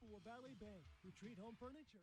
Chippewa Valley Bank, Retreat Home Furniture.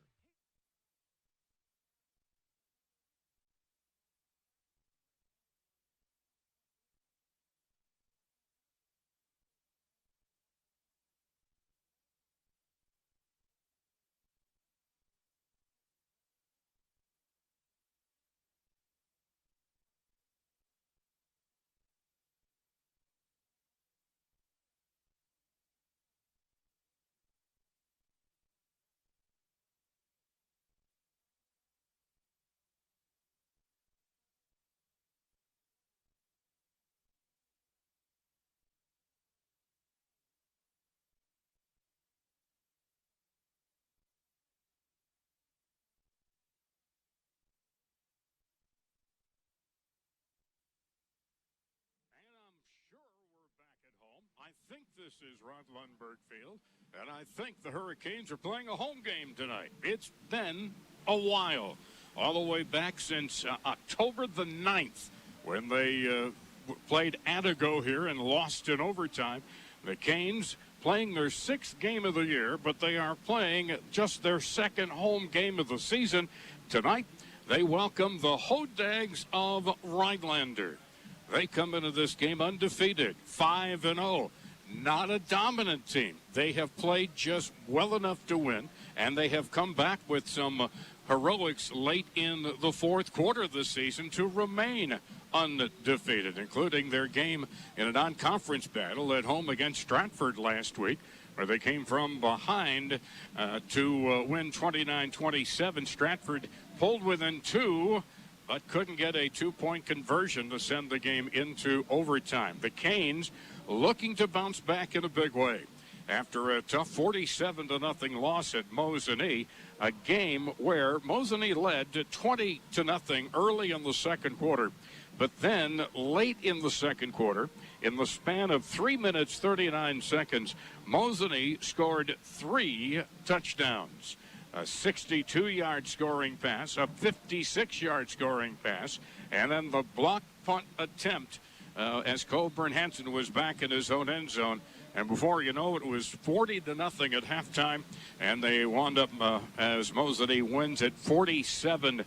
I think this is Lundberg Field, and I think the Hurricanes are playing a home game tonight. It's been a while, all the way back since October the 9th, when they played Atago here and lost in overtime. The Canes playing their 6th game of the year, but they are playing just their 2nd home game of the season. Tonight, they welcome the Hodags of Rhinelander. They come into this game undefeated, 5-0. Not a dominant team. They have played just well enough to win, and they have come back with some heroics late in the 4th quarter of the season to remain undefeated, including their game in a non-conference battle at home against Stratford last week, where they came from behind to win 29-27. Stratford pulled within 2, but couldn't get a 2-point conversion to send the game into overtime. The Canes looking to bounce back in a big way after a tough 47-0 loss at Mosinee, a game where Mosinee led 20-0 early in the 2nd quarter. But then late in the 2nd quarter, in the span of 3 minutes, 39 seconds, Mosinee scored 3 touchdowns. A 62-yard scoring pass, a 56-yard scoring pass, and then the block punt attempt as Colburn Hansen was back in his own end zone. And before you know it, was 40-0 at halftime, and they wound up as Mosinee wins at 47-0.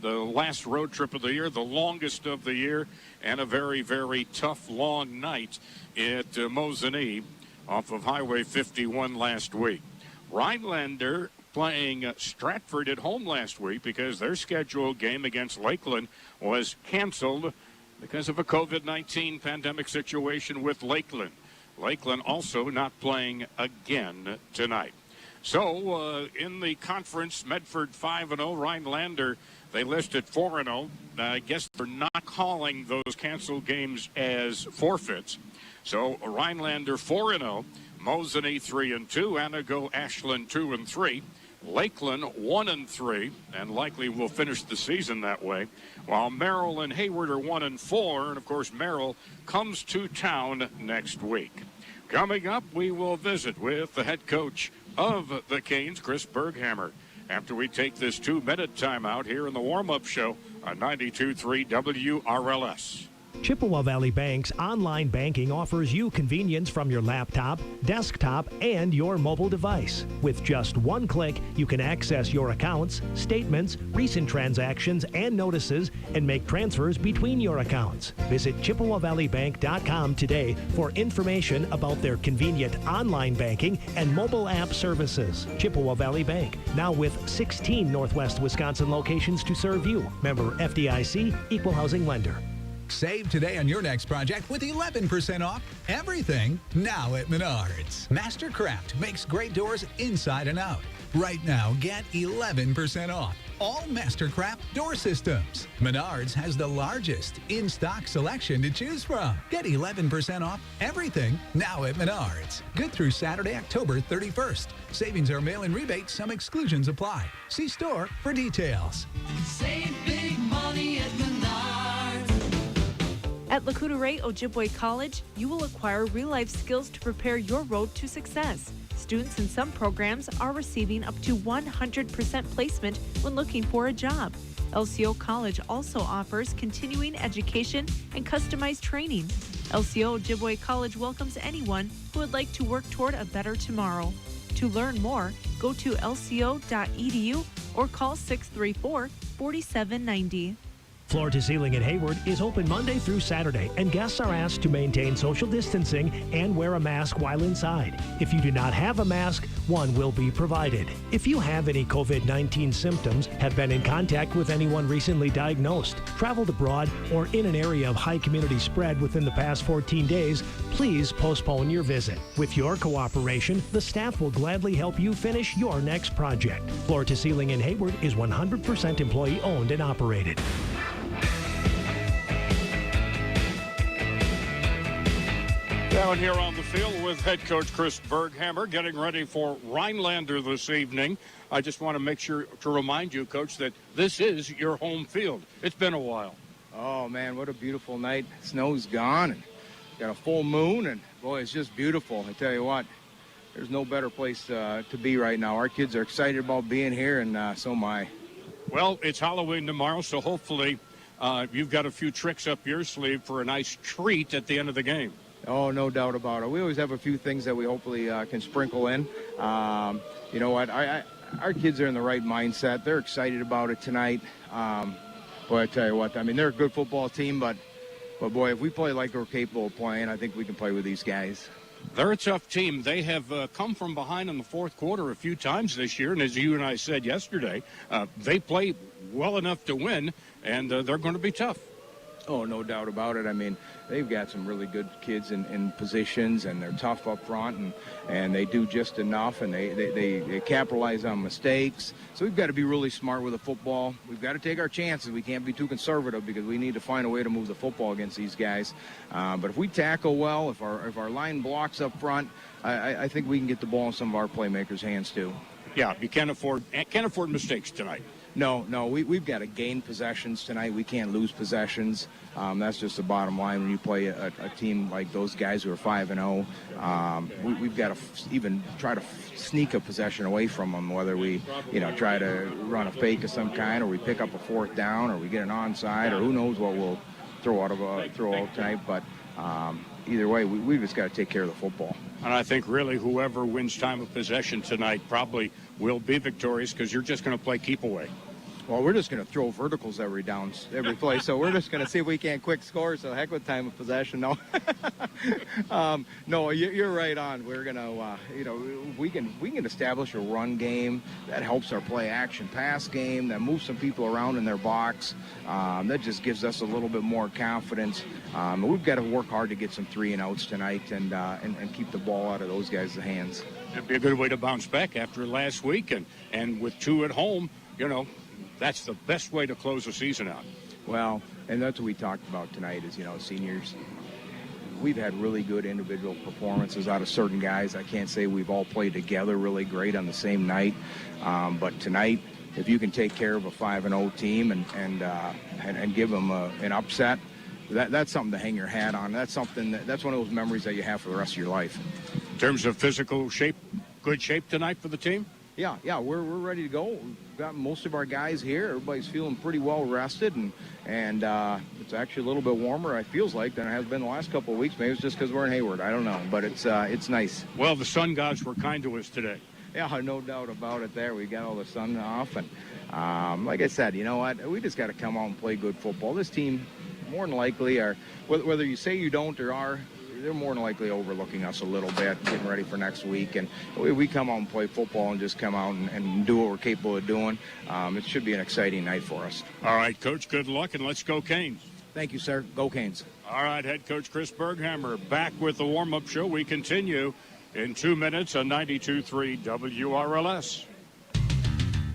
The last road trip of the year, the longest of the year, and a very, very tough, long night at Mosinee off of Highway 51 last week. Rhinelander playing Stratford at home last week because their scheduled game against Lakeland was canceled because of a COVID-19 pandemic situation with Lakeland. Lakeland also not playing again tonight. So in the conference, Medford 5-0, Rhinelander, they listed 4-0. I guess they're not calling those canceled games as forfeits. So Rhinelander 4-0. Mosinee 3-2, Anago, Ashland 2-3, Lakeland 1-3, and likely will finish the season that way. While Merrill and Hayward are 1-4, and of course Merrill comes to town next week. Coming up, we will visit with the head coach of the Canes, Chris Berghammer, after we take this 2-minute timeout here in the warm-up show on 92.3 WRLS. Chippewa Valley Bank's online banking offers you convenience from your laptop, desktop, and your mobile device. With just one click, you can access your accounts, statements, recent transactions, and notices, and make transfers between your accounts. Visit ChippewaValleyBank.com today for information about their convenient online banking and mobile app services. Chippewa Valley Bank, now with 16 Northwest Wisconsin locations to serve you. Member FDIC, Equal Housing Lender. Save today on your next project with 11% off everything now at Menards. Mastercraft makes great doors inside and out. Right now, get 11% off all Mastercraft door systems. Menards has the largest in-stock selection to choose from. Get 11% off everything now at Menards. Good through Saturday, October 31st. Savings are mail-in rebate. Some exclusions apply. See store for details. Save big money at Menards. At Lakota Ojibwe College, you will acquire real-life skills to prepare your road to success. Students in some programs are receiving up to 100% placement when looking for a job. LCO College also offers continuing education and customized training. LCO Ojibwe College welcomes anyone who would like to work toward a better tomorrow. To learn more, go to lco.edu or call 634-4790. Floor to Ceiling at Hayward is open Monday through Saturday, and guests are asked to maintain social distancing and wear a mask while inside. If you do not have a mask, one will be provided. If you have any COVID-19 symptoms, have been in contact with anyone recently diagnosed, traveled abroad, or in an area of high community spread within the past 14 days, please postpone your visit. With your cooperation, the staff will gladly help you finish your next project. Floor to Ceiling in Hayward is 100% employee owned and operated. Down here on the field with head coach Chris Berghammer getting ready for Rhinelander this evening. I just want to make sure to remind you, Coach, that this is your home field. It's been a while. Oh, man, what a beautiful night. Snow's gone and got a full moon, and, boy, it's just beautiful. I tell you what, there's no better place to be right now. Our kids are excited about being here, and so am I. Well, it's Halloween tomorrow, so hopefully you've got a few tricks up your sleeve for a nice treat at the end of the game. Oh, no doubt about it. We always have a few things that we hopefully can sprinkle in. You know what? Our kids are in the right mindset. They're excited about it tonight. Boy, I tell you what, I mean, they're a good football team, but boy, if we play like we're capable of playing, I think we can play with these guys. They're a tough team. They have come from behind in the fourth quarter a few times this year, and as you and I said yesterday, they play well enough to win, and they're going to be tough. Oh, no doubt about it. I mean, they've got some really good kids in positions, and they're tough up front, and they do just enough, and they capitalize on mistakes. So we've got to be really smart with the football. We've got to take our chances. We can't be too conservative because we need to find a way to move the football against these guys. But if we tackle well, if our line blocks up front, I think we can get the ball in some of our playmakers' hands too. Yeah, you can't afford mistakes tonight. No, we've got to gain possessions tonight. We can't lose possessions. That's just the bottom line when you play a team like those guys who are 5-0. We've got to even try to sneak a possession away from them, whether we, try to run a fake of some kind, or we pick up a fourth down, or we get an onside, or who knows what we'll throw out tonight. But either way, we just got to take care of the football. And I think really whoever wins time of possession tonight probably will be victorious because you're just going to play keep away. Well, we're just going to throw verticals every play, so we're just going to see if we can't quick score. So heck with time of possession. No, no, you're right on. We're going to, we can establish a run game that helps our play action pass game, that moves some people around in their box. That just gives us a little bit more confidence. We've got to work hard to get some 3-and-outs tonight and keep the ball out of those guys' hands. It'd be a good way to bounce back after last week, and with 2 at home, that's the best way to close the season out. Well, and that's what we talked about tonight is, seniors. We've had really good individual performances out of certain guys. I can't say we've all played together really great on the same night. But tonight, if you can take care of a 5-0 team and give them an upset, that's something to hang your hat on. That's one of those memories that you have for the rest of your life. In terms of physical shape, good shape tonight for the team? Yeah, we're ready to go. We've got most of our guys here. Everybody's feeling pretty well rested, and it's actually a little bit warmer, it feels like, than it has been the last couple of weeks. Maybe it's just because we're in Hayward. I don't know, but it's nice. Well, the sun gods were kind to us today. Yeah, no doubt about it there. We got all the sun off, and like I said, you know what? We just got to come out and play good football. This team, more than likely, whether you say you don't or are, they're more than likely overlooking us a little bit, getting ready for next week. And we come out and play football and just come out and do what we're capable of doing. It should be an exciting night for us. All right, Coach, good luck, and let's go Canes. Thank you, sir. Go Canes. All right, head coach Chris Berghammer back with the warm-up show. We continue in 2 minutes on 92.3 WRLS.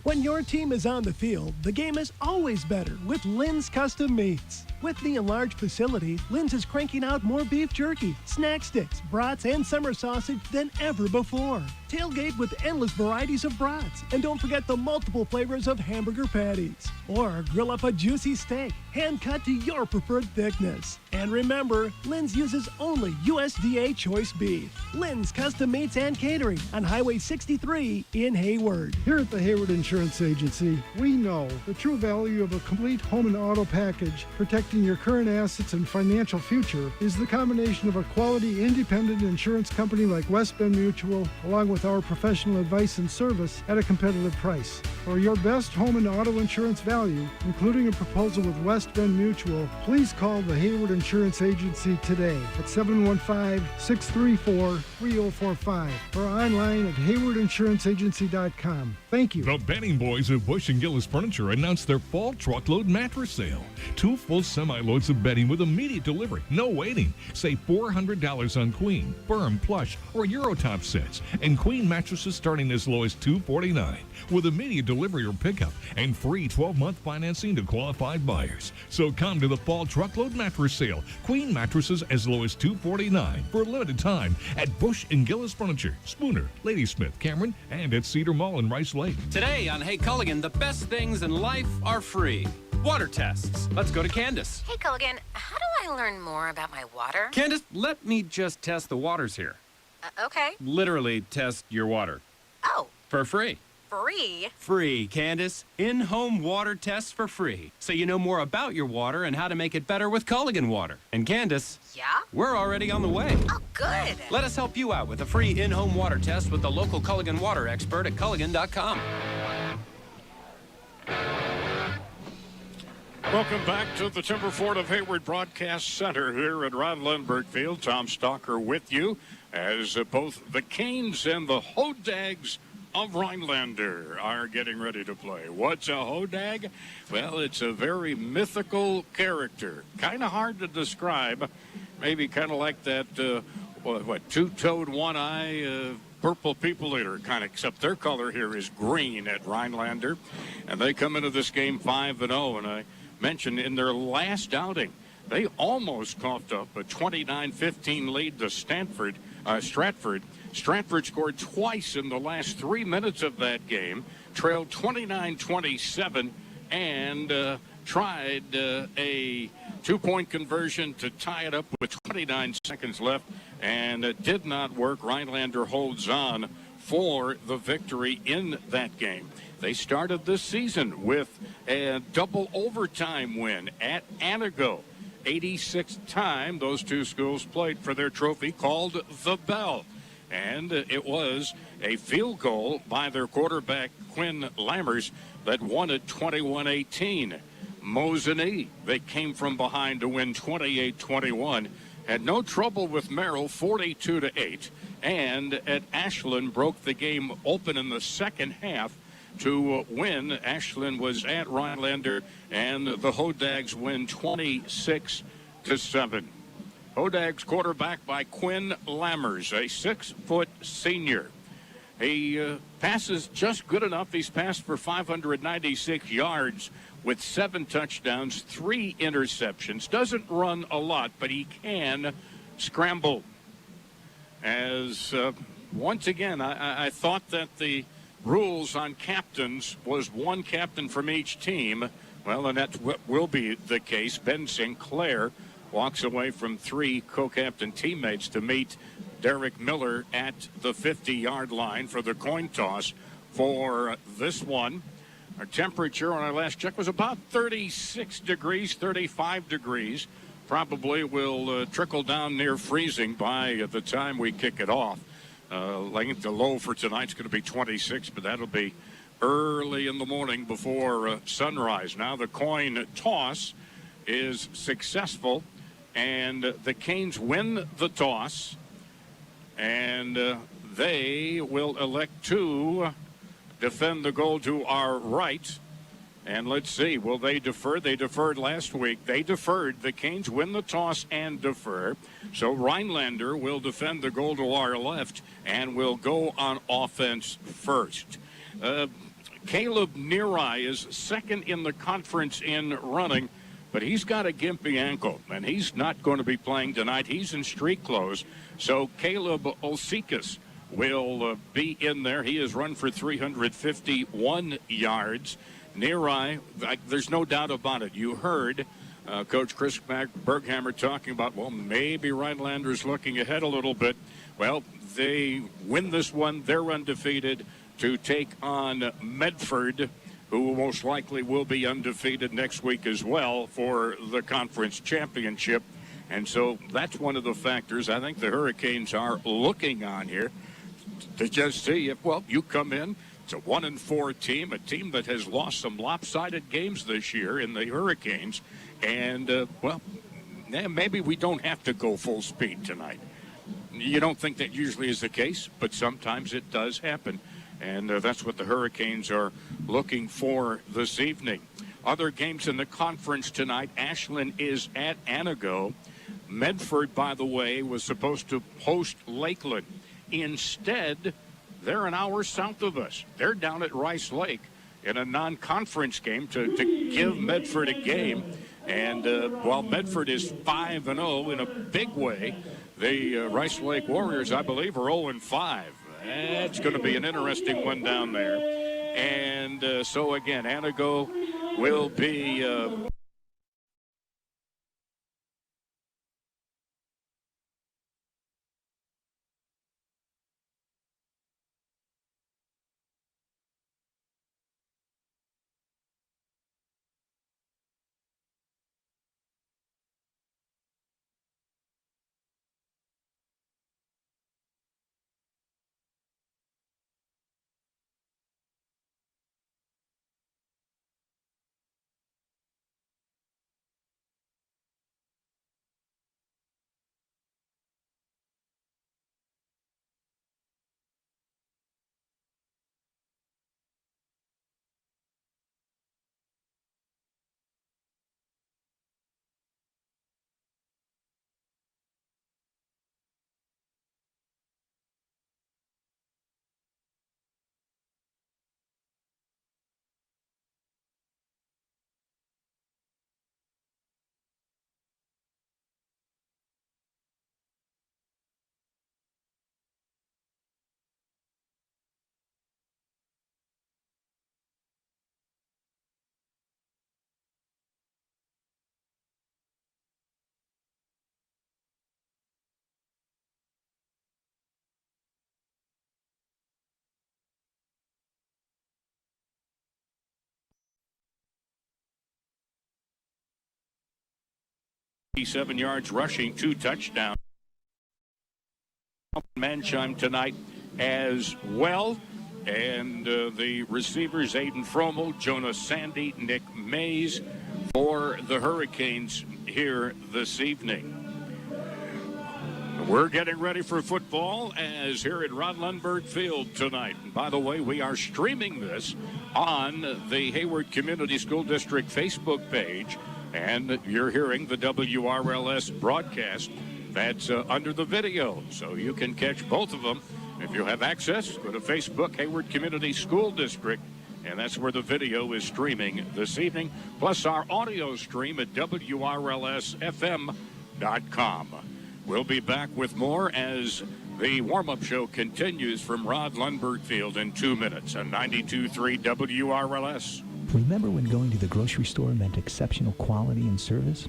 When your team is on the field, the game is always better with Lynn's Custom Meats. With the enlarged facility, Lynn's is cranking out more beef jerky, snack sticks, brats, and summer sausage than ever before. Tailgate with endless varieties of brats. And don't forget the multiple flavors of hamburger patties. Or grill up a juicy steak, hand cut to your preferred thickness. And remember, Lynn's uses only USDA choice beef. Lynn's Custom Meats and Catering on Highway 63 in Hayward. Here at the Hayward Insurance Agency, we know the true value of a complete home and auto package, protecting your current assets and financial future, is the combination of a quality independent insurance company like West Bend Mutual, along with our professional advice and service at a competitive price. For your best home and auto insurance value, including a proposal with West Bend Mutual, please call the Hayward Insurance Agency today at 715-634-3045 or online at haywardinsuranceagency.com. Thank you. The Benning Boys of Bush & Gillis Furniture announced their fall truckload mattress sale. 2 full semi-loads of bedding with immediate delivery. No waiting. Save $400 on queen, firm, plush, or Eurotop sets. And queen mattresses starting as low as $249 with immediate delivery or pickup and free 12-month financing to qualified buyers. So come to the fall truckload mattress sale. Queen mattresses as low as $249 for a limited time at Bush & Gillis Furniture, Spooner, Ladysmith, Cameron, and at Cedar Mall in Rice Lake. Today on Hey Culligan, the best things in life are free. Water tests. Let's go to Candace. Hey Culligan, how do I learn more about my water? Candace, let me just test the waters here. Okay. Literally test your water. Oh. For free. Free? Free, Candace. In-home water tests for free. So you know more about your water and how to make it better with Culligan water. And Candace. Yeah? We're already on the way. Oh, good. Let us help you out with a free in-home water test with the local Culligan water expert at Culligan.com. Welcome back to the Timberfort of Hayward Broadcast Center here at Lundberg Field. Tom Stalker with you as both the Canes and the Hodags of Rhinelander are getting ready to play. What's a Hodag? Well, it's a very mythical character. Kind of hard to describe. Maybe kind of like that, two-toed, one-eye purple people eater, kind of, except their color here is green at Rhinelander. And they come into this game 5-0, and I mentioned in their last outing, they almost coughed up a 29-15 lead to Stratford. Stratford scored twice in the last 3 minutes of that game, trailed 29-27, and tried a two-point conversion to tie it up with 29 seconds left, and it did not work. Rhinelander holds on for the victory in that game. They started this season with a double overtime win at Anago. 86th time those two schools played for their trophy called the Bell. And it was a field goal by their quarterback, Quinn Lammers, that won it 21-18. Mosinee, they came from behind to win 28-21. Had no trouble with Merrill, 42-8. And at Ashland, broke the game open in the second half to win. Ashland was at Rhinelander, and the Hodags win 26-7. Hodags quarterback by Quinn Lammers, a 6-foot senior. He passes just good enough. He's passed for 596 yards with 7 touchdowns, 3 interceptions. Doesn't run a lot, but he can scramble. As once again, I thought that the rules on captains was 1 captain from each team. Well, and that will be the case. Ben Sinclair walks away from 3 co-captain teammates to meet Derek Miller at the 50-yard line for the coin toss for this one. Our temperature on our last check was about 36 degrees, 35 degrees. Probably will trickle down near freezing by the time we kick it off. The low for tonight's going to be 26, but that'll be early in the morning before sunrise. Now the coin toss is successful, and the Canes win the toss, and they will elect to defend the goal to our right. And let's see, will they defer? They deferred last week. They deferred. The Canes win the toss and defer. So Rhinelander will defend the goal to our left and will go on offense first. Caleb Neary is second in the conference in running. but he's got a gimpy ankle, and he's not going to be playing tonight. He's in street clothes. So Caleb Olsikas will be in there. He has run for 351 yards. Neareye, there's no doubt about it. You heard Coach Chris Berghammer talking about, well, maybe Rhinelander's looking ahead a little bit. Well, they win this one. They're undefeated to take on Medford, who most likely will be undefeated next week as well for the conference championship. And so that's one of the factors I think the Hurricanes are looking on here to just see if, well, you come in. It's a 1-4 team, a team that has lost some lopsided games this year in the Hurricanes. And, well, maybe we don't have to go full speed tonight. You don't think that usually is the case, but sometimes it does happen. And that's what the Hurricanes are looking for this evening. Other games in the conference tonight, Ashland is at Anago. Medford, by the way, was supposed to host Lakeland. Instead, they're an hour south of us. They're down at Rice Lake in a non-conference game to give Medford a game. And while Medford is 5-0 in a big way, the Rice Lake Warriors, I believe, are 0-5. That's going to be an interesting one down there. And so, again, Anago will be... ...7 yards rushing, 2 touchdowns. Manchime tonight as well. And the receivers, Aiden Frommel, Jonas Sandy, Nick Mays for the Hurricanes here this evening. We're getting ready for football as here at Lundberg Field tonight. And by the way, we are streaming this on the Hayward Community School District Facebook page. And you're hearing the WRLS broadcast that's under the video. So you can catch both of them. If you have access, go to Facebook, Hayward Community School District. And that's where the video is streaming this evening. Plus our audio stream at WRLSFM.com. We'll be back with more as the warm-up show continues from Lundberg Field in 2 minutes on 92.3 WRLS. Remember when going to the grocery store meant exceptional quality and service?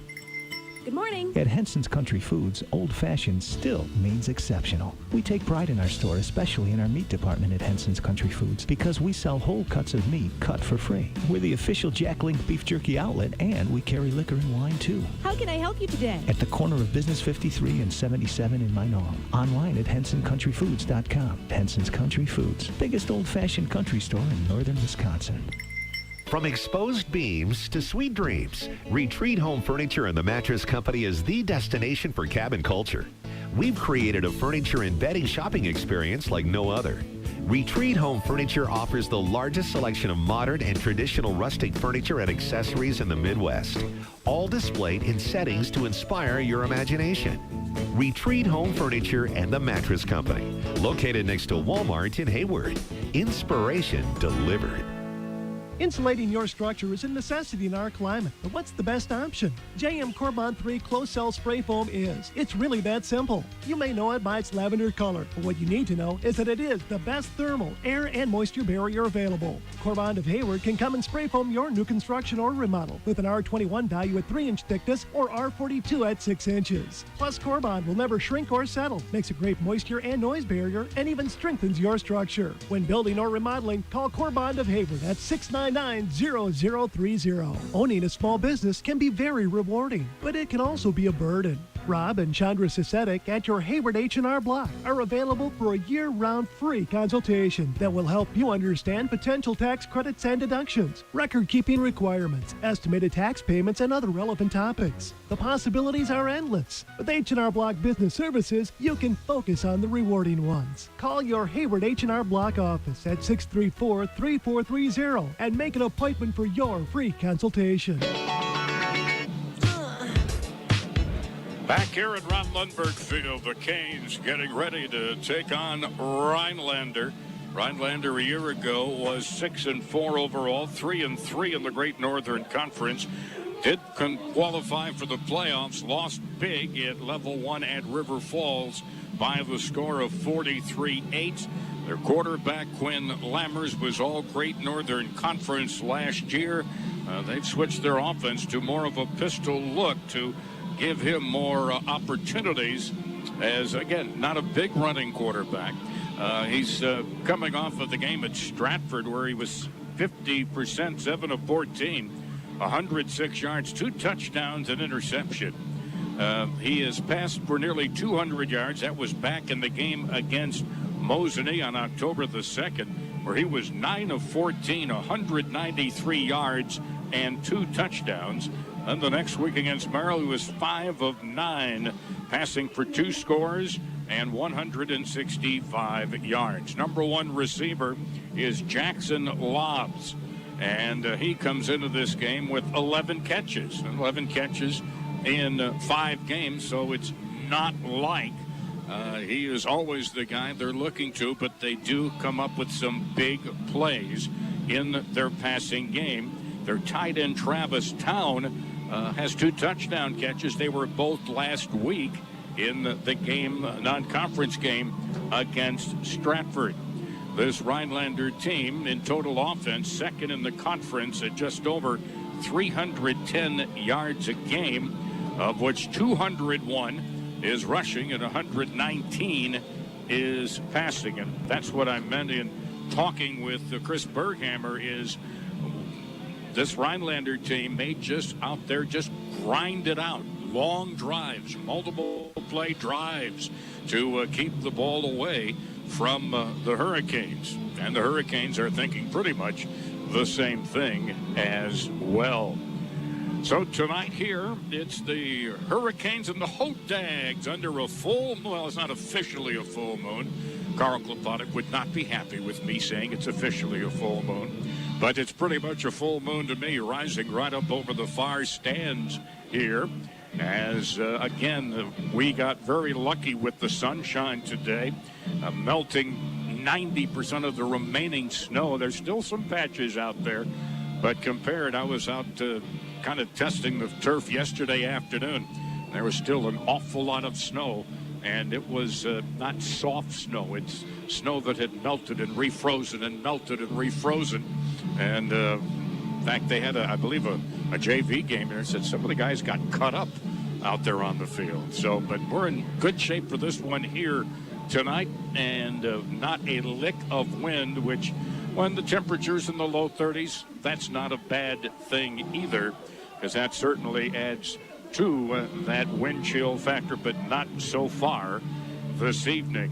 Good morning. At Henson's Country Foods, old-fashioned still means exceptional. We take pride in our store, especially in our meat department at Henson's Country Foods, because we sell whole cuts of meat cut for free. We're the official Jack Link beef jerky outlet, and we carry liquor and wine, too. How can I help you today? At the corner of Business 53 and 77 in Minong. Online at HensonCountryFoods.com. Henson's Country Foods, biggest old-fashioned country store in northern Wisconsin. From exposed beams to sweet dreams, Retreat Home Furniture and the Mattress Company is the destination for cabin culture. We've created a furniture and bedding shopping experience like no other. Retreat Home Furniture offers the largest selection of modern and traditional rustic furniture and accessories in the Midwest, all displayed in settings to inspire your imagination. Retreat Home Furniture and the Mattress Company, located next to Walmart in Hayward. Inspiration delivered. Insulating your structure is a necessity in our climate, but what's the best option? JM Corbon 3 Close Cell Spray Foam is. It's really that simple. You may know it by its lavender color, but what you need to know is that it is the best thermal, air, and moisture barrier available. Corbon of Hayward can come and spray foam your new construction or remodel with an R21 value at 3-inch thickness or R42 at 6 inches. Plus, Corbon will never shrink or settle, makes a great moisture and noise barrier, and even strengthens your structure. When building or remodeling, call Corbon of Hayward at 699-0030. Owning a small business can be very rewarding, but it can also be a burden. Rob and Chandra Sisetic at your Hayward H&R Block are available for a year-round free consultation that will help you understand potential tax credits and deductions, record-keeping requirements, estimated tax payments, and other relevant topics. The possibilities are endless. With H&R Block Business Services, you can focus on the rewarding ones. Call your Hayward H&R Block office at 634-3430 and make an appointment for your free consultation. Back here at Lundberg Field, the Canes getting ready to take on Rhinelander. Rhinelander a year ago was 6-4 overall, 3-3 in the Great Northern Conference. Did qualify for the playoffs, lost big at level 1 at River Falls by the score of 43-8. Their quarterback, Quinn Lammers, was all Great Northern Conference last year. They've switched their offense to more of a pistol look to give him more opportunities as, again, not a big running quarterback. He's coming off of the game at Stratford where he was 50%, 7 of 14, 106 yards, 2 touchdowns, and interception. He has passed for nearly 200 yards. That was back in the game against Mosinee on October the 2nd, where he was 9 of 14, 193 yards, and 2 touchdowns. And the next week against Merrill, he was 5 of 9, passing for 2 scores and 165 yards. Number 1 receiver is Jackson Lobbs, and he comes into this game with 11 catches. 11 catches in 5 games, so it's not like he is always the guy they're looking to, but they do come up with some big plays in their passing game. Their tight end, Travis Town, has 2 touchdown catches. They were both last week in the game, non-conference game against Stratford. This Rhinelander team in total offense, second in the conference at just over 310 yards a game, of which 201 is rushing and 119 is passing. And that's what I meant in talking with Chris Berghammer is this Rhinelander team may just out there just grind it out. Long drives, multiple play drives to keep the ball away from the Hurricanes. And the Hurricanes are thinking pretty much the same thing as well. So tonight here, it's the Hurricanes and the Hodags under a full moon. Well, it's not officially a full moon. Carl Klopottic would not be happy with me saying it's officially a full moon. But it's pretty much a full moon to me, rising right up over the far stands here. As, again, we got very lucky with the sunshine today, melting 90% of the remaining snow. There's still some patches out there, but compared, I was out kind of testing the turf yesterday afternoon. There was still an awful lot of snow, and it was not soft snow. It's snow that had melted and refrozen and melted and refrozen. And in fact, they had, I believe, a JV game there. Said some of the guys got cut up out there on the field. So, but we're in good shape for this one here tonight, and not a lick of wind, which when the temperature's in the low 30s, that's not a bad thing either, because that certainly adds to that wind chill factor, but not so far this evening.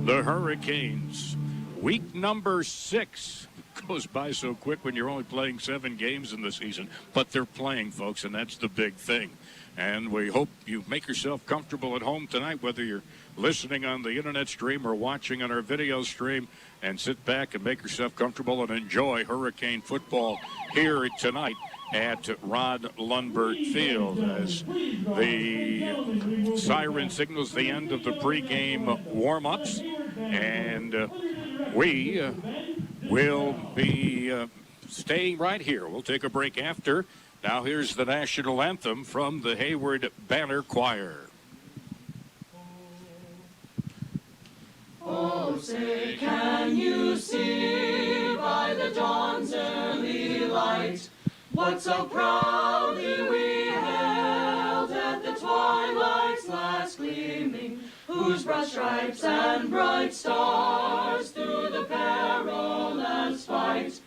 The Hurricanes, week number 6. Goes by so quick when you're only playing 7 games in the season, but they're playing, folks, and that's the big thing. And we hope you make yourself comfortable at home tonight, whether you're listening on the internet stream or watching on our video stream, and sit back and make yourself comfortable and enjoy Hurricane football here tonight at Rod Lundberg Field as the siren signals the end of the pregame warm-ups, and we will be staying right here. We'll take a break after. Now here's the national anthem from the Hayward Banner Choir. Oh, say, can you see by the dawn's early light what so proudly we hailed at the twilight's last gleaming, whose broad stripes and bright stars through the perilous fight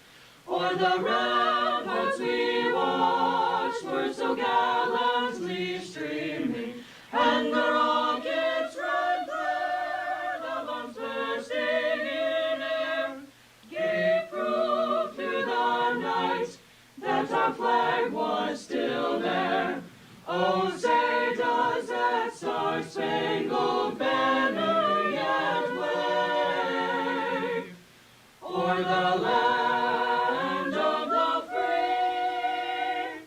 o'er the ramparts we watched were so gallantly streaming, and the rockets' red glare, the bombs bursting in air, gave proof through the night that our flag was still there. Oh, say, does that star-spangled banner yet wave o'er the land of the free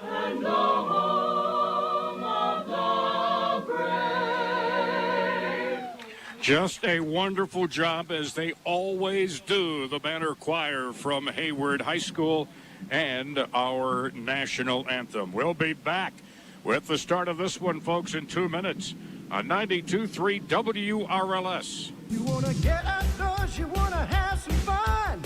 and the home of the brave? Just a wonderful job, as they always do, the Banner Choir from Hayward High School and our national anthem. We'll be back with the start of this one, folks, in 2 minutes on 92.3 WRLS. You want to get outdoors, you want to have some fun.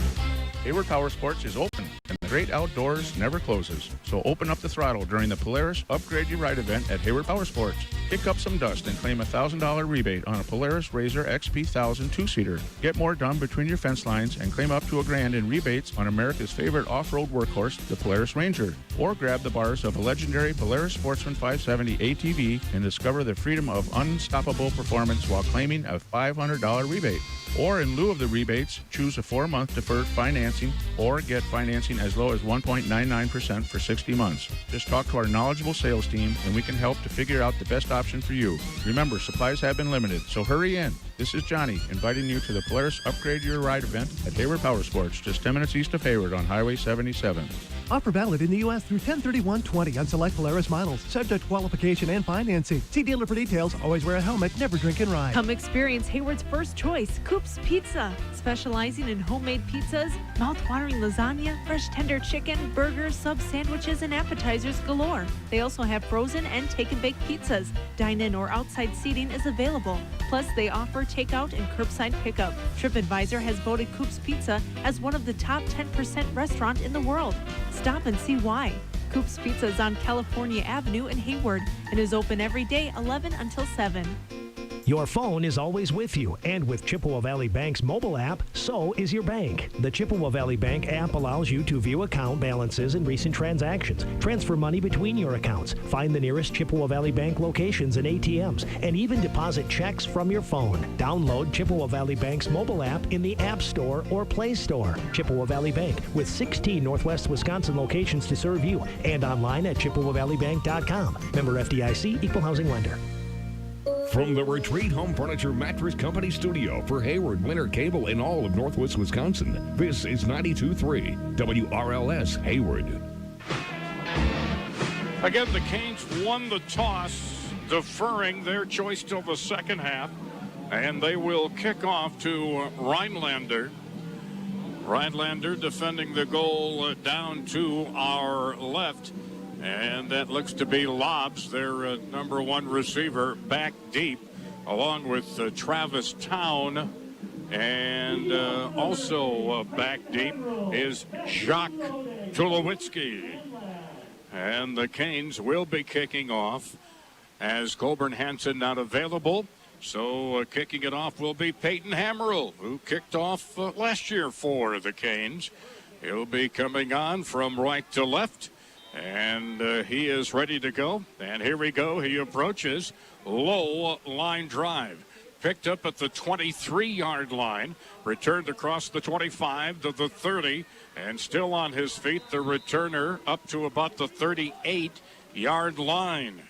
Hayward Power Sports is open, and the great outdoors never closes. So open up the throttle during the Polaris Upgrade Your Ride event at Hayward Power Sports. Kick up some dust and claim a $1,000 rebate on a Polaris RZR XP 1000 two-seater. Get more done between your fence lines and claim up to $1,000 in rebates on America's favorite off-road workhorse, the Polaris Ranger. Or grab the bars of a legendary Polaris Sportsman 570 ATV and discover the freedom of unstoppable performance while claiming a $500 rebate. Or in lieu of the rebates, choose a 4-month deferred financing or get financing as low as 1.99% for 60 months. Just talk to our knowledgeable sales team and we can help to figure out the best option for you. Remember, supplies have been limited, so hurry in. This is Johnny inviting you to the Polaris Upgrade Your Ride event at Hayward Power Sports, just 10 minutes east of Hayward on Highway 77. Offer valid in the U.S. through 10/31/20 on select Polaris models, subject to qualification and financing. See dealer for details. Always wear a helmet. Never drink and ride. Come experience Hayward's first choice, Coop's Pizza. Specializing in homemade pizzas, mouth-watering lasagna, fresh tender chicken, burgers, sub sandwiches, and appetizers galore. They also have frozen and take-and-bake pizzas. Dine-in or outside seating is available. Plus, they offer takeout and curbside pickup. TripAdvisor has voted Coop's Pizza as one of the top 10% restaurant in the world. Stop and see why. Coop's Pizza is on California Avenue in Hayward and is open every day 11 until 7. Your phone is always with you, and with Chippewa Valley Bank's mobile app, so is your bank. The Chippewa Valley Bank app allows you to view account balances and recent transactions, transfer money between your accounts, find the nearest Chippewa Valley Bank locations and ATMs, and even deposit checks from your phone. Download Chippewa Valley Bank's mobile app in the App Store or Play Store. Chippewa Valley Bank, with 16 Northwest Wisconsin locations to serve you, and online at ChippewaValleyBank.com. Member FDIC, Equal Housing Lender. From the Retreat Home Furniture Mattress Company studio for Hayward, Winter Cable, and all of Northwest Wisconsin, this is 92.3 WRLS Hayward. Again, the Canes won the toss, deferring their choice till the second half, and they will kick off to Rhinelander. Rhinelander defending the goal down to our left. And that looks to be Lobbs, their number one receiver, back deep, along with Travis Town. And also back deep is Jacques Tulowitzki. And the Canes will be kicking off as Colburn Hansen not available. So kicking it off will be Peyton Hammerl, who kicked off last year for the Canes. He'll be coming on from right to left. And he is ready to go. And here we go. He approaches. Low line drive. Picked up at the 23-yard line. Returned across the 25 to the 30. And still on his feet, the returner up to about the 38-yard line.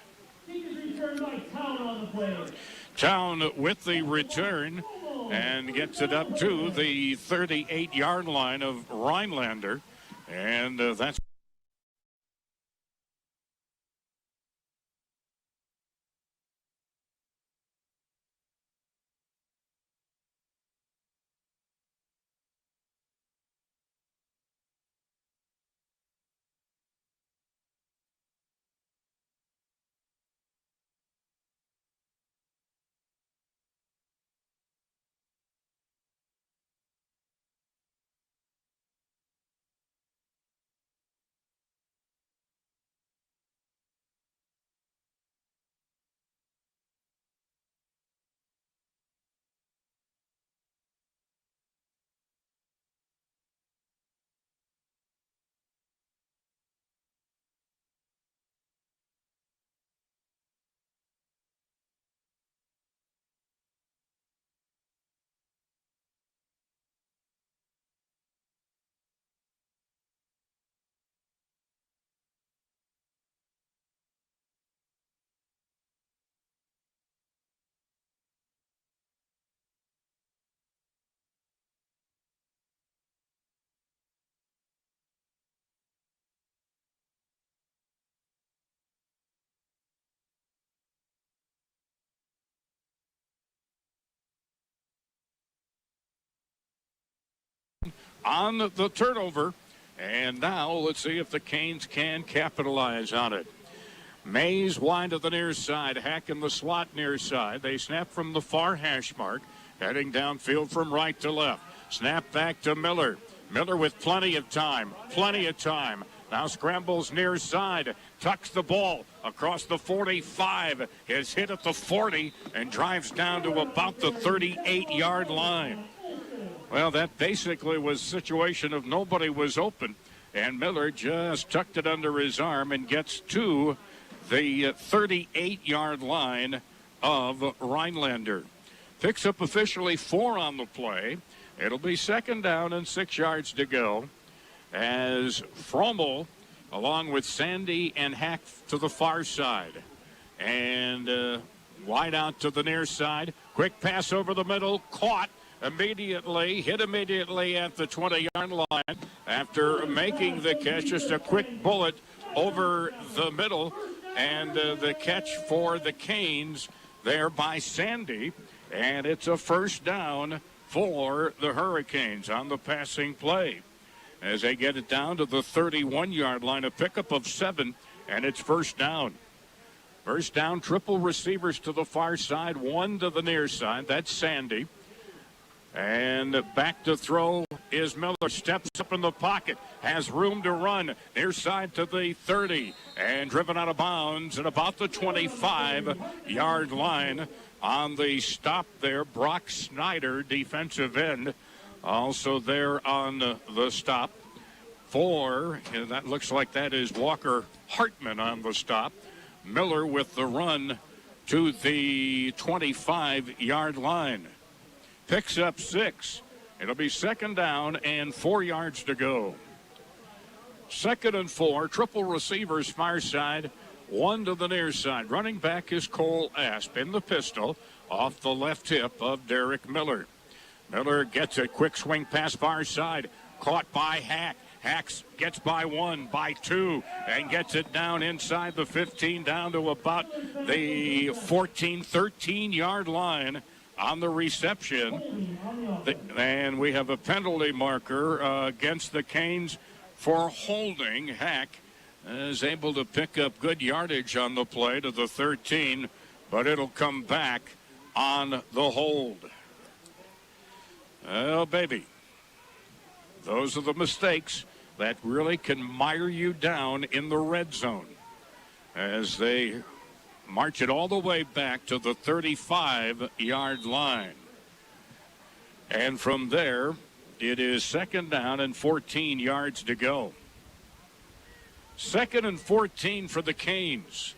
Town with the return and gets it up to the 38-yard line of Rhinelander. And that's on the turnover. And now let's see if the Canes can capitalize on it. Mays wide to the near side. Hack in the slot near side. They snap from the far hash mark. Heading downfield from right to left. Snap back to Miller. Miller with plenty of time. Now scrambles near side. Tucks the ball across the 45. Is hit at the 40 and drives down to about the 38-yard line. Well, that basically was a situation of nobody was open. And Miller just tucked it under his arm and gets to the 38-yard line of Rhinelander. Picks up officially 4 on the play. It'll be 2nd down and 6 yards to go as Frommel, along with Sandy and Hack to the far side. And wide out to the near side. Quick pass over the middle. Caught immediately. Hit immediately at the 20-yard line after making the catch. Just a quick bullet over the middle. And the catch for the Canes there by Sandy. And it's a 1st down for the Hurricanes on the passing play as they get it down to the 31-yard line. A pickup of 7, and it's 1st down. 1st down, triple receivers to the far side, 1 to the near side. That's Sandy. And back to throw is Miller. Steps up in the pocket, has room to run. Near side to the 30, and driven out of bounds at about the 25-yard line. On the stop there, Brock Snyder, defensive end, also there on the stop. And that looks like that is Walker Hartman on the stop. Miller with the run to the 25-yard line. Picks up 6. It'll be 2nd down and 4 yards to go. 2nd and 4, triple receivers far side. 1 to the near side. Running back is Cole Asp in the pistol off the left hip of Derek Miller. Miller gets a quick swing pass far side. Caught by Hack. Hacks gets by 1, by 2, and gets it down inside the 15, down to about the 14, 13-yard line on the reception. And we have a penalty marker against the Canes for holding. Hack is able to pick up good yardage on the play to the 13, but it'll come back on the hold. Oh, baby. Those are the mistakes that really can mire you down in the red zone as they march it all the way back to the 35-yard line. And from there, it is 2nd down and 14 yards to go. 2nd and 14 for the Canes.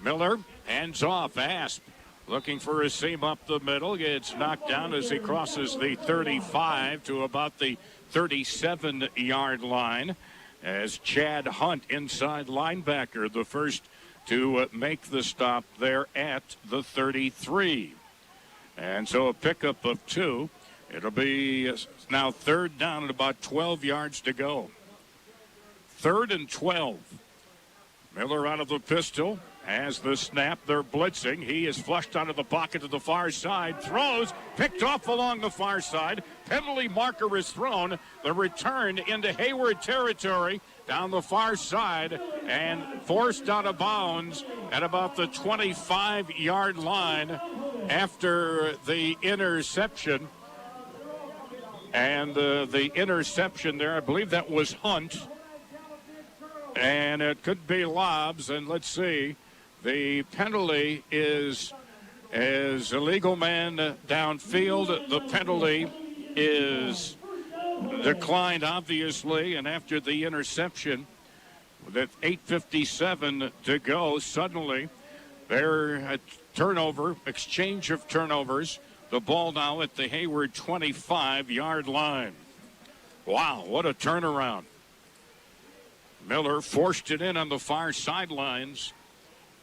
Miller hands off. Asp looking for a seam up the middle. Gets knocked down as he crosses the 35 to about the 37-yard line as Chad Hunt, inside linebacker, the first to make the stop there at the 33. And so a pickup of 2. It'll be now 3rd down and about 12 yards to go. 3rd and 12. Miller out of the pistol. Has the snap. They're blitzing. He is flushed out of the pocket to the far side. Throws. Picked off along the far side. Penalty marker is thrown. The return into Hayward territory down the far side and forced out of bounds at about the 25-yard line after the interception. And the interception there, I believe that was Hunt. And it could be Lobbs. And let's see. The penalty is as a legal man downfield. The penalty is declined, obviously. And after the interception, with 8:57 to go, suddenly there a turnover, exchange of turnovers. The ball now at the Hayward 25-yard line. Wow, what a turnaround. Miller forced it in on the far sidelines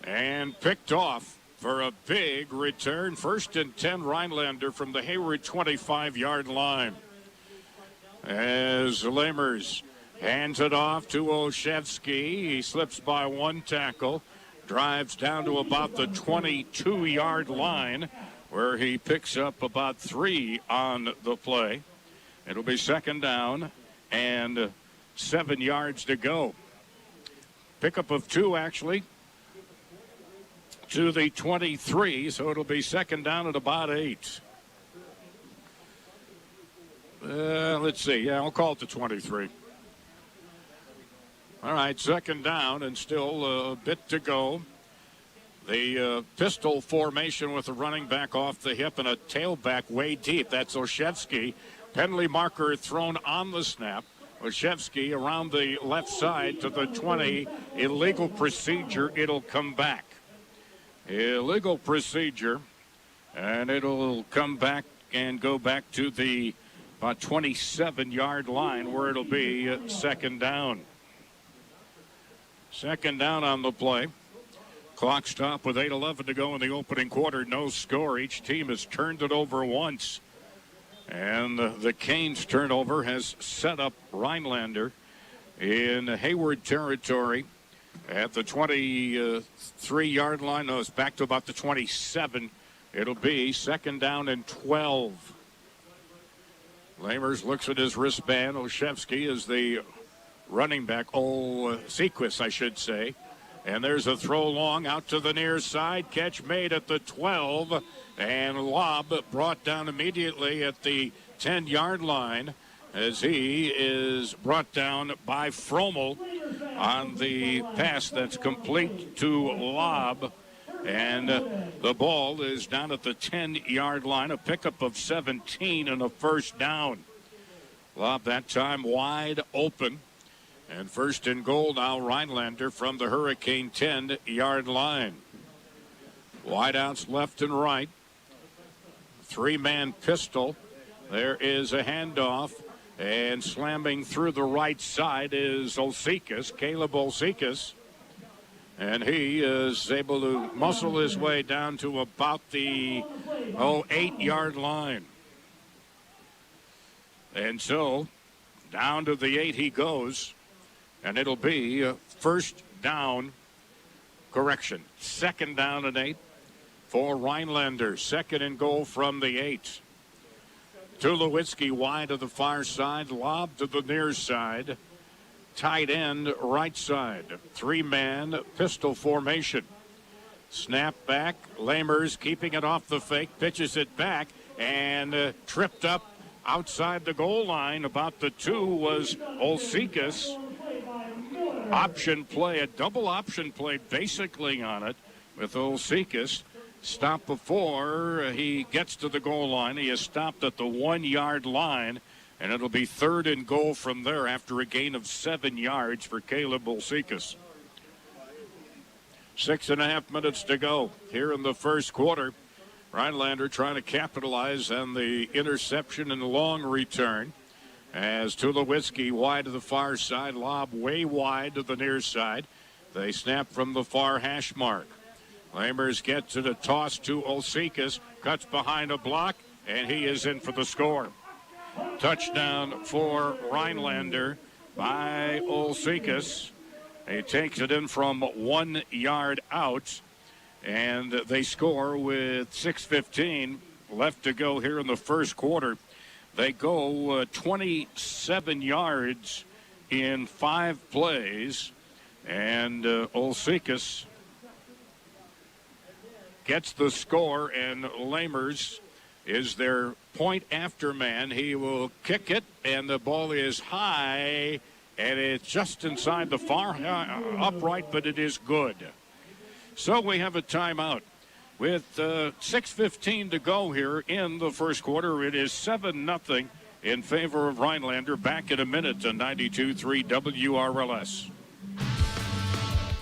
and picked off for a big return. 1st and 10, Rhinelander from the Hayward 25-yard line. As Lamers hands it off to Olszewski. He slips by 1 tackle, drives down to about the 22-yard line, where he picks up about 3 on the play. It'll be second down and 7 yards to go. Pickup of 2, actually, to the 23, so it'll be second down at about 8. Let's see. Yeah, I'll call it the 23. All right, second down and still a bit to go. The pistol formation with a running back off the hip and a tailback way deep. That's Olszewski. Penalty marker thrown on the snap. Olszewski around the left side to the 20. Illegal procedure. It'll come back. Illegal procedure. And it'll come back and go back to the about 27-yard line where it'll be second down. Second down on the play. Clock stop with 8:11 to go in the opening quarter. No score. Each team has turned it over once. And the Canes turnover has set up Rhinelander in Hayward territory at the 23-yard line. No, it's back to about the 27. It'll be second down and 12. Lamers looks at his wristband. Olszewski is the running back. Sequist, I should say. And there's a throw long out to the near side. Catch made at the 12. And lob brought down immediately at the 10-yard line as he is brought down by Fromel on the pass that's complete to lob. And the ball is down at the 10-yard line. A pickup of 17 and a first down. Lob that time wide open. And first and goal now, Rhinelander from the Hurricane 10-yard line. Wideouts left and right. 3-man pistol. There is a handoff. And slamming through the right side is Olszewski, Caleb Olszewski. And he is able to muscle his way down to about the 8-yard line. And so down to the 8 he goes. And it'll be second down and 8 for Rhinelander. Second and goal from the 8. Tulowitzki wide to the far side, lob to the near side. Tight end right side. 3-man pistol formation. Snap back. Lamers keeping it off the fake. Pitches it back and tripped up outside the goal line. About the 2 was Olszewski. Option play, a double option play basically on it with Olszewski. Stop before he gets to the goal line. He is stopped at the 1-yard line, and it'll be third and goal from there after a gain of 7 yards for Caleb Olszewski. 6.5 minutes to go here in the first quarter. Rhinelander trying to capitalize on the interception and long return. As Tulowitzki wide to the far side, lob way wide to the near side. They snap from the far hash mark. Lamers gets it a toss to Olszewski, cuts behind a block, and he is in for the score. Touchdown for Rhinelander by Olszewski. He takes it in from 1 yard out, and they score with 6:15 left to go here in the first quarter. They go 27 yards in 5 plays, and Olszewski gets the score, and Lamers is their point after man. He will kick it, and the ball is high, and it's just inside the far upright, but it is good. So we have a timeout. With 6:15 to go here in the first quarter, it is 7-0 in favor of Rhinelander. Back in a minute on 92.3 WRLS.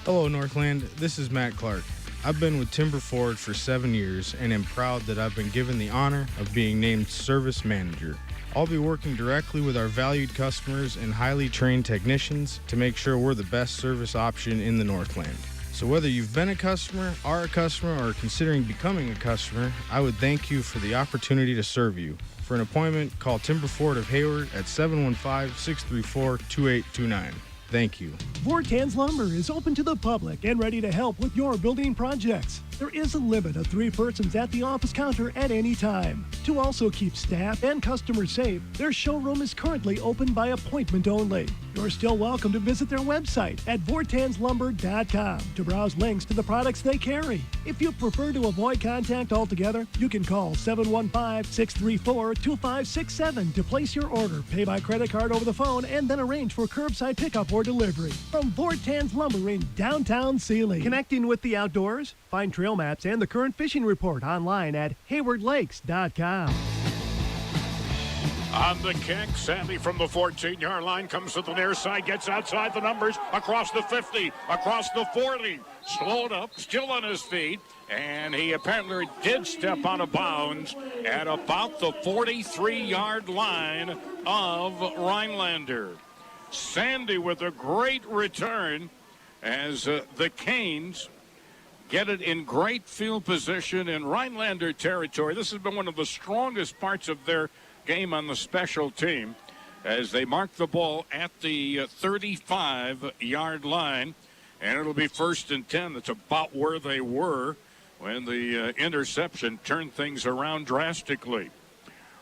Hello, Northland. This is Matt Clark. I've been with Timber Ford for 7 years and am proud that I've been given the honor of being named Service Manager. I'll be working directly with our valued customers and highly trained technicians to make sure we're the best service option in the Northland. So whether you've been a customer, are a customer, or considering becoming a customer, I would thank you for the opportunity to serve you. For an appointment, call Timber Ford of Hayward at 715-634-2829. Thank you. Vortan's Lumber is open to the public and ready to help with your building projects. There is a limit of 3 persons at the office counter at any time. To also keep staff and customers safe, their showroom is currently open by appointment only. You're still welcome to visit their website at vortanslumber.com to browse links to the products they carry. If you prefer to avoid contact altogether, you can call 715-634-2567 to place your order, pay by credit card over the phone, and then arrange for curbside pickup or delivery. From Vortan's Lumber in downtown Sealy. Connecting with the outdoors? Find trail maps and the current fishing report online at haywardlakes.com. On the kick, Sandy from the 14-yard line comes to the near side, gets outside the numbers, across the 50, across the 40, slowed up, still on his feet, and he apparently did step out of bounds at about the 43-yard line of Rhinelander. Sandy with a great return as the Canes get it in great field position in Rhinelander territory. This has been one of the strongest parts of their game on the special team as they mark the ball at the 35-yard line, and it'll be 1st and 10. That's about where they were when the interception turned things around drastically.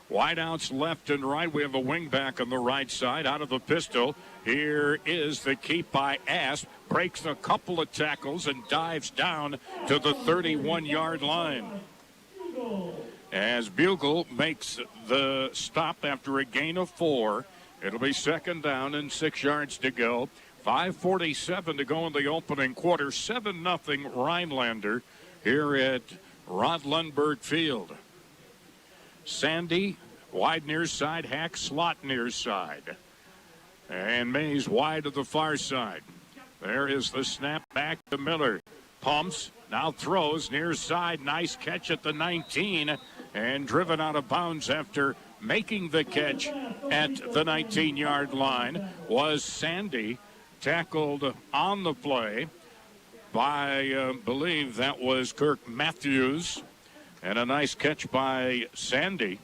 Wideouts left and right. We have a wing back on the right side. Out of the pistol, here is the keep by Asp. Breaks a couple of tackles and dives down to the 31-yard line. As Bugle makes the stop after a gain of 4, it'll be 2nd down and 6 yards to go. 5:47 to go in the opening quarter. 7-0 Rhinelander here at Rod Lundberg Field. Sandy, wide near side. Hack, slot near side. And Mays wide to the far side. There is the snap back to Miller. Pumps, now throws near side. Nice catch at the 19 and driven out of bounds after making the catch at the 19-yard line was Sandy. Tackled on the play by, believe that was Kirk Matthews. And a nice catch by Sandy.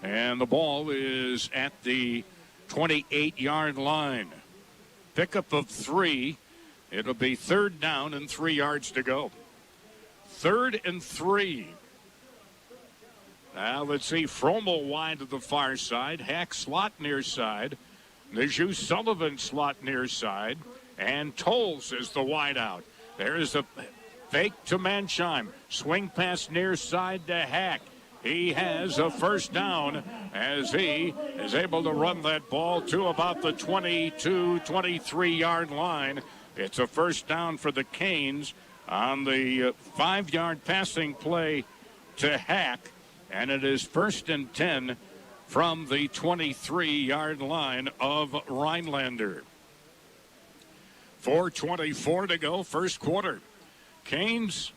And the ball is at the 28-yard line. Pickup of 3. It'll be 3rd down and 3 yards to go. 3rd and 3. Now let's see. Fromel wide to the far side. Hack slot near side. Najou Sullivan slot near side. And Tolles is the wide out. There is a fake to Mansheim. Swing pass near side to Hack. He has a 1st down as he is able to run that ball to about the 22, 23-yard line. It's a 1st down for the Canes on the 5-yard passing play to Hack. And it is 1st and 10 from the 23-yard line of Rhinelander. 4:24 to go, 1st quarter. Canes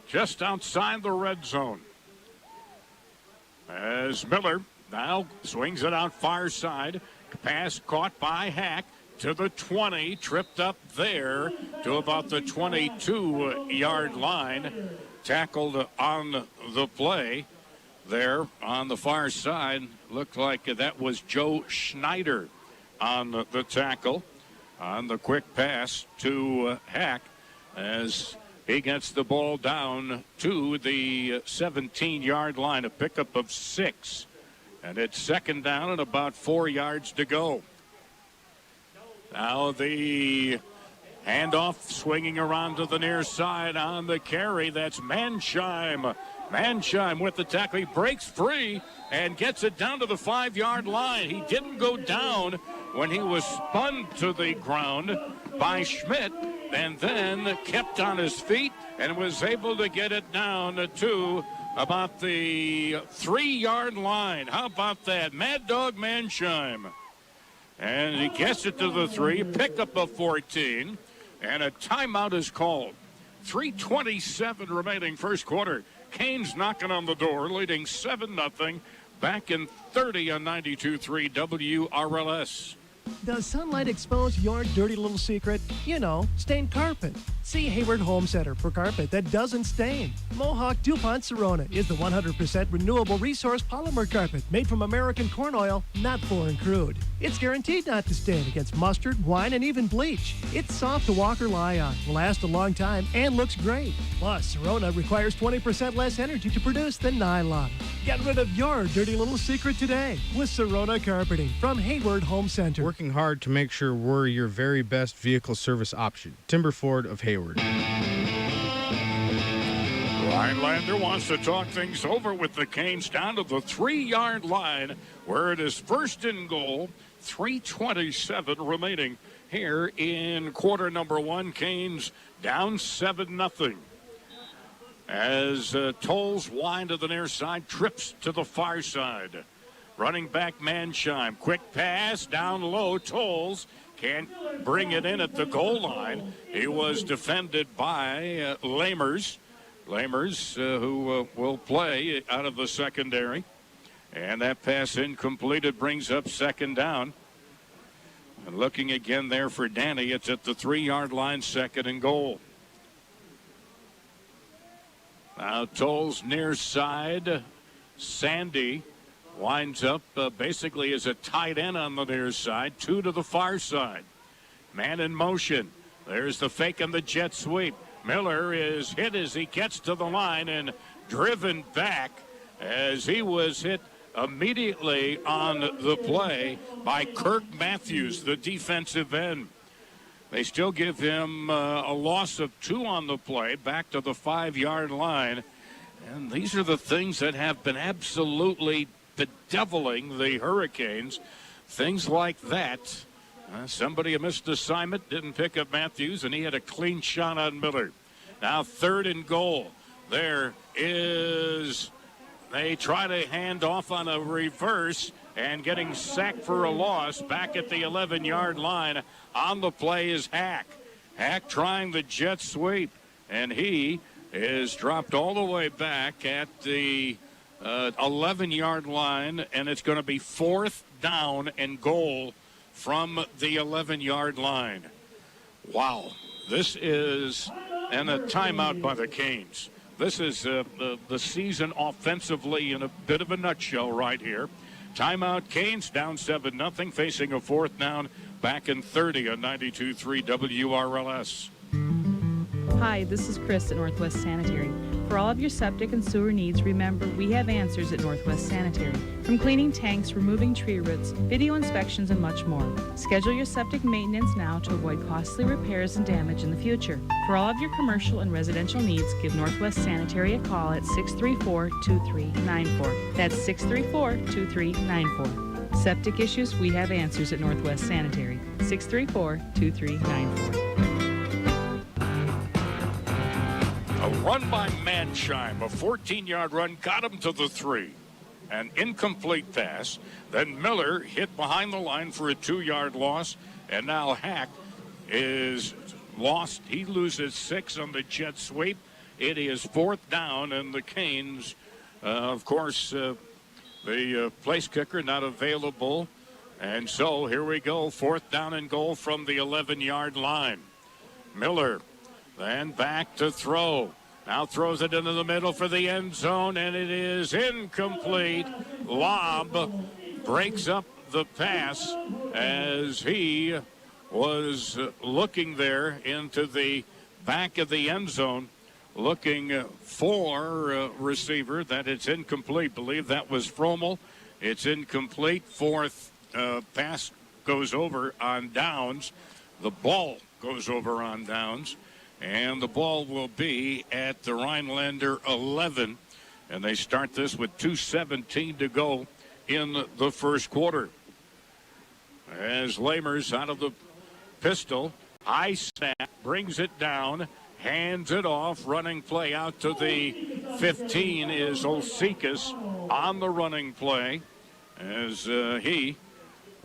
just outside the red zone. As Miller now swings it out far side. Pass caught by Hack to the 20. Tripped up there to about the 22-yard line. Tackled on the play there on the far side. Looked like that was Joe Schneider on the tackle on the quick pass to Hack as he gets the ball down to the 17-yard line, a pickup of 6. And it's 2nd down and about 4 yards to go. Now the handoff swinging around to the near side on the carry. That's Mansheim. Mansheim with the tackle. He breaks free and gets it down to the 5-yard line. He didn't go down when he was spun to the ground by Schmidt, and then kept on his feet and was able to get it down to about the 3-yard line. How about that? Mad Dog Mansheim. And he gets it to the 3, pickup of 14, and a timeout is called. 3:27 remaining 1st quarter. Canes knocking on the door, leading 7-0. Back in 30 on 92.3 WRLS. Does sunlight expose your dirty little secret? You know, stained carpet. See Hayward Home Center for carpet that doesn't stain. Mohawk DuPont Sorona is the 100% renewable resource polymer carpet made from American corn oil, not foreign crude. It's guaranteed not to stain against mustard, wine, and even bleach. It's soft to walk or lie on, will last a long time, and looks great. Plus, Sorona requires 20% less energy to produce than nylon. Get rid of your dirty little secret today with Sorona Carpeting from Hayward Home Center. Working hard to make sure we're your very best vehicle service option. Timber Ford of Hayward. Rhinelander wants to talk things over with the Canes down to the 3-yard line where it is first and goal. 3:27 remaining here in quarter number 1. Canes down 7-0. As Tolles wind to the near side, trips to the far side. Running back Mansheim, quick pass down low. Tolles can't bring it in at the goal line. He was defended by Lamers. Lamers, who will play out of the secondary. And that pass incomplete. It brings up second down. And looking again there for Danny, it's at the 3-yard line, second and goal. Now Tolles near side. Sandy winds up basically as a tight end on the near side. 2 to the far side. Man in motion. There's the fake and the jet sweep. Miller is hit as he gets to the line and driven back as he was hit immediately on the play by Kirk Matthews, the defensive end. They still give him a loss of 2 on the play, back to the 5-yard line. And these are the things that have been absolutely bedeviling the Hurricanes. Things like that. Somebody a missed assignment, didn't pick up Matthews, and he had a clean shot on Miller. Now third and goal. There is, they try to hand off on a reverse and getting sacked for a loss back at the 11-yard line. On the play is Hack. Hack trying the jet sweep, and he is dropped all the way back at the 11-yard line, and it's going to be 4th down and goal from the 11-yard line. Wow. This is, and a timeout by the Canes. This is the season offensively in a bit of a nutshell right here. Timeout, Canes down 7-0, facing a 4th down, back in 30 on 92.3 WRLS. Hi, this is Chris at Northwest Sanitary. For all of your septic and sewer needs, remember, we have answers at Northwest Sanitary. From cleaning tanks, removing tree roots, video inspections, and much more. Schedule your septic maintenance now to avoid costly repairs and damage in the future. For all of your commercial and residential needs, give Northwest Sanitary a call at 634-2394. That's 634-2394. Septic issues, we have answers at Northwest Sanitary. 634-2394. A run by Mansheim, a 14-yard run, got him to the 3. An incomplete pass. Then Miller hit behind the line for a 2-yard loss. And now Hack is lost. He loses 6 on the jet sweep. It is 4th down, and the Canes, of course, the place kicker not available. And so here we go, 4th down and goal from the 11-yard line. Miller then back to throw. Now throws it into the middle for the end zone, and it is incomplete. Lob breaks up the pass as he was looking there into the back of the end zone, looking for receiver. That it's incomplete. Believe that was Frommel. It's incomplete. 4th pass goes over on downs. The ball goes over on downs. And the ball will be at the Rhinelander 11. And they start this with 2:17 to go in the first quarter. As Lamers out of the pistol, high snap, brings it down, hands it off, running play out to the 15 is Olsikas on the running play as he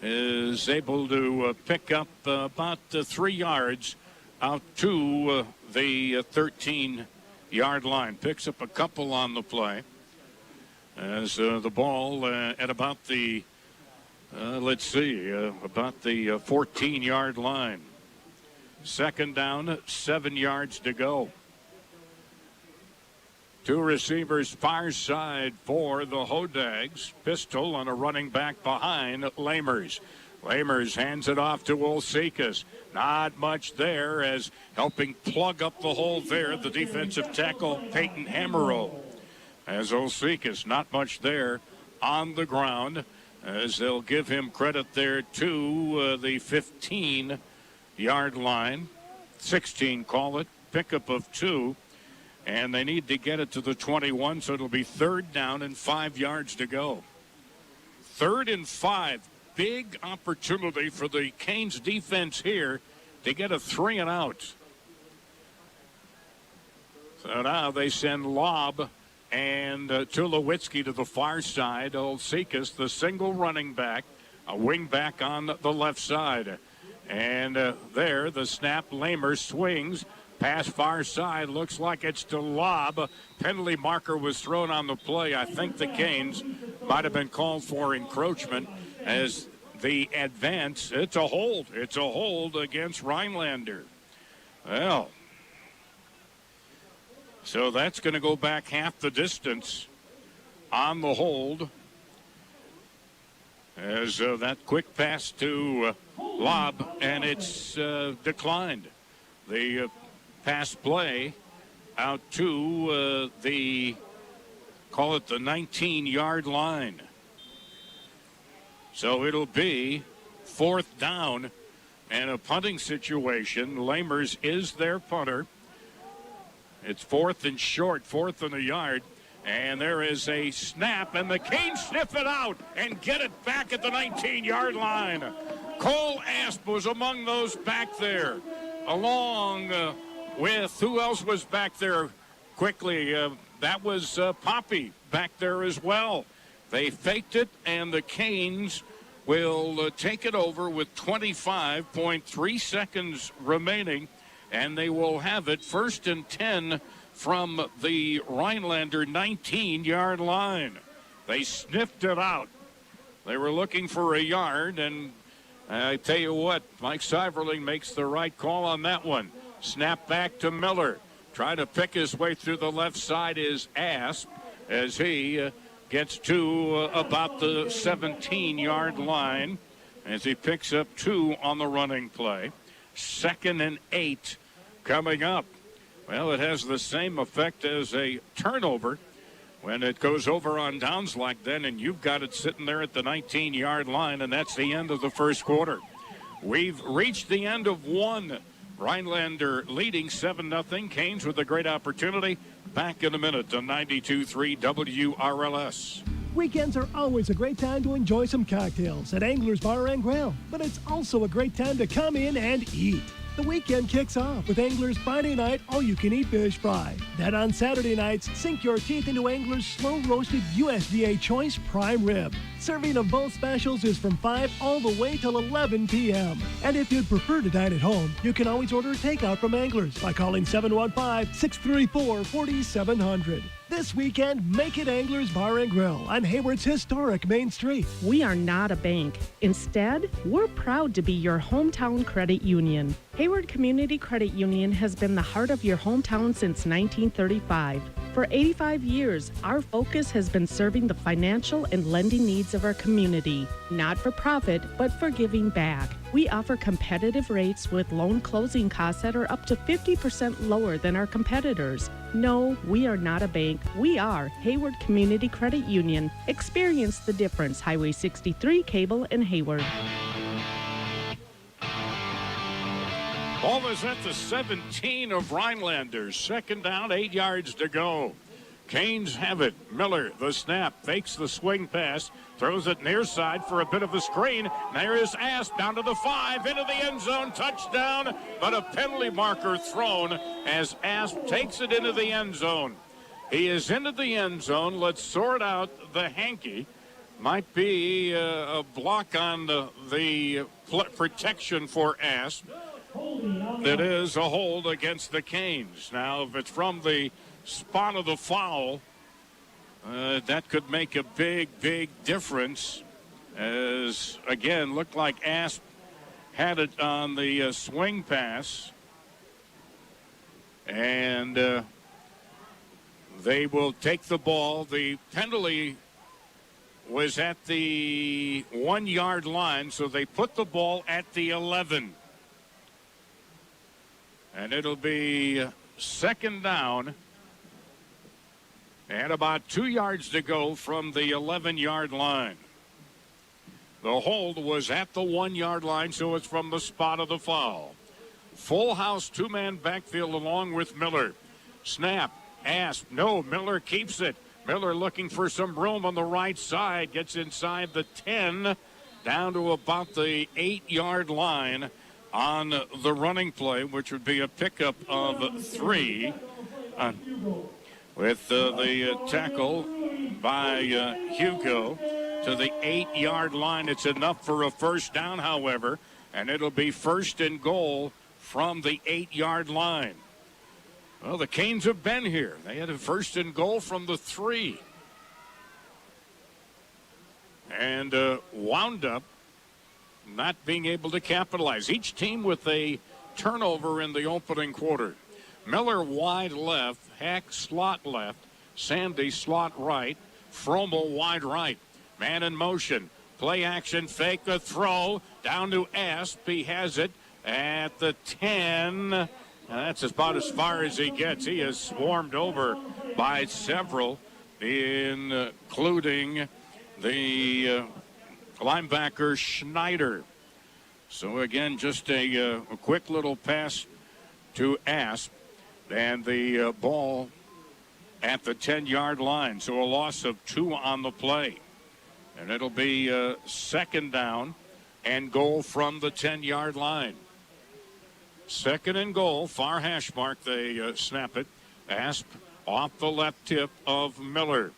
is able to pick up about 3 yards out to the 13-yard line. Picks up a couple on the play as the ball at about the let's see, about the 14-yard line. Second down, 7 yards to go. Two receivers far side for the Hodags. Pistol on a running back behind Lamers. Lamers hands it off to Olsekas. Not much there as helping plug up the hole there, the defensive tackle Peyton Hammerall. As Olsekas, not much there on the ground, as they'll give him credit there to the 15-yard line. 16, call it. Pickup of 2. And they need to get it to the 21, so it'll be third down and 5 yards to go. 3rd and 5. Big opportunity for the Canes defense here to get a 3 and out. So now they send Lobb and Tulowitzki to the far side. Olsekas, the single running back, a wing back on the left side. And there, the snap, Lamer swings. Pass far side, looks like it's to Lobb. Penalty marker was thrown on the play. I think the Canes might have been called for encroachment as the advance. It's a hold. It's a hold against Rhinelander. Well, so that's going to go back half the distance on the hold. As that quick pass to Lobb, and it's declined. The pass play out to call it the 19-yard line. So it'll be 4th down and a punting situation. Lamers is their punter. It's 4th and short, 4th and a yard. And there is a snap, and the Canes sniff it out and get it back at the 19-yard line. Cole Asp was among those back there, along with who else was back there quickly? That was Poppy back there as well. They faked it, and the Canes will take it over with 25.3 seconds remaining, and they will have it 1st and 10 from the Rhinelander 19-yard line. They sniffed it out. They were looking for a yard, and I tell you what, Mike Seiverling makes the right call on that one. Snap back to Miller. Trying to pick his way through the left side is Asp as he gets to about the 17-yard line as he picks up 2 on the running play. 2nd and 8 coming up. Well, it has the same effect as a turnover when it goes over on downs like that, and you've got it sitting there at the 19-yard line, and that's the end of the first quarter. We've reached the end of one. Rhinelander leading 7-0. Canes with a great opportunity. Back in a minute on 92.3 WRLS. Weekends are always a great time to enjoy some cocktails at Angler's Bar and Grill, but it's also a great time to come in and eat. The weekend kicks off with Angler's Friday night all-you-can-eat fish fry. Then on Saturday nights, sink your teeth into Angler's slow-roasted USDA Choice Prime Rib. Serving of both specials is from 5 all the way till 11 p.m. And if you'd prefer to dine at home, you can always order takeout from Angler's by calling 715-634-4700. This weekend, make it Angler's Bar and Grill on Hayward's historic Main Street. We are not a bank. Instead, we're proud to be your hometown credit union. Hayward Community Credit Union has been the heart of your hometown since 1935. For 85 years, our focus has been serving the financial and lending needs of our community, not for profit, but for giving back. We offer competitive rates with loan closing costs that are up to 50% lower than our competitors. No, we are not a bank. We are Hayward Community Credit Union. Experience the difference. Highway 63, Cable, and Hayward. Ball is at the 17 of Rhinelanders. 2nd down, 8 yards to go. Canes have it. Miller, the snap, fakes the swing pass, throws it near side for a bit of a screen. There is Asp down to the 5, into the end zone, touchdown, but a penalty marker thrown as Asp takes it into the end zone. He is into the end zone. Let's sort out the hanky. Might be a block on the protection for Asp. It is a hold against the Canes. Now, if it's from the spot of the foul, that could make a big difference as, again, looked like Asp had it on the swing pass. And they will take the ball. The penalty was at the 1 yard line, so they put the ball at the 11. And it'll be second down and about 2 yards to go from the 11-yard line. The hold was at the 1 yard line, so it's from the spot of the foul. Full house, two-man backfield along with Miller. Snap, Asp, no, Miller keeps it. Miller looking for some room on the right side, gets inside the 10, down to about the 8-yard line on the running play, which would be a pickup of 3. With the tackle by Hugo to the 8-yard line. It's enough for a first down, however, and it'll be first and goal from the 8-yard line. Well, the Canes have been here. They had a first and goal from the 3. And wound up not being able to capitalize. Each team with a turnover in the opening quarter. Miller wide left, Hack slot left, Sandy slot right, Fromel wide right. Man in motion. Play action, fake the throw, down to Asp. He has it at the 10. That's about as far as he gets. He is swarmed over by several, including the linebacker Schneider. So again, just a quick little pass to Asp, and the ball at the 10-yard line. So a loss of 2 on the play. And it'll be second down and goal from the 10-yard line. Second and goal, far hash mark, they snap it. Asp off the left tip of Miller.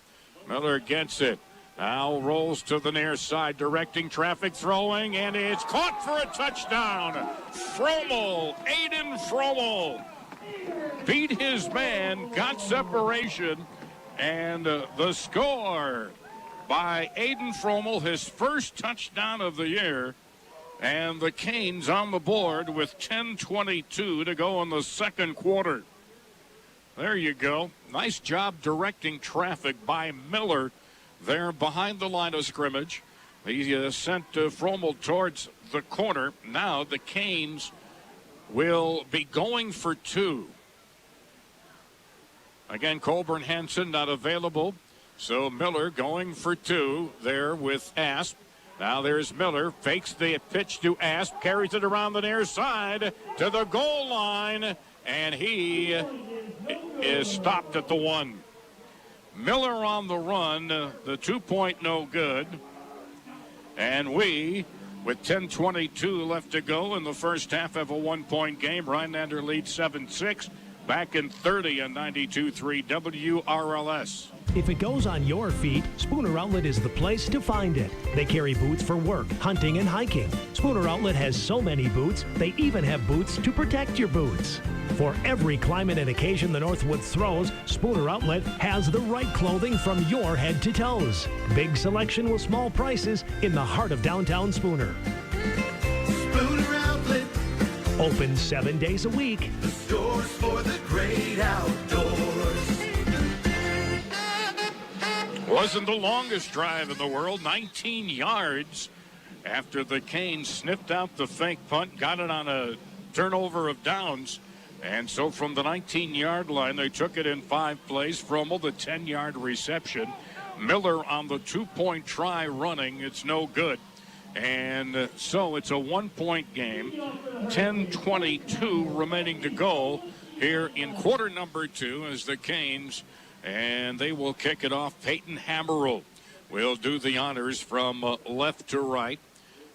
Miller gets it. Now rolls to the near side, directing traffic, throwing, and it's caught for a touchdown. Fromel, Aiden Fromel, beat his man, got separation, and the score by Aiden Fromel, his first touchdown of the year. And the Canes on the board with 10:22 to go in the second quarter. There you go. Nice job directing traffic by Miller there behind the line of scrimmage. He sent Fromel towards the corner. Now the Canes will be going for 2. Again, Colburn Hansen not available. So Miller going for 2 there with Asp. Now there's Miller, fakes the pitch to Asp, carries it around the near side to the goal line, and he is stopped at the 1. Miller on the run, the 2-point no good. And we, with 10:22 left to go in the first half, have a 1-point game. Rhinelander leads 7-6, back in 30 on 92.3 WRLS. If it goes on your feet, Spooner Outlet is the place to find it. They carry boots for work, hunting, and hiking. Spooner Outlet has so many boots, they even have boots to protect your boots. For every climate and occasion the Northwoods throws, Spooner Outlet has the right clothing from your head to toes. Big selection with small prices in the heart of downtown Spooner. Spooner Outlet. Open 7 days a week. The stores for the great outdoors. Wasn't the longest drive in the world, 19 yards after the Canes sniffed out the fake punt, got it on a turnover of downs. And so from the 19-yard line, they took it in 5 plays. Fromel, the 10-yard reception. Miller on the 2-point try running. It's no good. And so it's a 1-point game. 10:22 remaining to go here in quarter number 2 as the Canes, and they will kick it off. Peyton Hammerl will do the honors from left to right.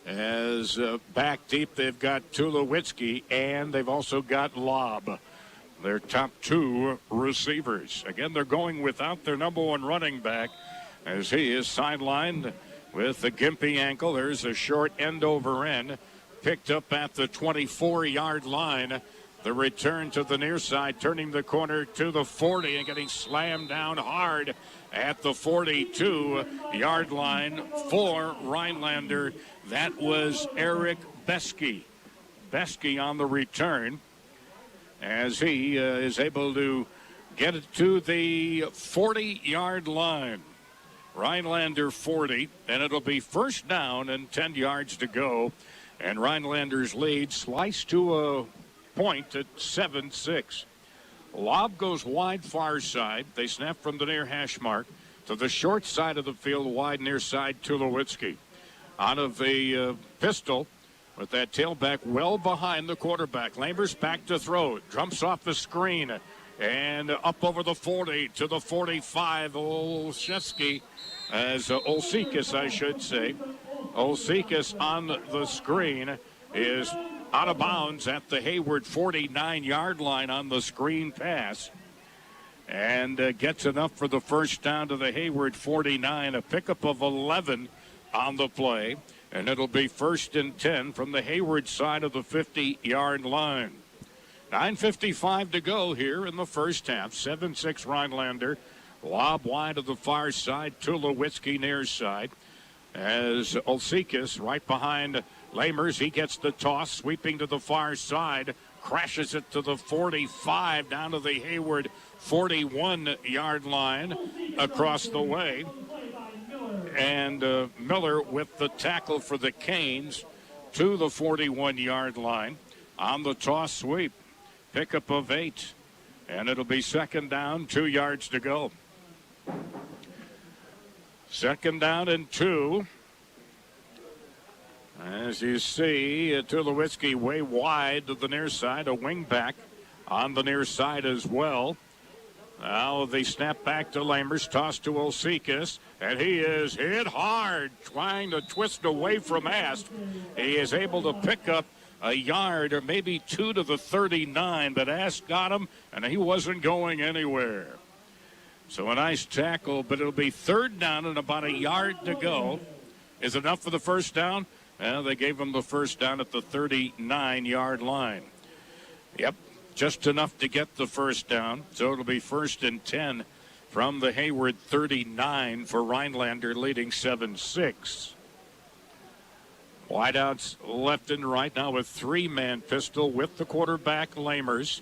As back deep, they've got Tulowitzki, and they've also got Lobb, their top 2 receivers. Again, they're going without their number 1 running back as he is sidelined with the gimpy ankle. There's a short end over end picked up at the 24-yard line The return to the near side, turning the corner to the 40 and getting slammed down hard at the 42-yard line for Rhinelander. That was Eric Beskey. Beskey on the return as he is able to get it to the 40-yard line. Rhinelander 40, and it'll be first down and 10 yards to go. And Rhinelander's lead sliced to a point at 7-6. Lob goes wide far side. They snap from the near hash mark to the short side of the field, wide near side to Tulowitzki. Out of the pistol with that tailback well behind the quarterback. Lamers back to throw. Jumps off the screen and up over the 40 to the 45. Olszewski, as Olszewski, I should say. Olszewski on the screen is out of bounds at the Hayward 49-yard line on the screen pass. And gets enough for the first down to the Hayward 49. A pickup of 11 on the play. And it'll be first and 10 from the Hayward side of the 50-yard line. 9:55 to go here in the first half. 7-6 Rhinelander. Lob wide to the far side. Tulowitzki near side. As Olszewski right behind Lamers. He gets the toss, sweeping to the far side. Crashes it to the 45, down to the Hayward 41-yard line across the way. And Miller with the tackle for the Canes to the 41-yard line on the toss sweep. Pickup of 8. And it'll be second down, 2 yards to go. Second down and 2. As you see, Tulowitzki way wide to the near side, a wing back on the near side as well. Now they snap back to Lamers, toss to Olszewski, and he is hit hard, trying to twist away from Ast. He is able to pick up a yard or maybe 2 to the 39, but Ast got him, and he wasn't going anywhere. So a nice tackle, but it'll be third down and about a yard to go. Is it enough for the first down? Well, they gave him the first down at the 39-yard line. Yep, just enough to get the first down. So it'll be first and 10 from the Hayward 39 for Rhinelander, leading 7-6. Wideouts left and right now with 3-man pistol with the quarterback Lamers.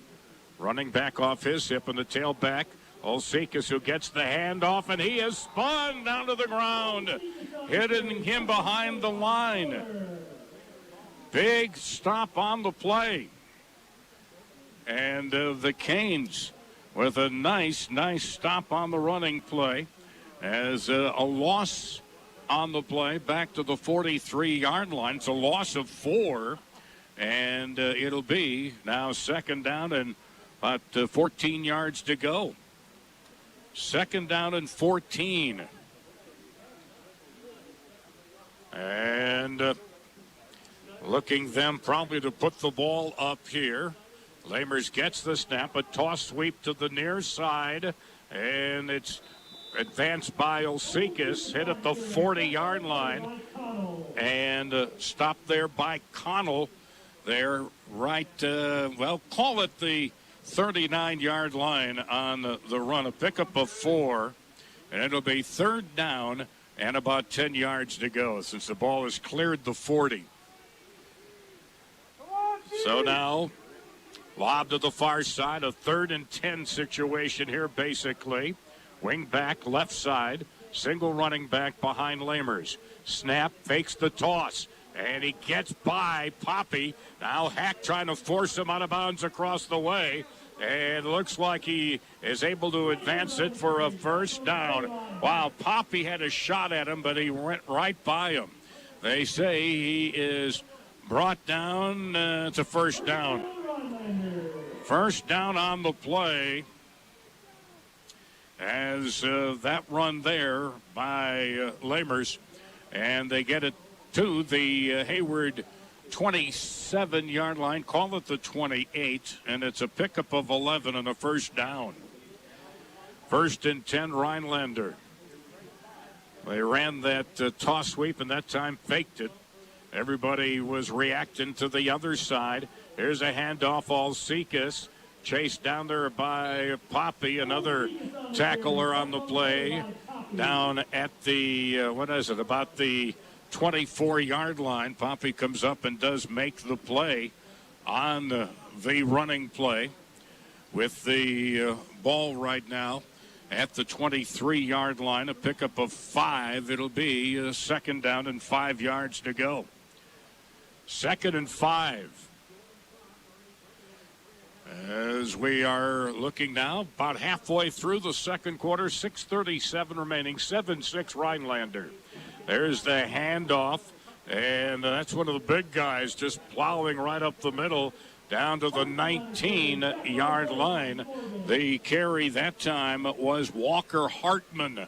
Running back off his hip and the tailback. Olszewski, who gets the handoff, and he is spun down to the ground, hitting him behind the line. Big stop on the play. And the Canes with a nice stop on the running play as a loss on the play back to the 43-yard line. It's a loss of 4, and it'll be now second down and about 14 yards to go. Second down and 14. And looking them probably to put the ball up here. Lamers gets the snap, a toss sweep to the near side, and it's advanced by Olszewski, hit at the 40-yard line, and stopped there by Connell. There right, call it the 39-yard line on the run, a pickup of 4, and it'll be third down and about 10 yards to go since the ball has cleared the 40. So now, lob to the far side, a 3rd and 10 situation here basically. Wing back left side, single running back behind Lamers. Snap, fakes the toss, and he gets by Poppy. Now Hack trying to force him out of bounds across the way. And it looks like he is able to advance it for a first down. Wow, Poppy had a shot at him, but he went right by him. They say he is brought down. It's a first down. First down on the play. As that run there by Lamers. And they get it to the Hayward 27-yard line, call it the 28, and it's a pickup of 11 and a first down. First and 10, Rhinelander. They ran that toss sweep and that time faked it. Everybody was reacting to the other side. Here's a handoff, Alcikas. Chased down there by Poppy, another tackler on the play. Down at the, about the 24-yard line. Poppy comes up and does make the play on the running play with the ball right now at the 23-yard line. A pickup of 5. It'll be a second down and 5 yards to go. 2nd and 5. As we are looking now, about halfway through the second quarter, 6:37 remaining, 7-6 Rhinelander. There's the handoff, and that's one of the big guys just plowing right up the middle down to the 19-yard line. The carry that time was Walker Hartman.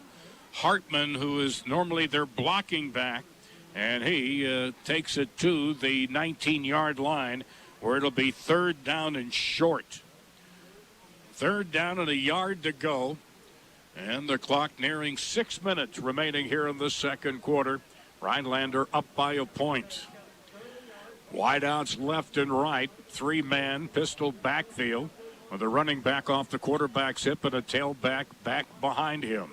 Hartman, who is normally their blocking back, and he takes it to the 19-yard line, where it'll be 3rd down and short. 3rd down and a yard to go. And the clock nearing 6 minutes remaining here in the second quarter. Rhinelander up by a point. Wideouts left and right. 3-man pistol backfield with a running back off the quarterback's hip and a tailback back behind him.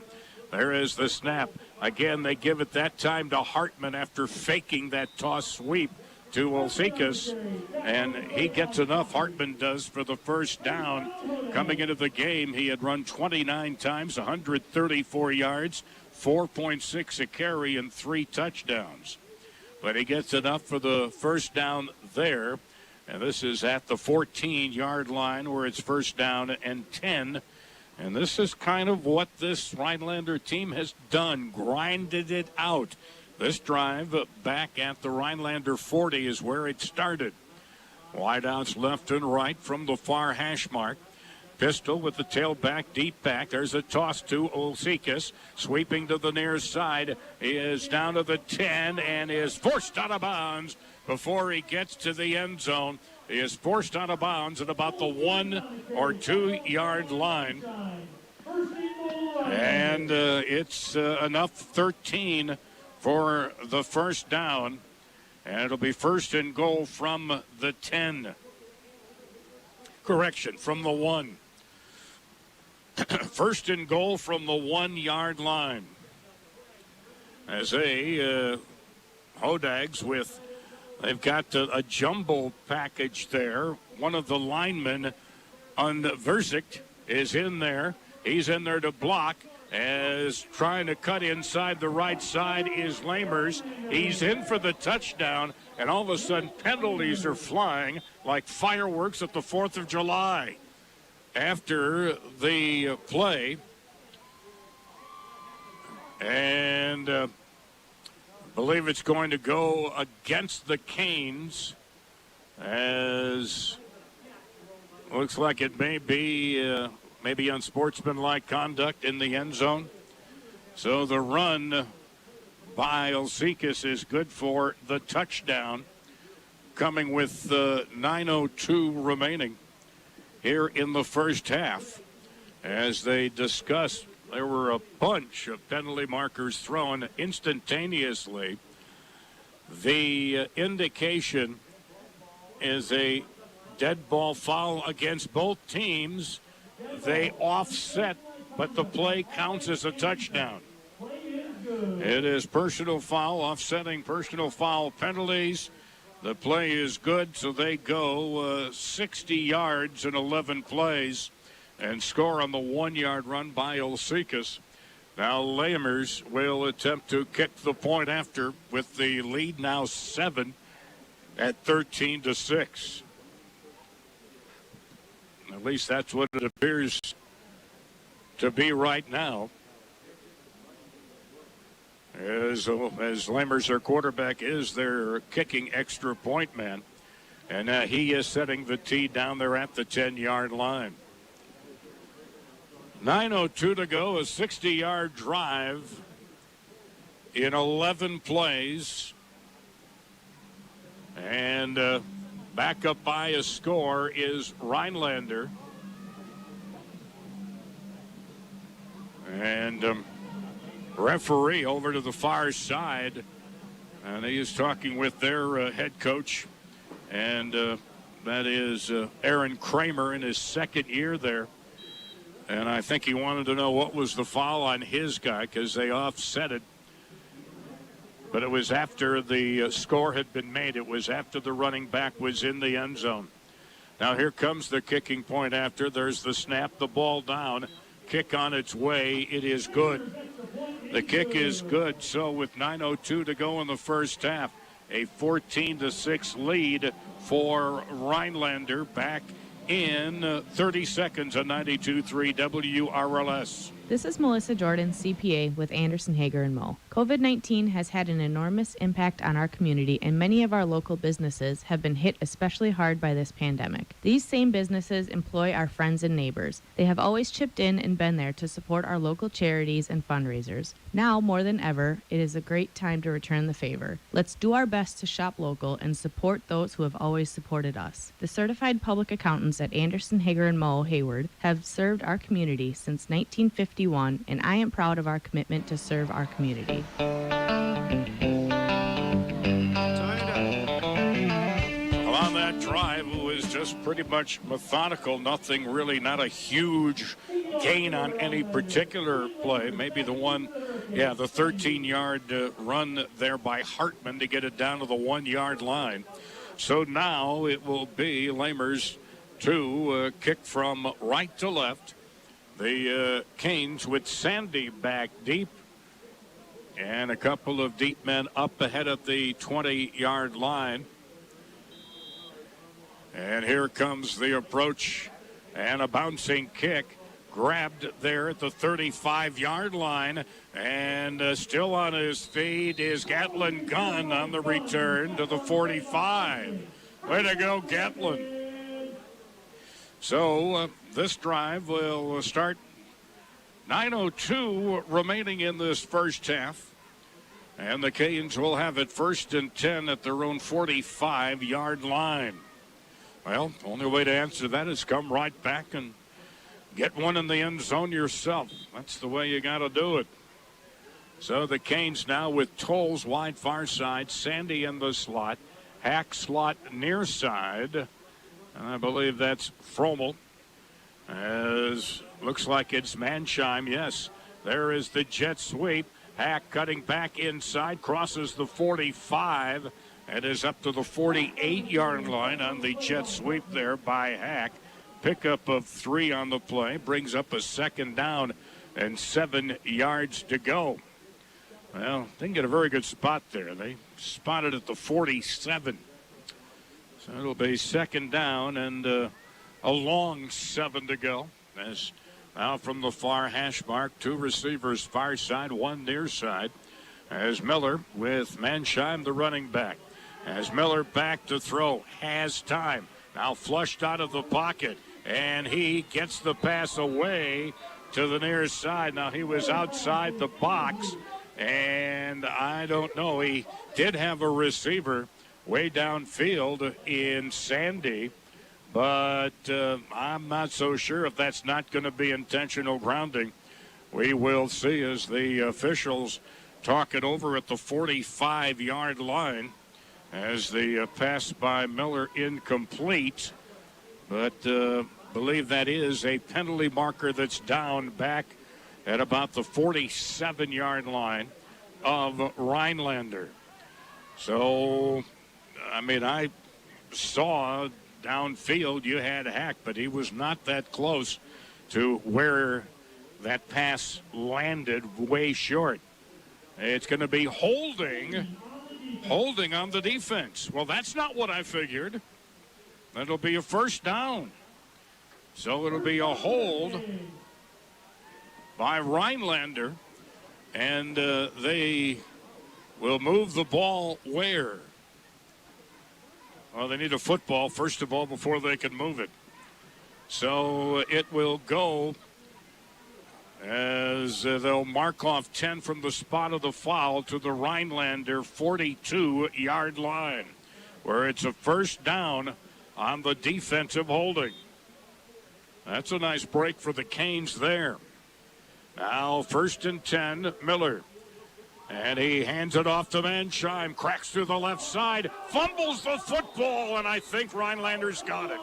There is the snap. Again, they give it that time to Hartman after faking that toss sweep to Alcikas, and he gets enough, Hartman does, for the first down. Coming into the game, he had run 29 times, 134 yards, 4.6 a carry, and 3 touchdowns. But he gets enough for the first down there, and this is at the 14-yard line where it's first down and 10. And this is kind of what this Rhinelander team has done, grinded it out. This drive back at the Rhinelander 40 is where it started. Wideouts left and right from the far hash mark. Pistol with the tailback deep back. There's a toss to Alcikas. Sweeping to the near side. He is down to the 10 and is forced out of bounds before he gets to the end zone. He is forced out of bounds at about the 1 or 2 yard line. And it's enough 13 for the first down, and it'll be 1st and goal from the 10. Correction, from the 1. 1st and goal from the 1 yard line. As Hodags they've got a jumbo package there. One of the linemen on Varsity is in there. He's in there to block. As trying to cut inside the right side is Lamers. He's in for the touchdown, and all of a sudden penalties are flying like fireworks at the 4th of July. After the play, and I believe it's going to go against the Canes, as looks like it may be maybe unsportsmanlike conduct in the end zone. So the run by Alcikas is good for the touchdown, coming with 9:02 remaining here in the first half. As they discussed, there were a bunch of penalty markers thrown instantaneously. The indication is a dead ball foul against both teams. They offset, but the play counts as a touchdown. It is personal foul, offsetting personal foul penalties. The play is good, so they go 60 yards in 11 plays and score on the 1 yard run by Alcikas. Now Lamers will attempt to kick the point after, with the lead now 7 at 13-6. At least that's what it appears to be right now. As Lamers, their quarterback, is their kicking extra point man. And he is setting the tee down there at the 10-yard line. 9:02 to go, a 60-yard drive in 11 plays. And back up by a score is Rhinelander. And referee over to the far side. And he is talking with their head coach. And That is Aaron Kramer in his second year there. And I think he wanted to know what was the foul on his guy because they offset it. But it was after the score had been made. It was after the running back was in the end zone. Now here comes the kicking point after. There's the snap, the ball down. Kick on its way. It is good. The kick is good. So with 9:02 to go in the first half, a 14-6 lead for Rhinelander back in 30 seconds on 92.3 WRLS. This is Melissa Jordan, CPA with Anderson, Hager & Moe. COVID-19 has had an enormous impact on our community, and many of our local businesses have been hit especially hard by this pandemic. These same businesses employ our friends and neighbors. They have always chipped in and been there to support our local charities and fundraisers. Now, more than ever, it is a great time to return the favor. Let's do our best to shop local and support those who have always supported us. The certified public accountants at Anderson, Hager & Moe, Hayward, have served our community since 1951, and I am proud of our commitment to serve our community. Well, on that drive, it was just pretty much methodical. Nothing really, not a huge gain on any particular play. Maybe the one, the 13-yard run there by Hartman to get it down to the 1-yard line. So now it will be Lamers to kick from right to left. The Canes with Sandy back deep and a couple of deep men up ahead of the 20-yard line. And here comes the approach and a bouncing kick grabbed there at the 35-yard line, and still on his feet is Gatlin Gunn on the return to the 45. Way to go, Gatlin. So this drive will start 9:02 remaining in this first half. And the Canes will have it 1st and 10 at their own 45-yard line. Well, the only way to answer that is come right back and get one in the end zone yourself. That's the way you got to do it. So the Canes now with Tolles wide far side, Sandy in the slot, Hack slot near side. And I believe that's Frommel. As looks like it's Mansheim. Yes, there is the jet sweep. Hack cutting back inside, crosses the 45 and is up to the 48-yard line on the jet sweep there by Hack. Pickup of 3 on the play, brings up a 2nd down and 7 yards to go. Well, didn't get a very good spot there. They spotted at the 47. So it'll be 2nd down and a long 7 to go. As now from the far hash mark, 2 receivers far side, 1 near side. As Miller with Mansheim, the running back. As Miller back to throw, has time. Now flushed out of the pocket, and he gets the pass away to the near side. Now he was outside the box, and I don't know. He did have a receiver way downfield in Sandy, but I'm not so sure if that's not going to be intentional grounding. We will see as the officials talk it over at the 45-yard line as the pass by Miller incomplete. But believe that is a penalty marker that's down back at about the 47-yard line of Rhinelander. So, I mean, I saw downfield you had Hack, but he was not that close to where that pass landed, way short. It's going to be holding on the defense. Well, that's not what I figured. That'll be a 1st down. So it'll be a hold by Rhinelander, and they will move the ball where? Well, they need a football, first of all, before they can move it. So it will go as they'll mark off 10 from the spot of the foul to the Rhinelander 42-yard line, where it's a 1st down on the defensive holding. That's a nice break for the Canes there. Now 1st and 10, Miller And he hands it off to Manshime, cracks through the left side, fumbles the football, and I think Rhinelander's got it.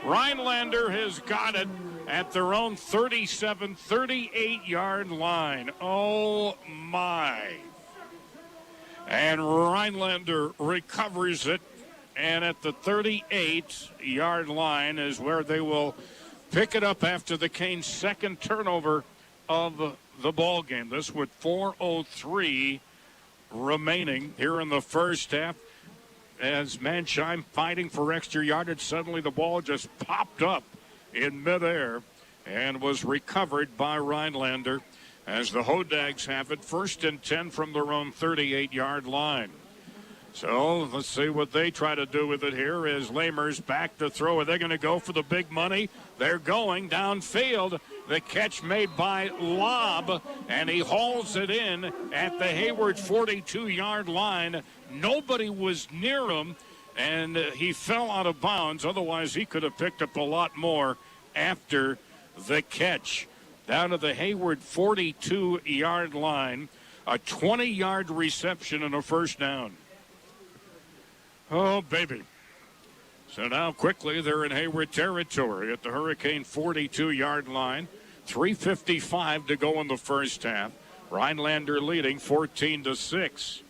Rhinelander has got it at their own 37, 38-yard line. Oh, my. And Rhinelander recovers it, and at the 38-yard line is where they will pick it up after the Canes' second turnover of the ball game. This with 4:03 remaining here in the first half. As Manshime fighting for extra yardage, suddenly the ball just popped up in midair and was recovered by Rhinelander as the Hodags have it 1st and 10 from their own 38-yard line. So let's see what they try to do with it here as Lamers back to throw. Are they going to go for the big money? They're going downfield. The catch made by Lobb, and he hauls it in at the Hayward 42-yard line. Nobody was near him, and he fell out of bounds. Otherwise, he could have picked up a lot more after the catch. Down to the Hayward 42-yard line, a 20-yard reception and a first down. Oh, baby. So now quickly they're in Hayward territory at the Hurricane 42-yard line. 3:55 to go in the first half. Rhinelander leading 14-6.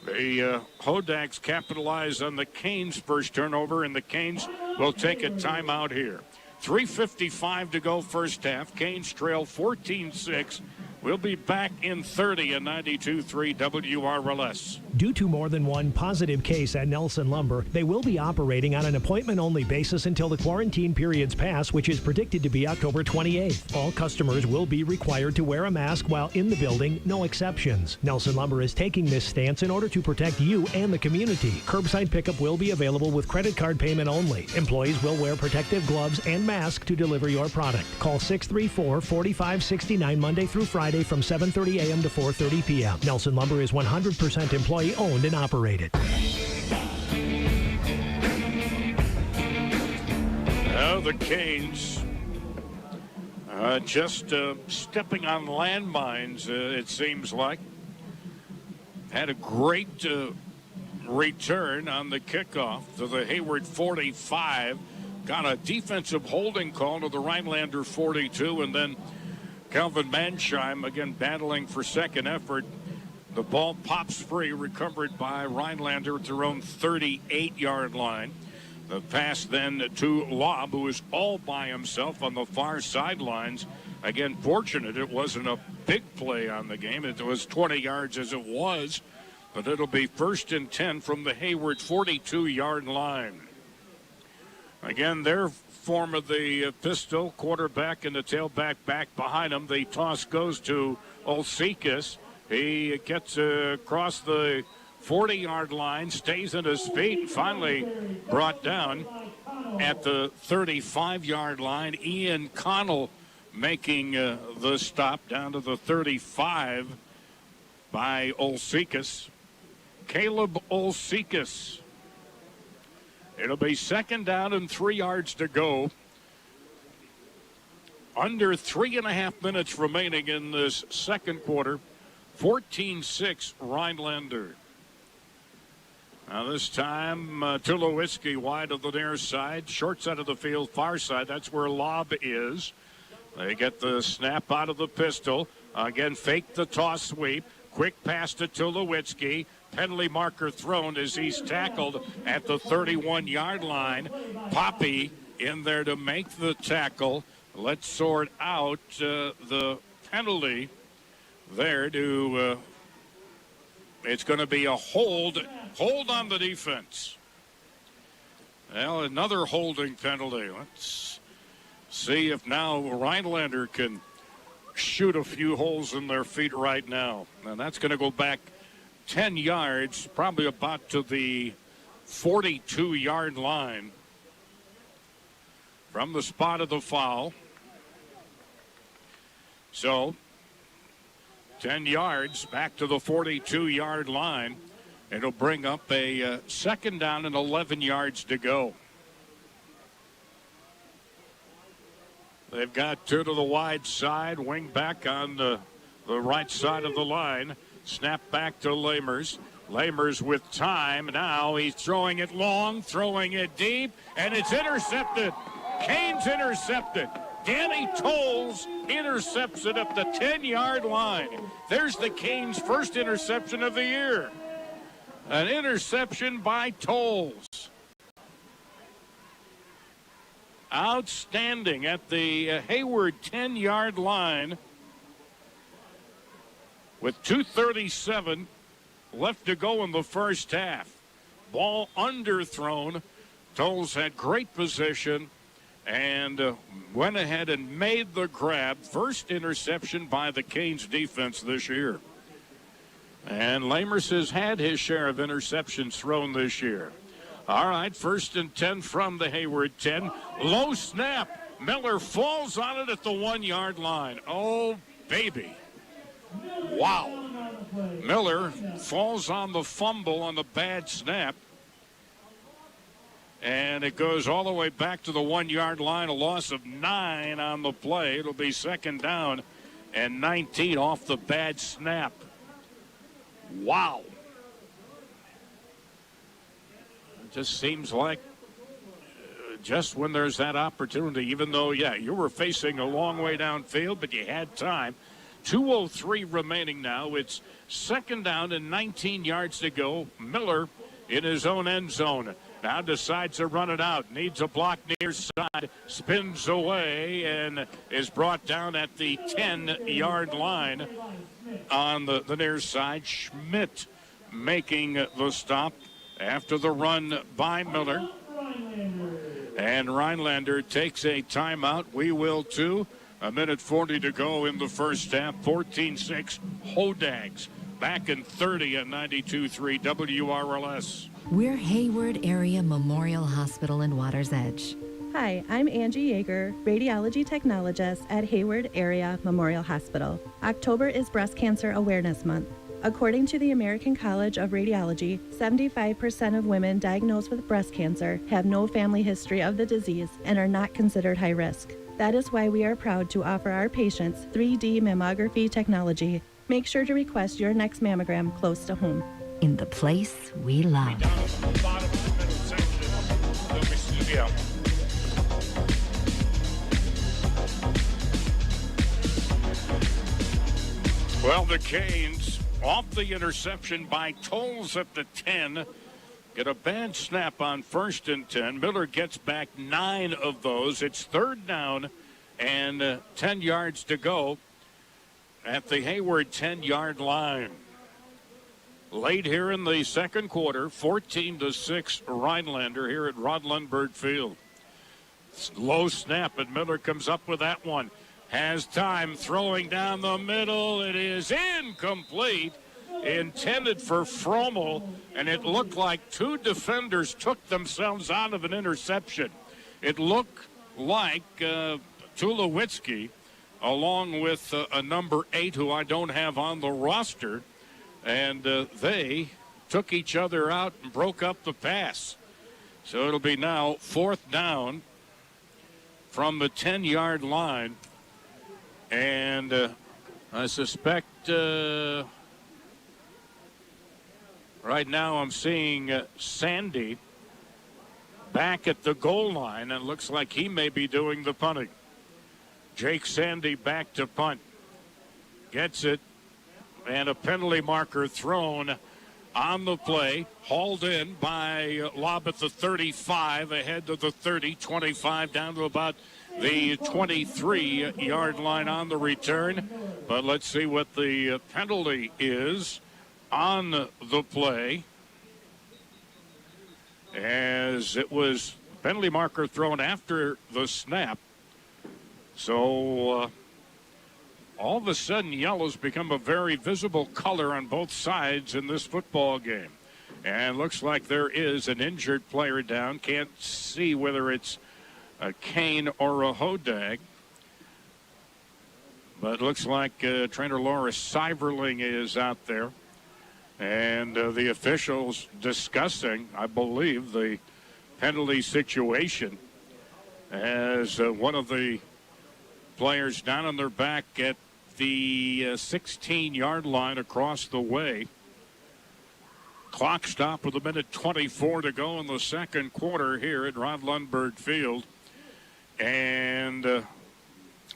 The Hodags capitalize on the Canes' first turnover, and the Canes will take a timeout here. 3:55 to go first half. Canes trail 14-6. We'll be back in 30 at 92.3 WRLS. Due to more than one positive case at Nelson Lumber, they will be operating on an appointment-only basis until the quarantine periods pass, which is predicted to be October 28th. All customers will be required to wear a mask while in the building, no exceptions. Nelson Lumber is taking this stance in order to protect you and the community. Curbside pickup will be available with credit card payment only. Employees will wear protective gloves and masks to deliver your product. Call 634-4569 Monday through Friday from 7:30 a.m. to 4:30 p.m. Nelson Lumber is 100% employee-owned and operated. Now the Canes just stepping on landmines, it seems like. Had a great return on the kickoff to the Hayward 45. Got a defensive holding call to the Rhinelander 42, and then Calvin Manshime again battling for second effort. The ball pops free, recovered by Rhinelander at their own 38-yard line. The pass then to Lobb, who is all by himself on the far sidelines. Again, fortunate it wasn't a big play on the game. It was 20 yards as it was, but it'll be 1st and 10 from the Hayward 42-yard line. Again, their form of the pistol, quarterback and the tailback back behind him. The toss goes to Olsikis. He gets across the 40-yard line, stays on his feet, finally brought down at the 35-yard line. Ian Connell making the stop down to the 35 by Olsikis. Caleb Olsikis. It'll be 2nd down and 3 yards to go. Under 3.5 minutes remaining in this second quarter. 14-6 Rhinelander. Now this time Tulowitzki wide of the near side. Short side of the field, far side. That's where Lobb is. They get the snap out of the pistol. Again, fake the toss sweep. Quick pass to Tulowitzki. Penalty marker thrown as he's tackled at the 31-yard line. Poppy in there to make the tackle. Let's sort out the penalty there to it's going to be a hold on the defense. Well, another holding penalty. Let's see if now Rhinelander can shoot a few holes in their feet right now. And that's going to go back 10 yards, probably about to the 42-yard line from the spot of the foul. So 10 yards back to the 42-yard line. It'll bring up a 2nd down and 11 yards to go. They've got two to the wide side, wing back on the right side of the line. Snap back to Lamers. Lamers with time. Now he's throwing it long, throwing it deep, and it's intercepted. Canes intercepted. Danny Tolles intercepts it at the 10-yard line. There's the Canes' first interception of the year. An interception by Tolles. Outstanding at the Hayward 10-yard line with 2:37 left to go in the first half. Ball underthrown. Tolles had great position and went ahead and made the grab. First interception by the Canes defense this year. And Lamers has had his share of interceptions thrown this year. All right, 1st and 10 from the Hayward 10. Low snap. Miller falls on it at the 1-yard line. Oh, baby. Wow. Miller falls on the fumble on the bad snap. And it goes all the way back to the 1-yard line. A loss of 9 on the play. It'll be 2nd down and 19 off the bad snap. Wow. It just seems like just when there's that opportunity, even though, yeah, you were facing a long way downfield, but you had time. 2:03 remaining now. It's 2nd down and 19 yards to go. Miller in his own end zone. Now decides to run it out. Needs a block near side. Spins away and is brought down at the 10-yard line on the near side. Schmidt making the stop after the run by Miller. And Rhinelander takes a timeout. We will too. 1:40 to go in the first half. 14-6 Hodags. Back in 30 at 92.3 WRLS. We're Hayward Area Memorial Hospital in Water's Edge. Hi, I'm Angie Yeager, radiology technologist at Hayward Area Memorial Hospital. October is Breast Cancer Awareness Month. According to the American College of Radiology, 75% of women diagnosed with breast cancer have no family history of the disease and are not considered high risk. That is why we are proud to offer our patients 3D mammography technology. Make sure to request your next mammogram close to home. In the place we love. Well, the Canes off the interception by Tolles at the 10. Get a bad snap on 1st and 10. Miller gets back 9 of those. It's 3rd down and 10 yards to go at the Hayward 10-yard line. Late here in the second quarter, 14-6 Rhinelander here at Lundberg Field. Low snap, and Miller comes up with that one. Has time, throwing down the middle. It is incomplete. Intended for Fromel, and it looked like 2 defenders took themselves out of an interception. It looked like Tulowitzki, along with a number 8 who I don't have on the roster, and they took each other out and broke up the pass. So it'll be now 4th down from the 10-yard line. And I suspect right now I'm seeing Sandy back at the goal line, and it looks like he may be doing the punting. Jake Sandy back to punt. Gets it. And a penalty marker thrown on the play. Hauled in by Lobb at the 35, ahead to the 30, 25, down to about the 23-yard line on the return. But let's see what the penalty is on the play, as it was penalty marker thrown after the snap. So all of a sudden, yellow's become a very visible color on both sides in this football game. And looks like there is an injured player down. Can't see whether it's a Cane or a Hodag. But it looks like trainer Laura Seiverling is out there. And the officials discussing, I believe, the penalty situation, as one of the players down on their back at the 16-yard line across the way. Clock stop with 1:24 to go in the second quarter here at Lundberg Field. And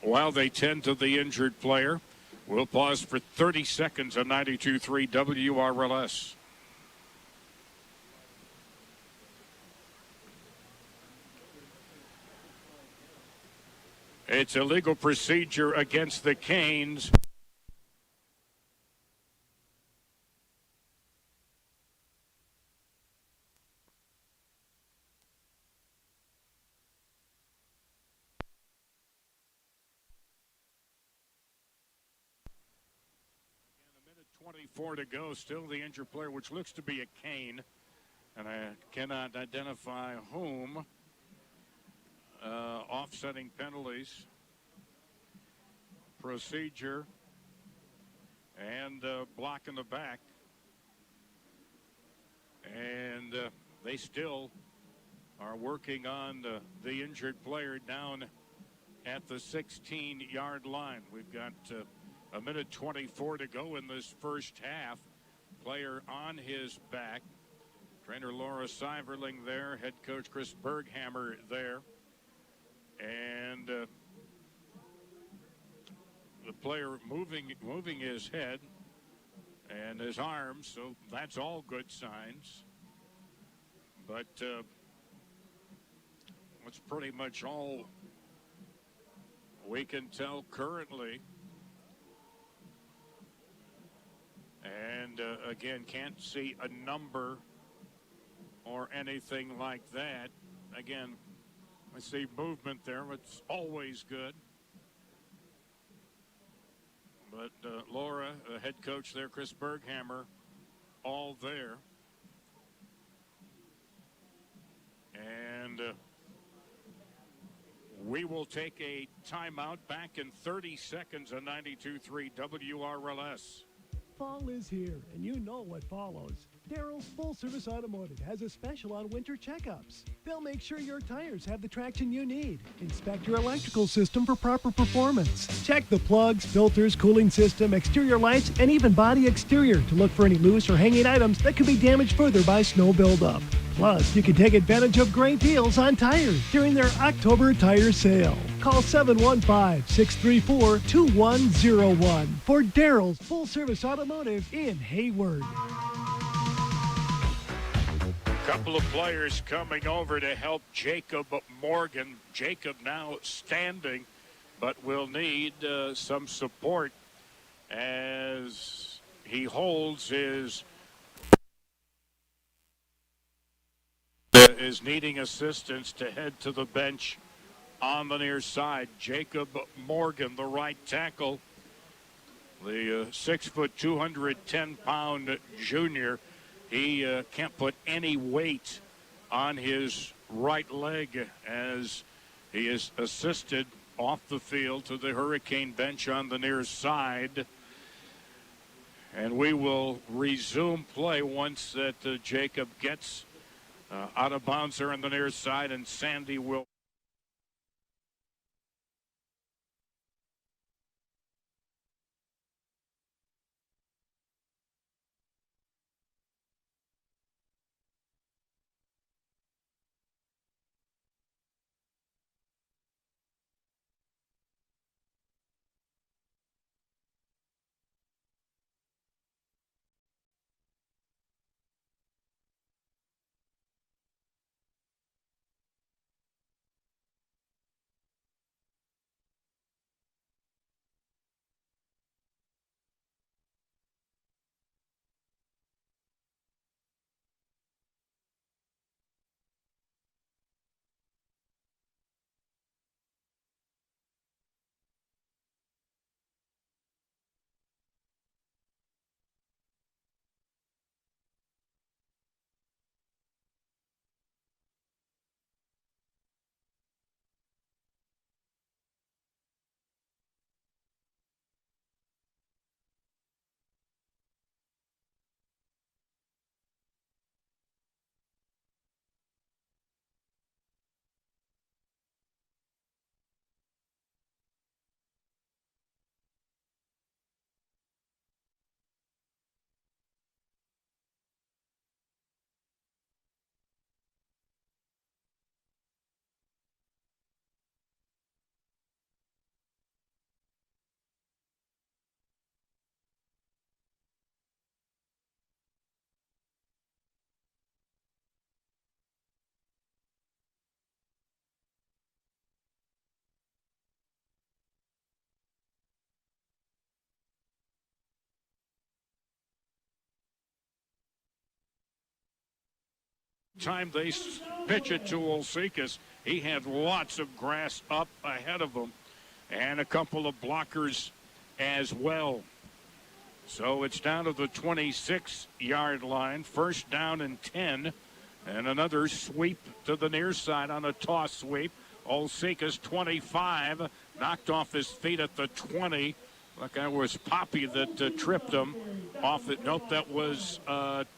while they tend to the injured player, we'll pause for 30 seconds on 92.3 WRLS. It's a legal procedure against the Canes. And 1:24 to go. Still the injured player, which looks to be a Cane. And I cannot identify whom. Offsetting penalties, procedure, and block in the back. And they still are working on the injured player down at the 16-yard line. We've got 1:24 to go in this first half. Player on his back. Trainer Laura Seiverling there. Head coach Chris Berghammer there. And the player moving his head and his arms, so that's all good signs. But that's pretty much all we can tell currently. And again, can't see a number or anything like that. Again, I see movement there, it's always good. But Laura, the head coach there, Chris Berghammer, all there. And we will take a timeout back in 30 seconds on 92.3 WRLS. Fall is here, and you know what follows. Darrell's Full Service Automotive has a special on winter checkups. They'll make sure your tires have the traction you need. Inspect your electrical system for proper performance. Check the plugs, filters, cooling system, exterior lights, and even body exterior to look for any loose or hanging items that could be damaged further by snow buildup. Plus, you can take advantage of great deals on tires during their October tire sale. Call 715-634-2101 for Darrell's Full Service Automotive in Hayward. Couple of players coming over to help Jacob Morgan. Jacob now standing, but will need some support as he holds his is needing assistance to head to the bench on the near side. Jacob Morgan, the right tackle, the 6 foot, 210-pound junior. He can't put any weight on his right leg as he is assisted off the field to the Hurricane bench on the near side. And we will resume play once that Jacob gets out of bounds there on the near side, and Sandy will. time they pitch it to Olsekas, he had lots of grass up ahead of him and a couple of blockers as well. So it's down to the 26-yard line, first down and 10, and another sweep to the near side on a toss sweep. Olsekas 25, knocked off his feet at the 20. Like that was Poppy that tripped him off it. Nope, that was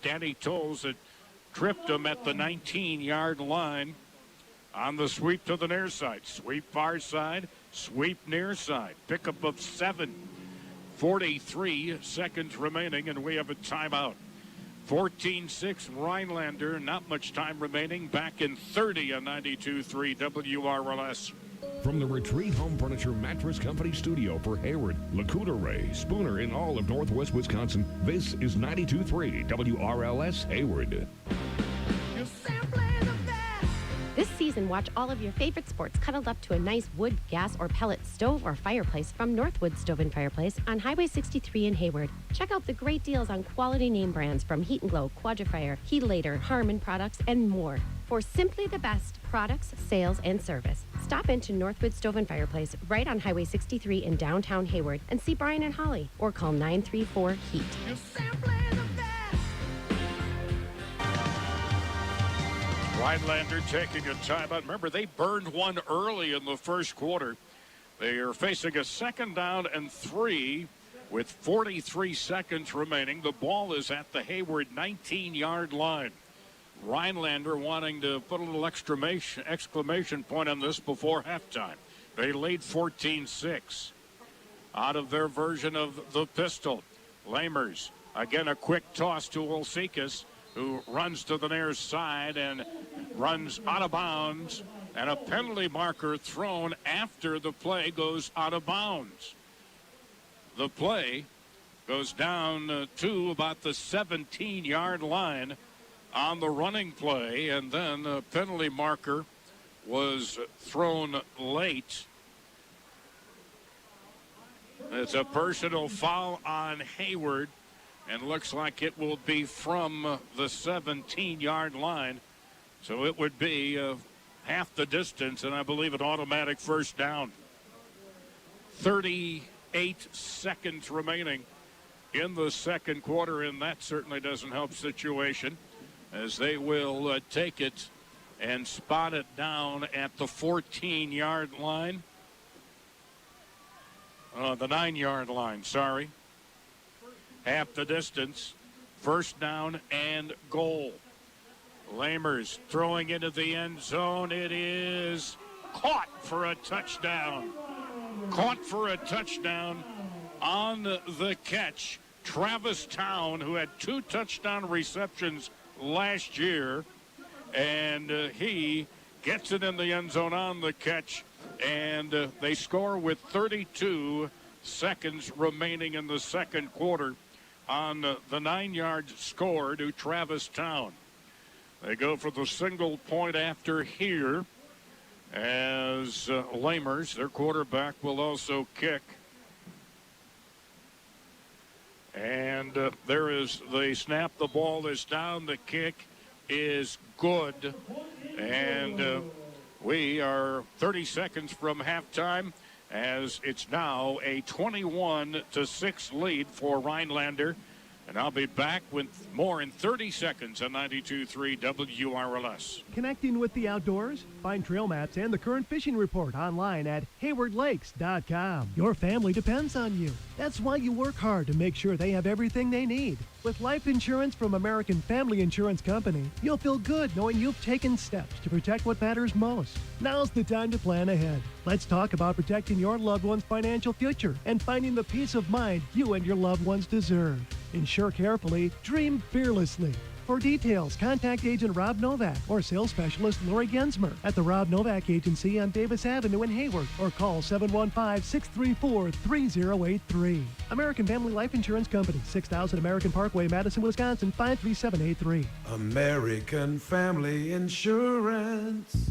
Danny Tolles that tripped him at the 19-yard line on the sweep to the near side. Sweep far side, sweep near side. Pickup of 7. 43 seconds remaining, and we have a timeout. 14-6 Rhinelander, not much time remaining. Back in 30 on 92.3 WRLS. From the Retreat Home Furniture Mattress Company studio for Hayward, Lacuta-Ray, Spooner, in all of Northwest Wisconsin, this is 92.3 WRLS Hayward. This season, watch all of your favorite sports cuddled up to a nice wood, gas, or pellet stove or fireplace from Northwood Stove and Fireplace on Highway 63 in Hayward. Check out the great deals on quality name brands from Heat & Glow, Quadrifire, Heatlator, Harmon products, and more. For simply the best products, sales, and service, stop into Northwood Stove and Fireplace right on Highway 63 in downtown Hayward and see Brian and Holly, or call 934-HEAT. Rhinelander taking a timeout. Remember, they burned one early in the first quarter. They are facing a second down and 3 with 43 seconds remaining. The ball is at the Hayward 19-yard line. Rhinelander wanting to put a little exclamation point on this before halftime. They lead 14-6 out of their version of the pistol. Lamers, again, a quick toss to Olsekas, who runs to the near side and runs out of bounds, and a penalty marker thrown after the play goes out of bounds. The play goes down to about the 17-yard line on the running play, and then a penalty marker was thrown late. It's a personal foul on Hayward, and looks like it will be from the 17-yard line. So it would be half the distance, and I believe an automatic first down. 38 seconds remaining in the second quarter, and that certainly doesn't help the situation, as they will take it and spot it down at the 14-yard line. The 9-yard line, sorry. Half the distance, first down and goal. Lamers throwing into the end zone. It is caught for a touchdown. Caught for a touchdown on the catch. Travis Town, who had 2 touchdown receptions last year, and he gets it in the end zone on the catch, and they score with 32 seconds remaining in the second quarter on the 9-yard score to Travis Town. They go for the single point after here, as Lamers, their quarterback, will also kick. And there is the snap. The ball is down. The kick is good. And we are 30 seconds from halftime, as it's now a 21-6 lead for Rhinelander. And I'll be back with more in 30 seconds on 92.3 WRLS. Connecting with the outdoors? Find trail maps and the current fishing report online at haywardlakes.com. Your family depends on you. That's why you work hard to make sure they have everything they need. With life insurance from American Family Insurance Company, you'll feel good knowing you've taken steps to protect what matters most. Now's the time to plan ahead. Let's talk about protecting your loved one's financial future and finding the peace of mind you and your loved ones deserve. Insure carefully, dream fearlessly. For details, contact Agent Rob Novak or sales specialist Lori Gensmer at the Rob Novak Agency on Davis Avenue in Hayward, or call 715-634-3083. American Family Life Insurance Company, 6000 American Parkway, Madison, Wisconsin, 53783. American Family Insurance.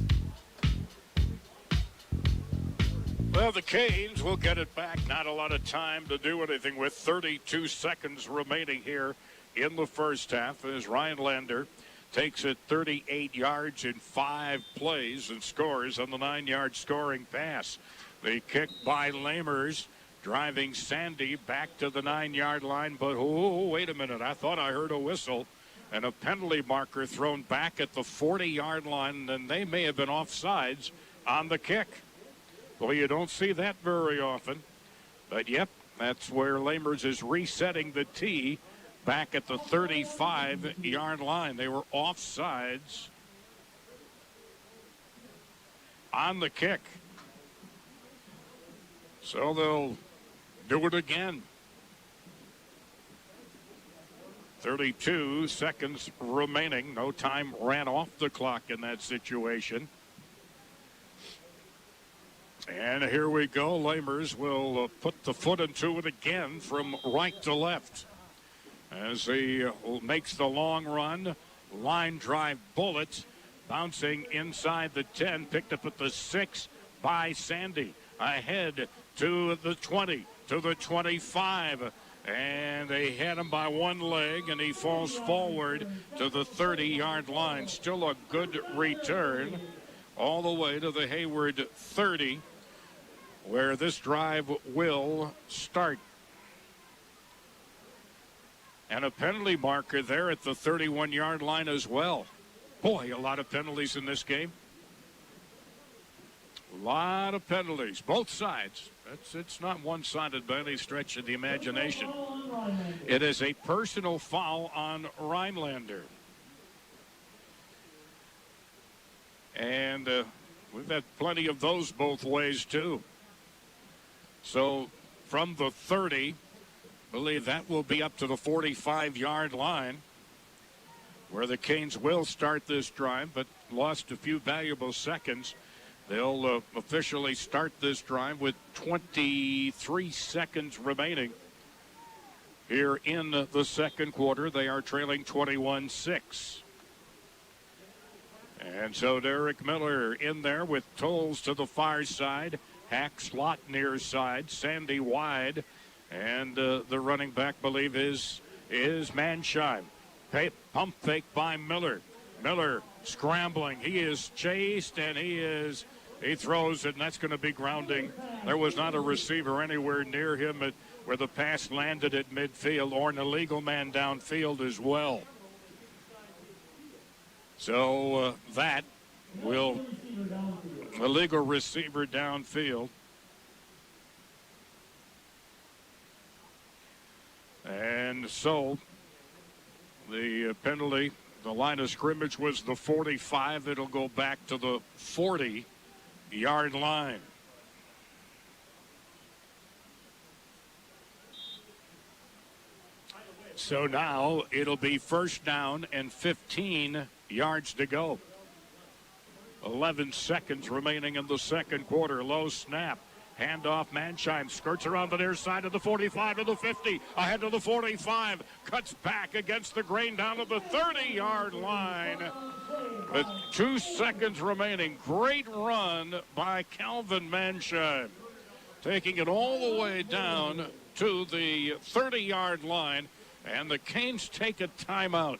Well, the Canes will get it back. Not a lot of time to do anything with. 32 seconds remaining here in the first half, as Rhinelander takes it 38 yards in 5 plays and scores on the 9-yard scoring pass. The kick by Lamers, driving Sandy back to the 9-yard line. But, oh, wait a minute. I thought I heard a whistle. And a penalty marker thrown back at the 40-yard line. And they may have been offsides on the kick. Well, you don't see that very often. But, yep, that's where Lamers is resetting the tee back at the 35-yard line. They were offsides on the kick. So they'll do it again. 32 seconds remaining. No time ran off the clock in that situation. And here we go. Lamers will put the foot into it again from right to left as he makes the long run. Line drive bullet bouncing inside the 10, picked up at the 6 by Sandy. Ahead to the 20, to the 25. And they had him by one leg, and he falls forward to the 30-yard line. Still a good return all the way to the Hayward 30, where this drive will start. And a penalty marker there at the 31-yard line as well. Boy, a lot of penalties in this game. A lot of penalties, both sides. It's not one-sided by any stretch of the imagination. It is a personal foul on Rhinelander. And we've had plenty of those both ways, too. So from the 30, I believe that will be up to the 45-yard line, where the Canes will start this drive, but lost a few valuable seconds. They'll officially start this drive with 23 seconds remaining. Here in the second quarter, they are trailing 21-6. And so Derek Miller in there with Tolles to the far side, Hack slot near side, Sandy wide, and the running back, believe, is Mansheim. Pump fake by Miller. Miller scrambling. He is chased, and he throws it, and that's going to be grounding. There was not a receiver anywhere near him where the pass landed at midfield, or an illegal man downfield as well. So that will illegal receiver downfield. And so the penalty, the line of scrimmage was the 45. It'll go back to the 40-yard line. So now it'll be first down and 15 yards to go. 11 seconds remaining in the second quarter. Low snap. Handoff, Mansheim skirts around the near side of the 45 to the 50. Ahead to the 45. Cuts back against the grain down to the 30-yard line. With 2 seconds remaining. Great run by Calvin Mansheim. Taking it all the way down to the 30-yard line. And the Canes take a timeout.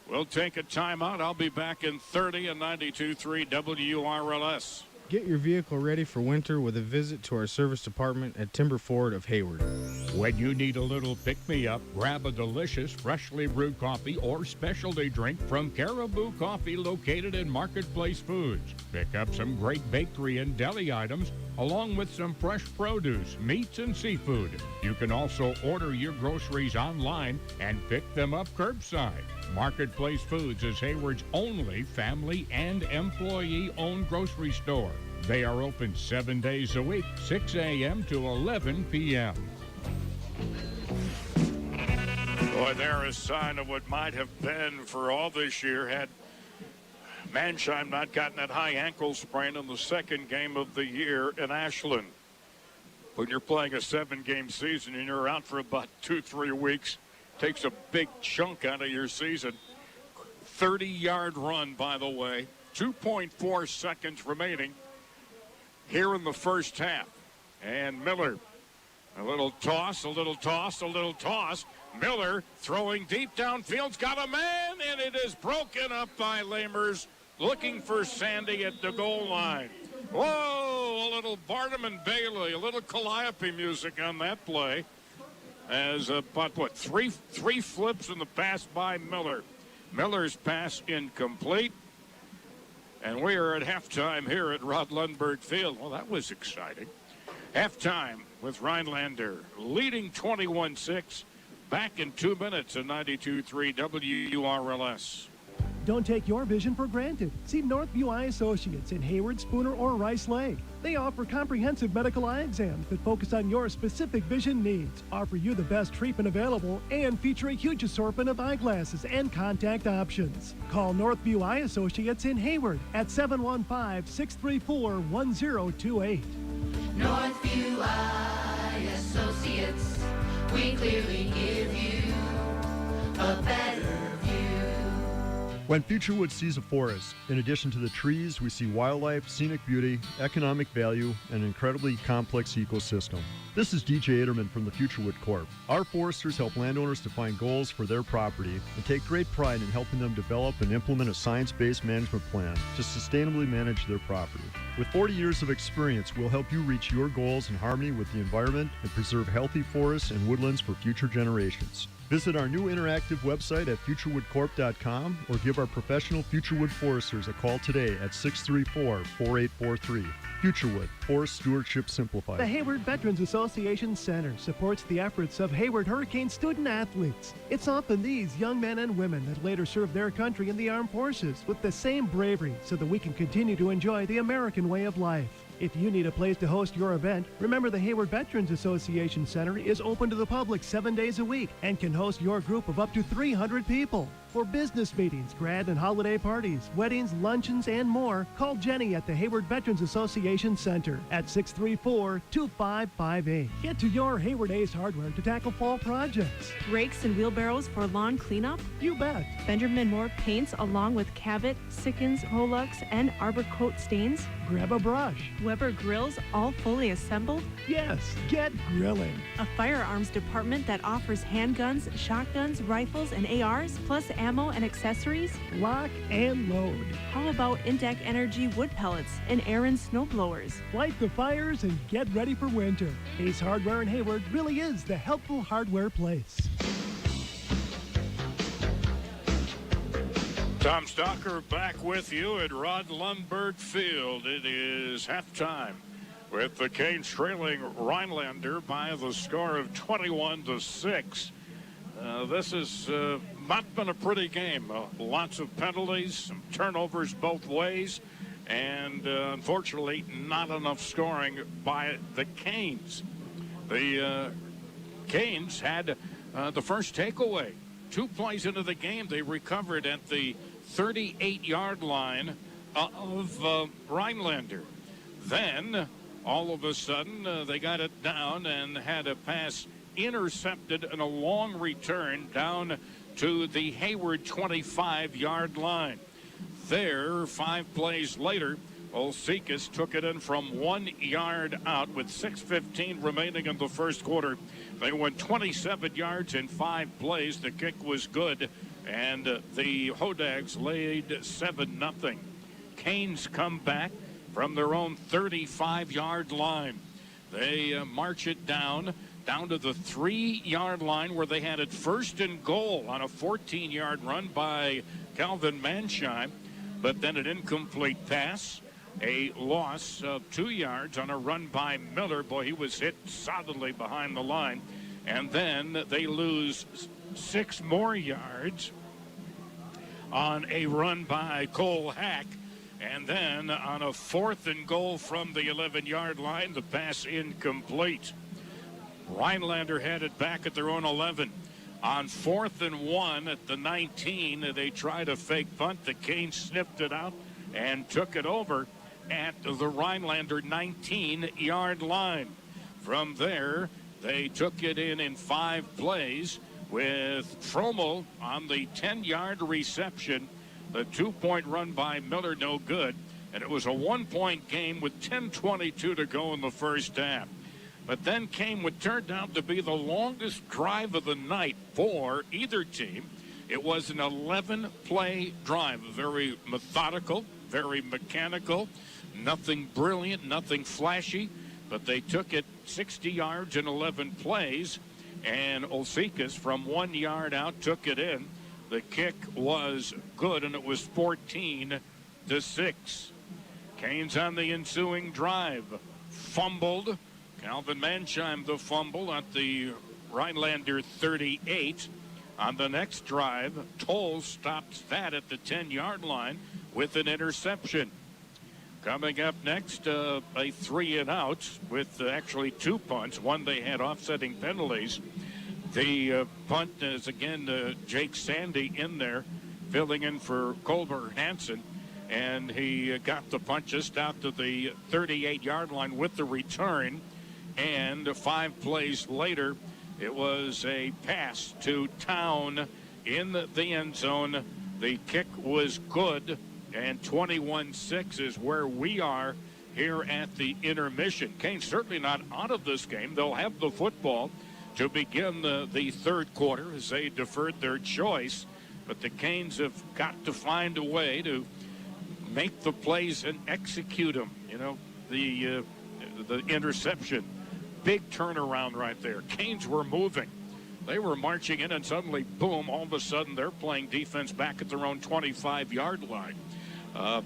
We'll take a timeout. I'll be back in 30 and 92.3 WRLS. Get your vehicle ready for winter with a visit to our service department at Timber Ford of Hayward. When you need a little pick-me-up, grab a delicious freshly brewed coffee or specialty drink from Caribou Coffee, located in Marketplace Foods. Pick up some great bakery and deli items, along with some fresh produce, meats, and seafood. You can also order your groceries online and pick them up curbside. Marketplace Foods is Hayward's only family and employee-owned grocery store. They are open 7 days a week, 6 a.m. to 11 p.m. Boy, there is a sign of what might have been for all this year had Mansheim not gotten that high ankle sprain in the second game of the year in Ashland. When you're playing a 7-game season and you're out for about 2-3 weeks, takes a big chunk out of your season. 30-yard run, by the way. 2.4 seconds remaining here in the first half. And Miller, a little toss, a little toss, a little toss. Miller throwing deep downfield's got a man, and it is broken up by Lamers, looking for Sandy at the goal line. Whoa, a little Barnum and Bailey, a little Calliope music on that play. As about, three flips in the pass by Miller. Miller's pass incomplete. And we are at halftime here at Lundberg Field. Well, that was exciting. Halftime with Rhinelander leading 21-6. Back in 2 minutes at 92.3 WURLS. Don't take your vision for granted. See Northview Eye Associates in Hayward, Spooner, or Rice Lake. They offer comprehensive medical eye exams that focus on your specific vision needs, offer you the best treatment available, and feature a huge assortment of eyeglasses and contact options. Call Northview Eye Associates in Hayward at 715-634-1028. Northview Eye Associates, we clearly give you a better view. When Futurewood sees a forest, in addition to the trees, we see wildlife, scenic beauty, economic value, and an incredibly complex ecosystem. This is DJ Aderman from the Futurewood Corp. Our foresters help landowners define goals for their property and take great pride in helping them develop and implement a science-based management plan to sustainably manage their property. With 40 years of experience, we'll help you reach your goals in harmony with the environment and preserve healthy forests and woodlands for future generations. Visit our new interactive website at futurewoodcorp.com or give our professional Futurewood foresters a call today at 634-4843. Futurewood, Forest Stewardship Simplified. The Hayward Veterans Association Center supports the efforts of Hayward Hurricane student athletes. It's often these young men and women that later serve their country in the armed forces with the same bravery so that we can continue to enjoy the American way of life. If you need a place to host your event, remember the Hayward Veterans Association Center is open to the public 7 days a week and can host your group of up to 300 people. For business meetings, grad and holiday parties, weddings, luncheons, and more, call Jenny at the Hayward Veterans Association Center at 634-2558. Get to your Hayward Ace Hardware to tackle fall projects. Rakes and wheelbarrows for lawn cleanup? You bet. Benjamin Moore paints along with Cabot, Sickens, Hodags, and Arbor Coat stains? Grab a brush. Weber grills all fully assembled? Yes, get grilling. A firearms department that offers handguns, shotguns, rifles, and ARs, plus ammo and accessories? Lock and load. How about Indec Energy wood pellets and Aaron snowblowers? Light the fires and get ready for winter. Ace Hardware in Hayward really is the helpful hardware place. Tom Stalker back with you at Lundberg Field. It is halftime with the Canes trailing Rhinelander by the score of 21-6. This has not been a pretty game. Lots of penalties, some turnovers both ways, and unfortunately not enough scoring by the Canes. The Canes had the first takeaway. 2 plays into the game, they recovered at the 38-yard line of Rhinelander. Then, all of a sudden, they got it down and had a pass intercepted and a long return down to the Hayward 25-yard line. There, 5 plays later, Olsekas took it in from 1 yard out with 6:15 remaining in the first quarter. They went 27 yards in 5 plays. The kick was good, and the Hodags laid 7-0. Canes come back from their own 35-yard line. They march it down to the 3-yard line where they had it first and goal on a 14-yard run by Calvin Mansheim, but then an incomplete pass. A loss of 2 yards on a run by Miller. Boy, he was hit solidly behind the line. And then they lose 6 more yards on a run by Cole Hack. And then on a 4th and goal from the 11-yard line, the pass incomplete. Rhinelander had it back at their own 11. On 4th and 1 at the 19, they tried a fake punt. The Canes sniffed it out and took it over at the Rhinelander 19-yard line. From there, they took it in 5 plays with Fromel on the 10-yard reception. The 2-point run by Miller, no good. And it was a 1-point game with 10:22 to go in the first half. But then came what turned out to be the longest drive of the night for either team. It was an 11-play drive, very methodical, very mechanical, nothing brilliant, nothing flashy, but they took it 60 yards in 11 plays, and Olsekas from 1 yard out took it in. The kick was good, and it was 14-6. Canes on the ensuing drive fumbled. Calvin Mansheim the fumble at the Rhinelander 38. On the next drive, Toll stops that at the 10-yard line with an interception. Coming up next, a 3-and-out with actually 2 punts. One they had offsetting penalties. The punt is, again, Jake Sandy in there, filling in for Colbert Hansen. And he got the punt just out to the 38-yard line with the return. And 5 plays later, it was a pass to Town in the end zone. The kick was good, and 21-6 is where we are here at the intermission. Canes certainly not out of this game. They'll have the football to begin the third quarter as they deferred their choice. But the Canes have got to find a way to make the plays and execute them. You know, the interception. Big turnaround right there. Canes were moving. They were marching in, and suddenly, boom, all of a sudden they're playing defense back at their own 25-yard line.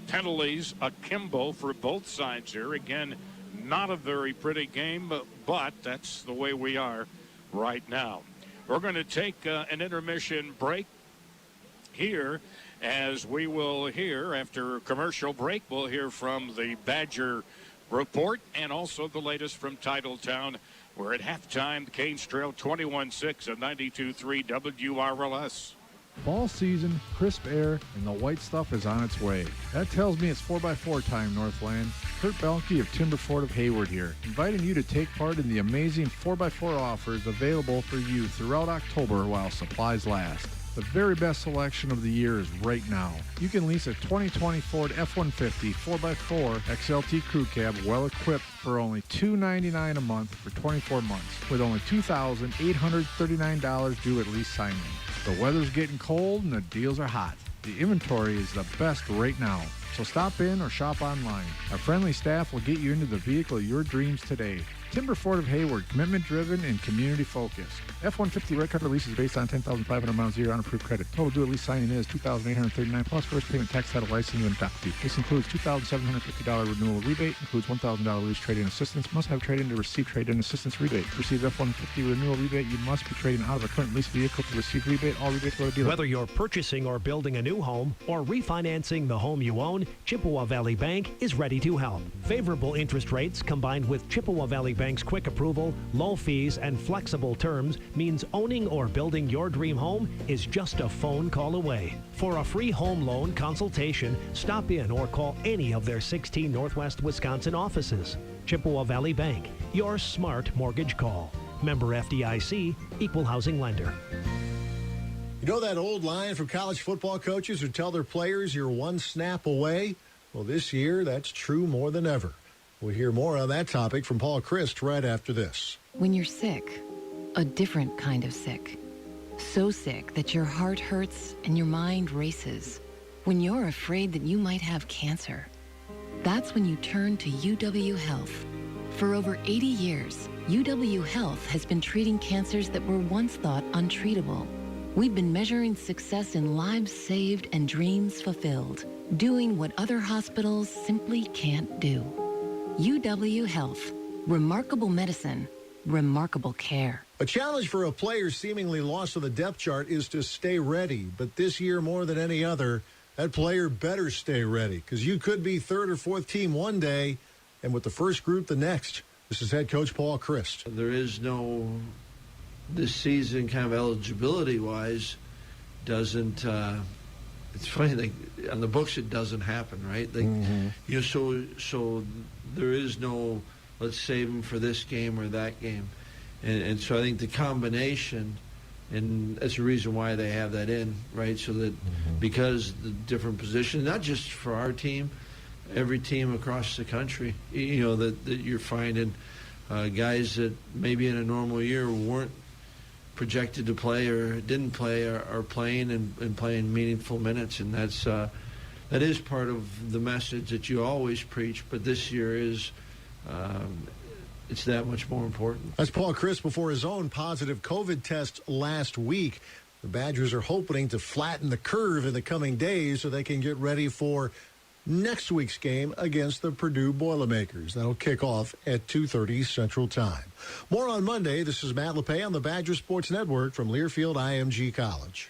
Penalties akimbo for both sides here. Again, not a very pretty game, but that's the way we are right now. We're going to take an intermission break here, as we will hear, after a commercial break, we'll hear from the Badger Report and also the latest from Titletown. We're at halftime. The Canes trail 21-6 at 92.3 WRLS. Fall season, crisp air, and the white stuff is on its way. That tells me it's 4x4 time, Northland. Kurt Belke of Timber Ford of Hayward here, inviting you to take part in the amazing 4x4 offers available for you throughout October while supplies last. The very best selection of the year is right now. You can lease a 2020 Ford F-150 4x4 XLT Crew Cab well-equipped for only $299 a month for 24 months, with only $2,839 due at lease signing. The weather's getting cold and the deals are hot. The inventory is the best right now, so stop in or shop online. Our friendly staff will get you into the vehicle of your dreams today. Timber Ford of Hayward, commitment-driven and community-focused. F-150 red cover lease is based on 10,500 miles a year on approved credit. Total due at lease signing is $2,839 plus first payment, tax, title, license, and dock fee. This includes $2,750 renewal rebate, includes $1,000 lease trade-in assistance, must have trade-in to receive trade-in assistance rebate. To receive F-150 renewal rebate, you must be trading out of a current lease vehicle to receive rebate. All rebates go to dealer. Whether you're purchasing or building a new home or refinancing the home you own, Chippewa Valley Bank is ready to help. Favorable interest rates combined with Chippewa Valley Bank's quick approval, low fees, and flexible terms means owning or building your dream home is just a phone call away. For a free home loan consultation, stop in or call any of their 16 Northwest Wisconsin offices. Chippewa Valley Bank, your smart mortgage call. Member FDIC, Equal Housing Lender. You know that old line from college football coaches who tell their players you're one snap away? Well, this year, that's true more than ever. We'll hear more on that topic from Paul Christ right after this. When you're sick, a different kind of sick. So sick that your heart hurts and your mind races. When you're afraid that you might have cancer. That's when you turn to UW Health. For over 80 years, UW Health has been treating cancers that were once thought untreatable. We've been measuring success in lives saved and dreams fulfilled, doing what other hospitals simply can't do. UW Health. Remarkable medicine. Remarkable care. A challenge for a player seemingly lost on the depth chart is to stay ready. But this year, more than any other, that player better stay ready, because you could be third or fourth team one day and with the first group the next. This is head coach Paul Christ. There is no, this season kind of eligibility-wise, doesn't, it's funny, like, on the books it doesn't happen, right? Like, you know, so there is no, let's save them for this game or that game. And so I think the combination, and that's the reason why they have that in, right? So that because the different positions, not just for our team, every team across the country, you know, that you're finding guys that maybe in a normal year weren't projected to play or didn't play are playing and playing meaningful minutes, and that is part of the message that you always preach, but this year is it's that much more important. That's Paul Chryst before his own positive COVID test last week. The Badgers are hoping to flatten the curve in the coming days so they can get ready for next week's game against the Purdue Boilermakers. That'll kick off at 2:30 Central Time. More on Monday. This is Matt LePay on the Badger Sports Network from Learfield IMG College.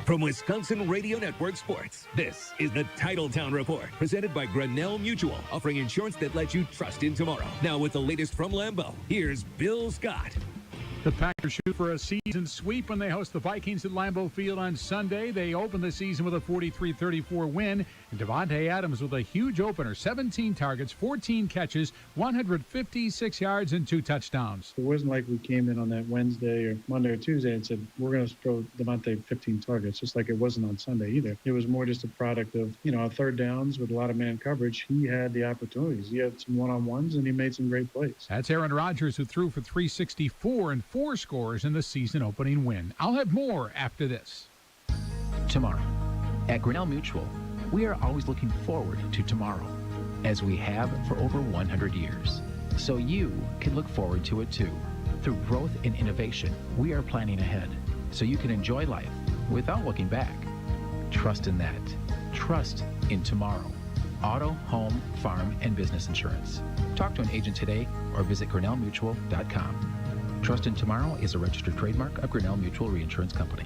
From Wisconsin Radio Network Sports, this is the Titletown Report, presented by Grinnell Mutual, offering insurance that lets you trust in tomorrow. Now with the latest from Lambeau, here's Bill Scott. The Packers shoot for a season sweep when they host the Vikings at Lambeau Field on Sunday. They open the season with a 43-34 win. And Devontae Adams with a huge opener, 17 targets, 14 catches, 156 yards, and 2 touchdowns. It wasn't like we came in on that Wednesday or Monday or Tuesday and said, we're going to throw Devontae 15 targets, just like it wasn't on Sunday either. It was more just a product of, on third downs with a lot of man coverage, he had the opportunities. He had some one-on-ones, and he made some great plays. That's Aaron Rodgers, who threw for 364 and 4 scores in the season-opening win. I'll have more after this. Tomorrow. At Grinnell Mutual, we are always looking forward to tomorrow, as we have for over 100 years. So you can look forward to it too. Through growth and innovation, we are planning ahead, so you can enjoy life without looking back. Trust in that. Trust in tomorrow. Auto, home, farm, and business insurance. Talk to an agent today or visit GrinnellMutual.com. Trust in Tomorrow is a registered trademark of Grinnell Mutual Reinsurance Company.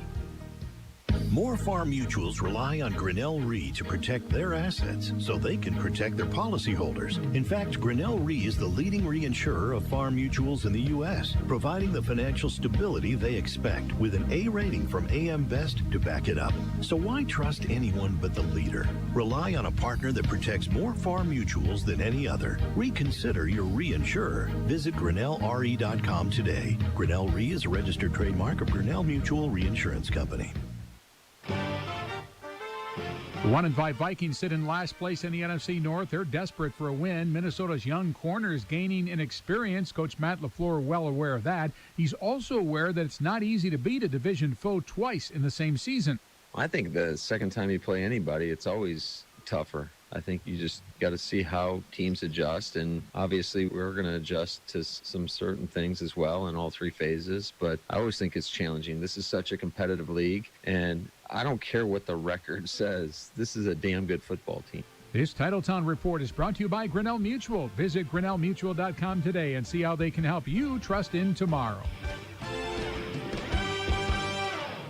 More farm mutuals rely on Grinnell Re to protect their assets so they can protect their policyholders. In fact, Grinnell Re is the leading reinsurer of farm mutuals in the U.S., providing the financial stability they expect with an A rating from AM Best to back it up. So why trust anyone but the leader? Rely on a partner that protects more farm mutuals than any other. Reconsider your reinsurer. Visit GrinnellRE.com today. Grinnell Re is a registered trademark of Grinnell Mutual Reinsurance Company. The 1-5 Vikings sit in last place in the NFC North. They're desperate for a win. Minnesota's young corners gaining in experience. Coach Matt LaFleur well aware of that. He's also aware that it's not easy to beat a division foe twice in the same season. I think the second time you play anybody, it's always tougher. I think you just got to see how teams adjust, and obviously we're going to adjust to some certain things as well in all 3 phases, but I always think it's challenging. This is such a competitive league, and I don't care what the record says. This is a damn good football team. This Titletown Report is brought to you by Grinnell Mutual. Visit GrinnellMutual.com today and see how they can help you trust in tomorrow.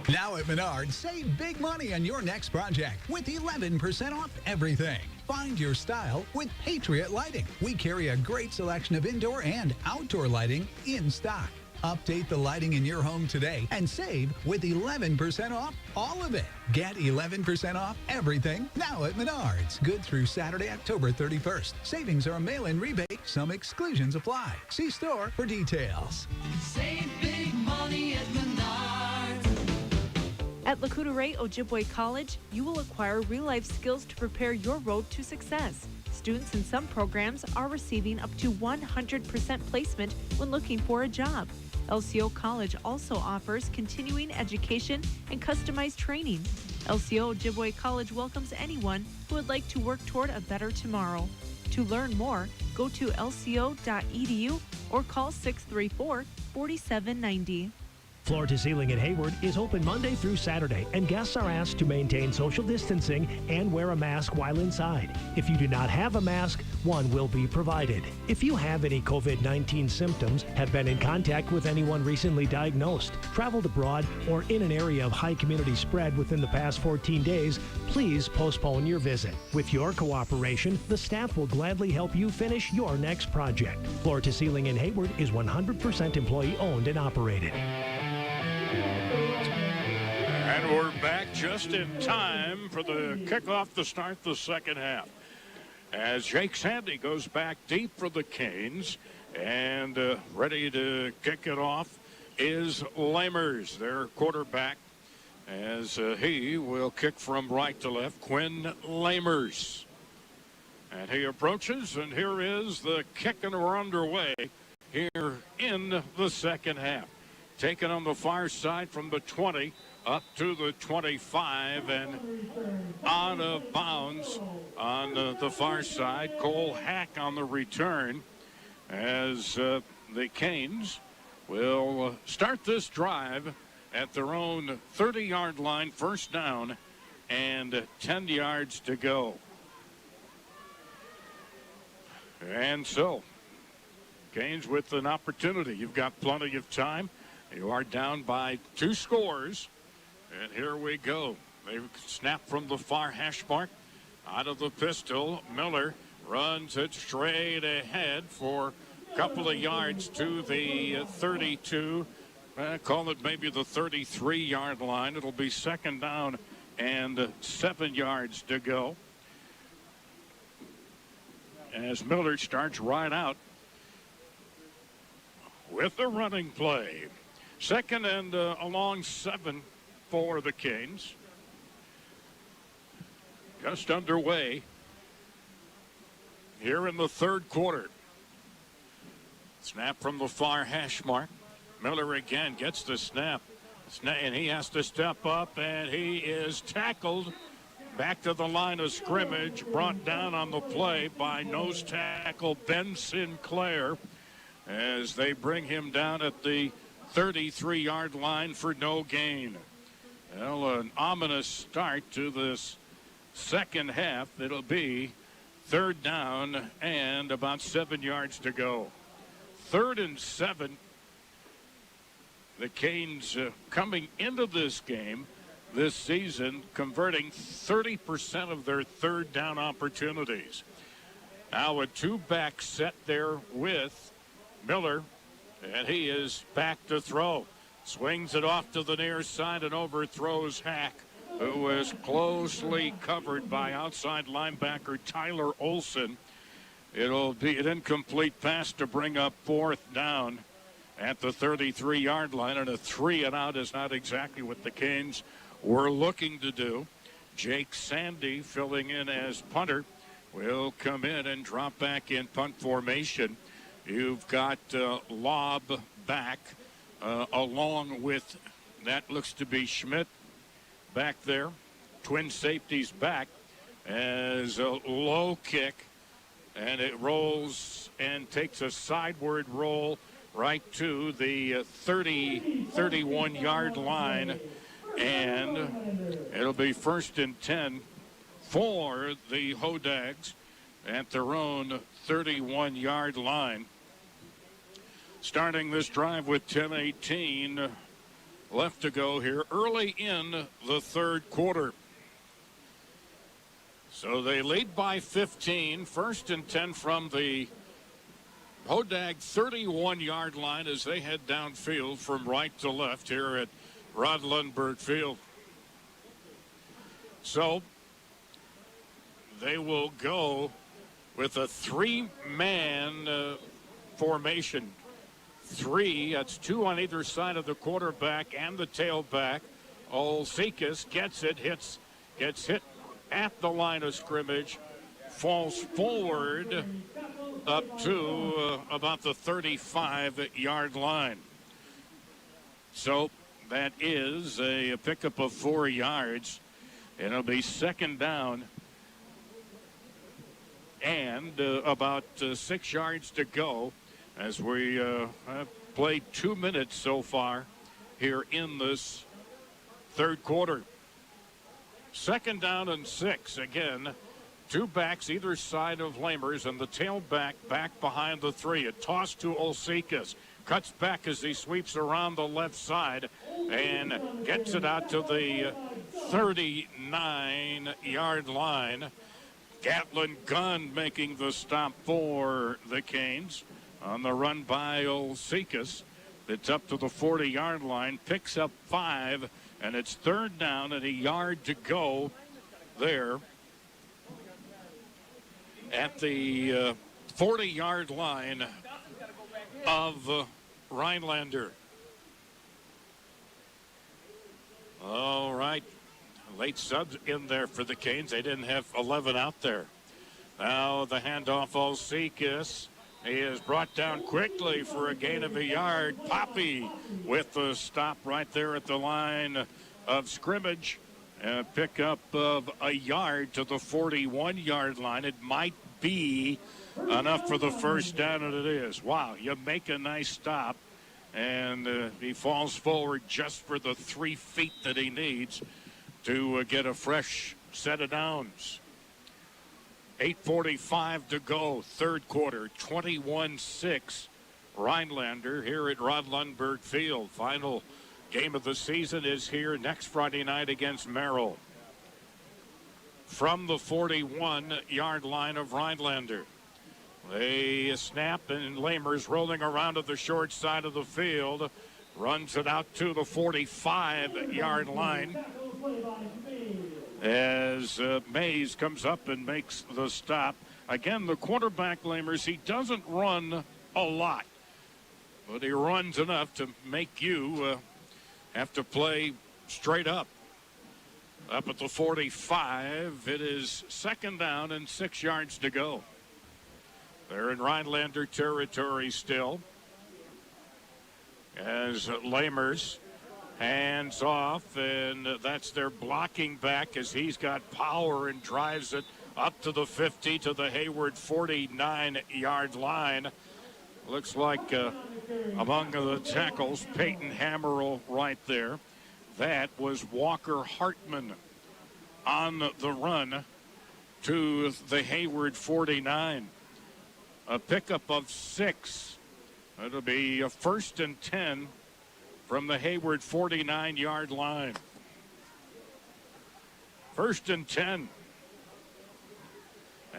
Now at Menards, save big money on your next project with 11% off everything. Find your style with Patriot Lighting. We carry a great selection of indoor and outdoor lighting in stock. Update the lighting in your home today and save with 11% off all of it. Get 11% off everything now at Menards. Good through Saturday, October 31st. Savings are a mail-in rebate. Some exclusions apply. See store for details. Save big money at Menards. At Lakota Ojibwe College, you will acquire real-life skills to prepare your road to success. Students in some programs are receiving up to 100% placement when looking for a job. LCO College also offers continuing education and customized training. LCO Ojibwe College welcomes anyone who would like to work toward a better tomorrow. To learn more, go to lco.edu or call 634-4790. Floor to Ceiling in Hayward is open Monday through Saturday, and guests are asked to maintain social distancing and wear a mask while inside. If you do not have a mask, one will be provided. If you have any COVID-19 symptoms, have been in contact with anyone recently diagnosed, traveled abroad, or in an area of high community spread within the past 14 days, please postpone your visit. With your cooperation, the staff will gladly help you finish your next project. Floor to Ceiling in Hayward is 100% employee owned and operated. And we're back just in time for the kickoff to start the second half. As Jake Sandy goes back deep for the Canes, and ready to kick it off is Lamers, their quarterback, as he will kick from right to left. Quinn Lamers. And he approaches, and here is the kick, and we're underway here in the second half. Taken on the far side from the 20 up to the 25 and out of bounds on the far side. Cole Hack on the return as the Canes will start this drive at their own 30-yard line, first down, and 10 yards to go. And so, Canes with an opportunity. You've got plenty of time. You are down by 2 scores. And here we go. They snap from the far hash mark. Out of the pistol, Miller runs it straight ahead for a couple of yards to the 32. Call it maybe the 33-yard line. It'll be second down and 7 yards to go. As Miller starts right out with the running play. Second and along 7 for the Canes. Just underway here in the third quarter. Snap from the far hash mark. Miller again gets the snap. And he has to step up, and he is tackled back to the line of scrimmage, brought down on the play by nose tackle Ben Sinclair as they bring him down at the 33-yard line for no gain. Well, an ominous start to this second half. It'll be third down and about 7 yards to go. 3rd and 7. The Canes coming into this game this season, converting 30% of their third down opportunities. Now a 2-back set there with Miller, and he is back to throw. Swings it off to the near side and overthrows Hack, who is closely covered by outside linebacker Tyler Olson. It'll be an incomplete pass to bring up 4th down at the 33-yard line, and a 3-and-out is not exactly what the Canes were looking to do. Jake Sandy, filling in as punter, will come in and drop back in punt formation. You've got Lobb back along with, that looks to be Schmidt back there. Twin safeties back as a low kick, and it rolls and takes a sideward roll right to the 31-yard line, and it'll be 1st and 10 for the Hodags at their own 31-yard line. Starting this drive with 10:18 left to go here early in the third quarter. So they lead by 15, 1st and 10 from the Hodag 31-yard line as they head downfield from right to left here at Lundberg Field. So they will go with a 3-man formation. 3, that's 2 on either side of the quarterback and the tailback. Olsikas gets it, gets hit at the line of scrimmage, falls forward up to about the 35-yard line. So that is a pickup of 4 yards. It'll be second down and about 6 yards to go as we have played 2 minutes so far here in this third quarter. Second down and 6 again. 2 backs either side of Lamers, and the tailback back behind the 3. A toss to Olsikas. Cuts back as he sweeps around the left side and gets it out to the 39-yard line. Gatlin Gunn making the stop for the Canes on the run by Olsikas. It's up to the 40-yard line, picks up 5, and it's third down and a yard to go there at the 40-yard line of Rhinelander. All right. Late subs in there for the Canes. They didn't have 11 out there. Now the handoff, Olsekas. He is brought down quickly for a gain of a yard. Poppy with the stop right there at the line of scrimmage. A pickup of a yard to the 41-yard line. It might be enough for the first down, and it is. Wow, you make a nice stop, and he falls forward just for the 3 feet that he needs to get a fresh set of downs. 8:45 to go, third quarter, 21-6. Rhinelander here at Lundberg Field. Final game of the season is here next Friday night against Merrill. From the 41-yard line of Rhinelander. They snap, and Lamers rolling around to the short side of the field. Runs it out to the 45-yard line. As Mays comes up and makes the stop. Again, the quarterback, Lamers, he doesn't run a lot, but he runs enough to make you have to play straight up. Up at the 45, it is second down and 6 yards to go. They're in Rhinelander territory still. As Lamers hands off, and that's their blocking back as he's got power and drives it up to the 50 to the Hayward 49-yard line. Looks like among the tackles, Peyton Hammerl right there. That was Walker Hartman on the run to the Hayward 49. A pickup of 6. It'll be a 1st and 10 from the Hayward 49-yard line. 1st and 10.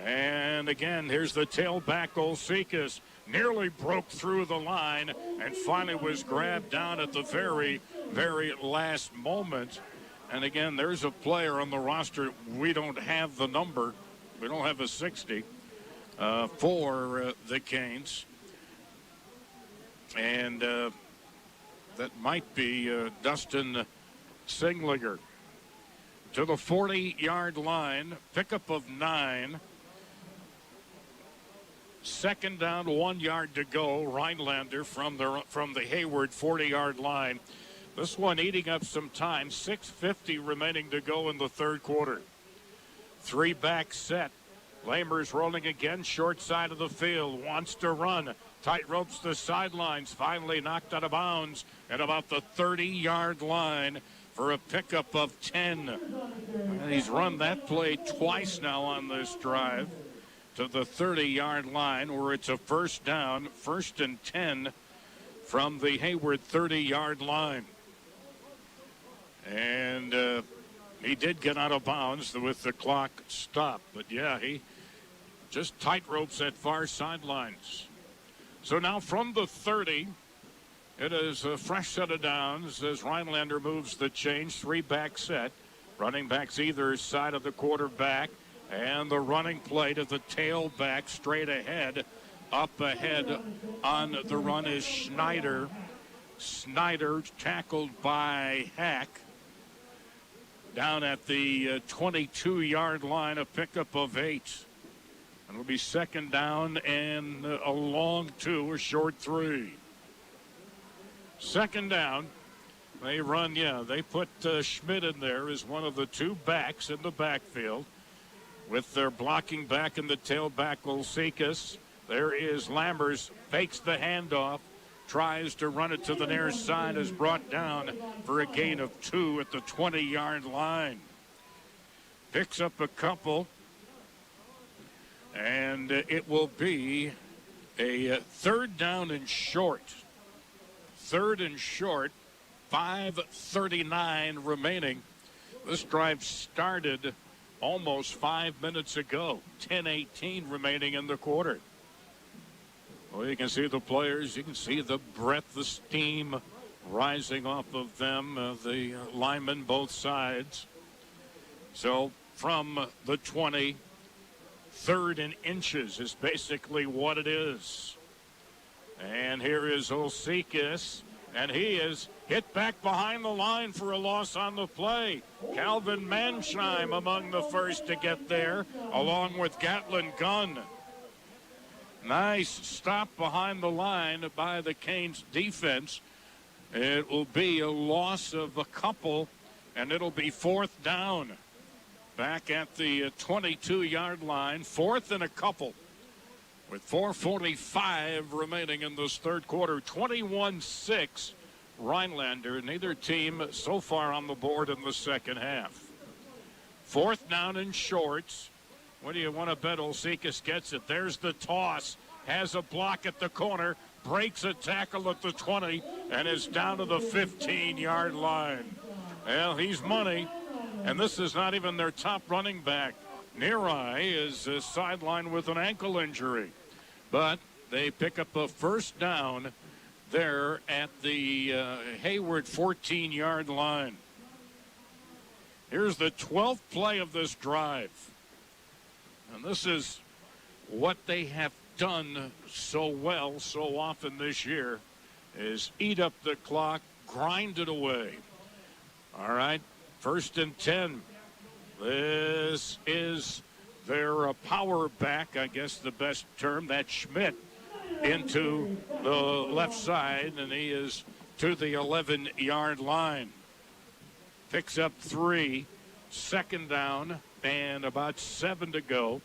And again, here's the tailback, Olsekas. Nearly broke through the line and finally was grabbed down at the very, very last moment. And again, there's a player on the roster. We don't have the number. We don't have a 60 for the Canes. And that might be Dustin Singlinger. To the 40-yard line, pickup of 9. Second down, 1 yard to go. Rhinelander from the Hayward 40-yard line. This one eating up some time. 6:50 remaining to go in the third quarter. 3-back set. Lamers rolling again, short side of the field. Wants to run. Tight ropes the sidelines. Finally knocked out of bounds at about the 30-yard line for a pickup of 10. He's run that play twice now on this drive to the 30-yard line where it's a first down, 1st and 10 from the Hayward 30-yard line. And he did get out of bounds with the clock stopped. But, yeah, he just tight ropes that far sidelines. So now from the 30, it is a fresh set of downs as Rhinelander moves the change. 3-back set. Running backs either side of the quarterback. And the running play to the tailback straight ahead. Up ahead on the run is Schneider. Snyder tackled by Hack. Down at the 22-yard line, a pickup of 8. And it'll be second down and a long 2, a short 3. Second down. They run, they put Schmidt in there as one of the 2 backs in the backfield. With their blocking back in the tailback, Olsekas. There is Lammers, fakes the handoff, tries to run it to the near side, is brought down for a gain of 2 at the 20-yard line. Picks up a couple, and it will be a third down and short. 3rd and short, 5:39 remaining. This drive started almost 5 minutes ago. 10:18 remaining in the quarter. Well, you can see the players. You can see the breath, the steam rising off of them, the linemen both sides. So from the 20, 3rd and inches is basically what it is. And here is Olsekas, and he hit back behind the line for a loss on the play. Calvin Mansheim among the first to get there, along with Gatlin Gunn. Nice stop behind the line by the Canes defense. It will be a loss of a couple, and it'll be 4th down. Back at the 22-yard line, 4th and a couple. With 4:45 remaining in this third quarter, 21-6 Rhinelander. Neither team so far on the board in the second half. 4th down and shorts. What do you want to bet Olsekas gets it? There's the toss. Has a block at the corner. Breaks a tackle at the 20 and is down to the 15-yard line. Well, he's money. And this is not even their top running back. Nerai is sidelined with an ankle injury. But they pick up a first down there at the Hayward 14-yard line. Here's the 12th play of this drive. And this is what they have done so well so often this year, is eat up the clock, grind it away. All right, 1st and 10. This is their power back, I guess the best term. That's Schmidt into the left side, and he is to the 11-yard line. Picks up 3, 2nd down, and about 7 to go.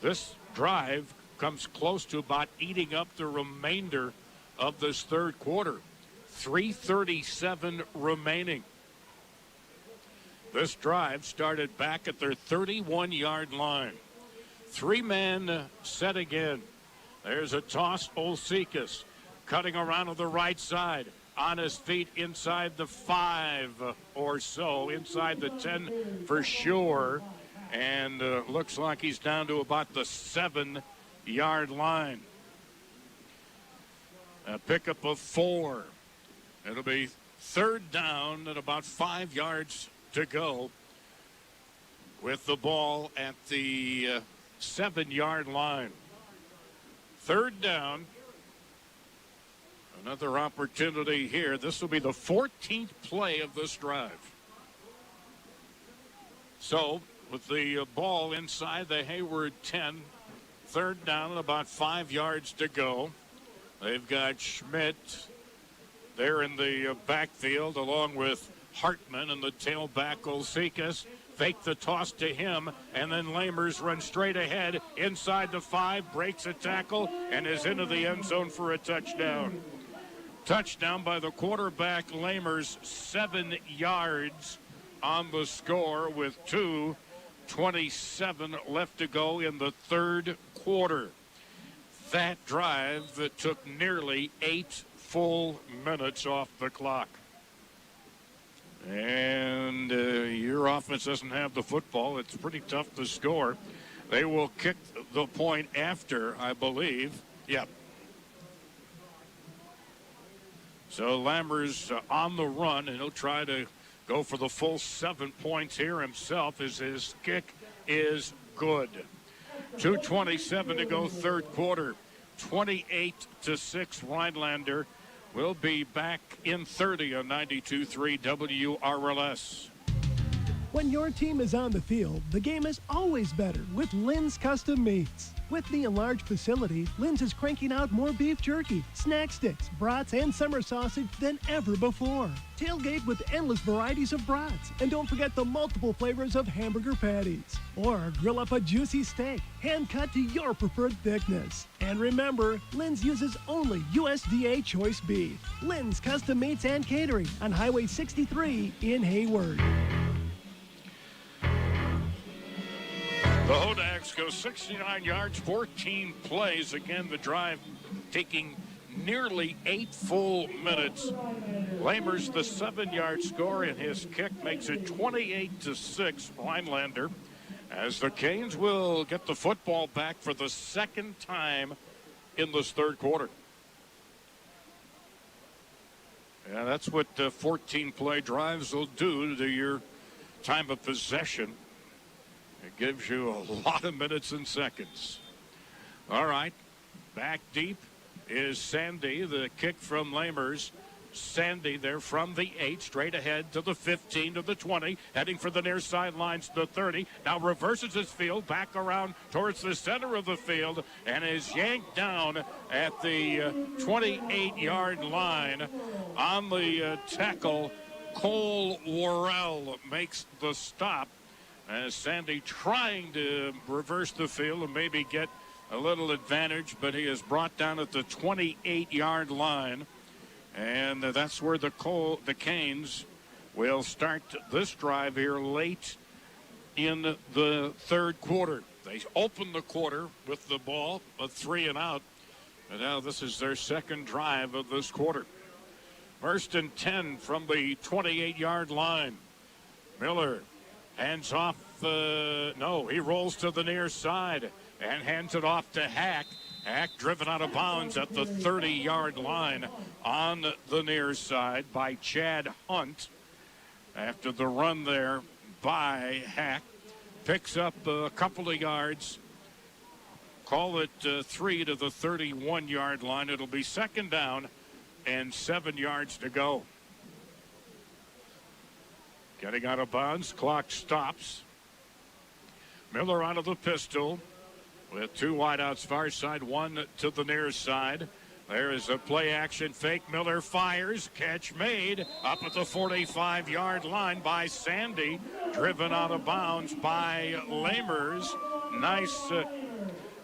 This drive comes close to about eating up the remainder of this third quarter. 3:37 remaining. This drive started back at their 31-yard line. 3-man set again. There's a toss. Olsekas cutting around to the right side. On his feet inside the 5 or so. Inside the 10 for sure. And looks like he's down to about the 7-yard line. A pickup of 4. It'll be 3rd down at about 5 yards to go with the ball at the 7-yard line. 3rd down. Another opportunity here. This will be the 14th play of this drive. So with the ball inside the Hayward 10, 3rd down and about 5 yards to go. They've got Schmidt there in the backfield along with Hartman and the tailback Olsekas. Fake the toss to him, and then Lamers runs straight ahead inside the 5, breaks a tackle, and is into the end zone for a touchdown. Touchdown by the quarterback Lamers, 7 yards on the score with 2:27 left to go in the third quarter. That drive that took nearly 8 full minutes off the clock. And your offense doesn't have the football. It's pretty tough to score. They will kick the point after, I believe. Yep. So Lammers on the run, and he'll try to go for the full 7 points here himself as his kick is good. 2:27 to go third quarter. 28-6 Rhinelander. We'll be back in 30 on 92.3 WRLS. When your team is on the field, the game is always better with Lynn's Custom Meats. With the enlarged facility, Lynn's is cranking out more beef jerky, snack sticks, brats, and summer sausage than ever before. Tailgate with endless varieties of brats. And don't forget the multiple flavors of hamburger patties. Or grill up a juicy steak, hand cut to your preferred thickness. And remember, Lynn's uses only USDA choice beef. Lynn's Custom Meats and Catering on Highway 63 in Hayward. The Hodags go 69 yards, 14 plays. Again, the drive taking nearly 8 full minutes. Lamers the 7-yard score, and his kick makes it 28-6 Rhinelander, as the Canes will get the football back for the second time in this third quarter. Yeah, that's what 14-play drives will do to your time of possession. It gives you a lot of minutes and seconds. All right, back deep is Sandy. The kick from Lamers Sandy there from the 8, straight ahead to the 15, to the 20, heading for the near sidelines to the 30. Now reverses his field back around towards the center of the field and is yanked down at the 28-yard line. On the tackle, Cole Worrell makes the stop as Sandy trying to reverse the field and maybe get a little advantage, but he is brought down at the 28-yard line. And that's where the Canes will start this drive here late in the third quarter. They open the quarter with the ball, a 3 and out. And now this is their second drive of this quarter. First and 10 from the 28-yard line. Miller hands off. He rolls to the near side and hands it off to Hack. Hack driven out of bounds at the 30-yard line on the near side by Chad Hunt. After the run there by Hack, picks up a couple of yards. Call it 3 to the 31-yard line. It'll be second down and 7 yards to go. Getting out of bounds, clock stops. Miller out of the pistol with 2 wideouts, far side, 1 to the near side. There is a play action fake. Miller fires, catch made up at the 45-yard line by Sandy, driven out of bounds by Lamers. Nice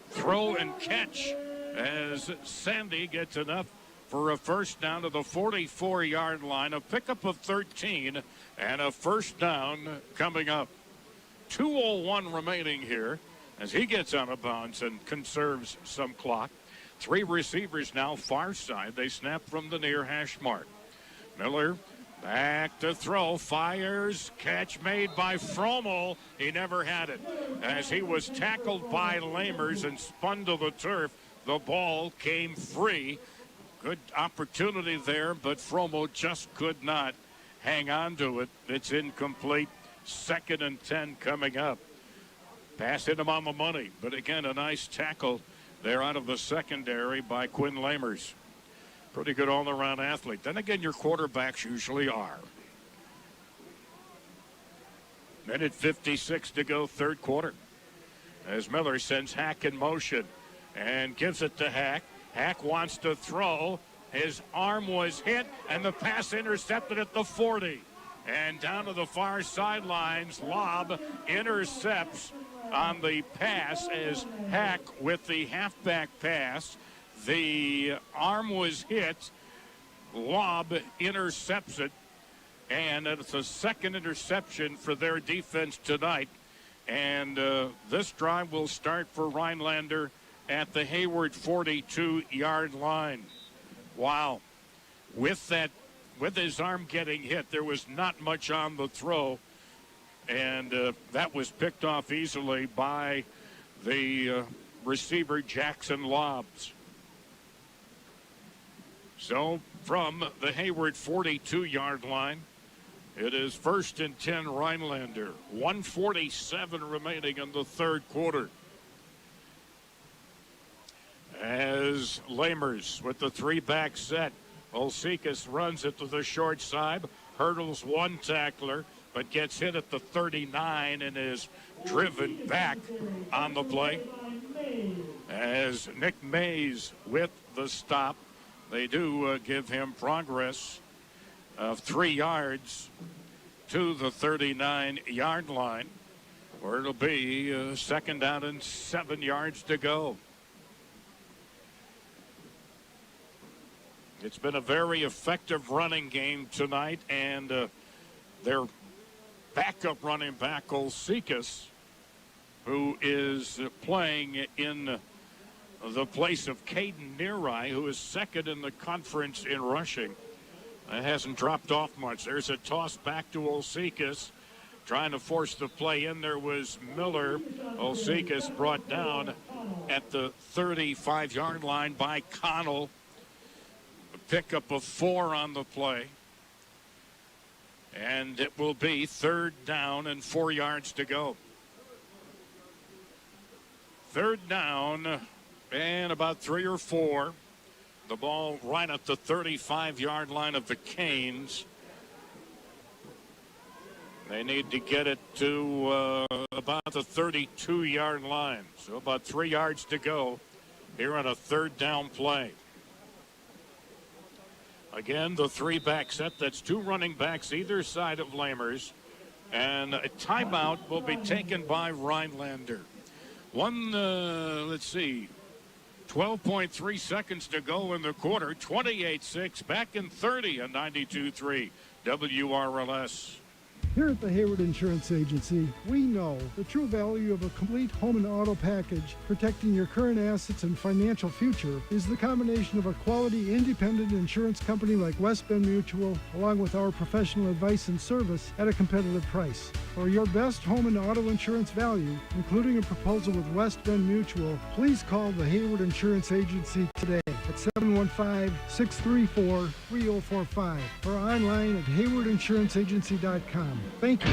throw and catch as Sandy gets enough for a first down to the 44-yard line, a pickup of 13, and a first down coming up. 2:01 remaining here as he gets out of bounds and conserves some clock. 3 receivers now far side. They snap from the near hash mark. Miller back to throw, fires, catch made by Fromel. He never had it as he was tackled by Lamers and spun to the turf. The ball came free. Good opportunity there, but Fromel just could not hang on to it. It's incomplete. 2nd and 10 coming up. Pass hit him on the money, but again, a nice tackle there out of the secondary by Quinn Lamers. Pretty good all-around athlete. Then again, your quarterbacks usually are. Minute 56 to go, third quarter. As Miller sends Hack in motion and gives it to Hack. Hack wants to throw. His arm was hit, and the pass intercepted at the 40. And down to the far sidelines, Lobb intercepts on the pass as Hack with the halfback pass. The arm was hit. Lobb intercepts it. And it's a second interception for their defense tonight. And this drive will start for Rhinelander at the Hayward 42-yard line. Wow. With his arm getting hit, there was not much on the throw. And that was picked off easily by the receiver, Jackson Lobbs. So from the Hayward 42-yard line, it is 1st and 10 Rhinelander. 1:47 remaining in the third quarter. As Lamers with the 3-back set. Olsikas runs it to the short side, hurdles one tackler, but gets hit at the 39 and is driven back on the play. As Nick Mays with the stop, they do give him progress of 3 yards to the 39-yard line, where it'll be second down and 7 yards to go. It's been a very effective running game tonight, and their backup running back, Olsikas, who is playing in the place of Caden Neary, who is second in the conference in rushing. That hasn't dropped off much. There's a toss back to Olsikas, trying to force the play in. There was Miller. Olsikas brought down at the 35-yard line by Connell. A pickup of 4 on the play. And it will be third down and 4 yards to go. Third down and about 3 or 4 The ball right at the 35-yard line of the Canes. They need to get it to about the 32-yard line. So about 3 yards to go here on a third down play. Again, the three-back set. That's two running backs either side of Lamers. And a timeout will be taken by Rhinelander. 12.3 seconds to go in the quarter. 28-6, back in 30 on 92.3 WRLS. Here at the Hayward Insurance Agency, we know the true value of a complete home and auto package, protecting your current assets and financial future, is the combination of a quality independent insurance company like West Bend Mutual, along with our professional advice and service at a competitive price. For your best home and auto insurance value, including a proposal with West Bend Mutual, please call the Hayward Insurance Agency today at 715-634-3045 or online at haywardinsuranceagency.com. Thank you.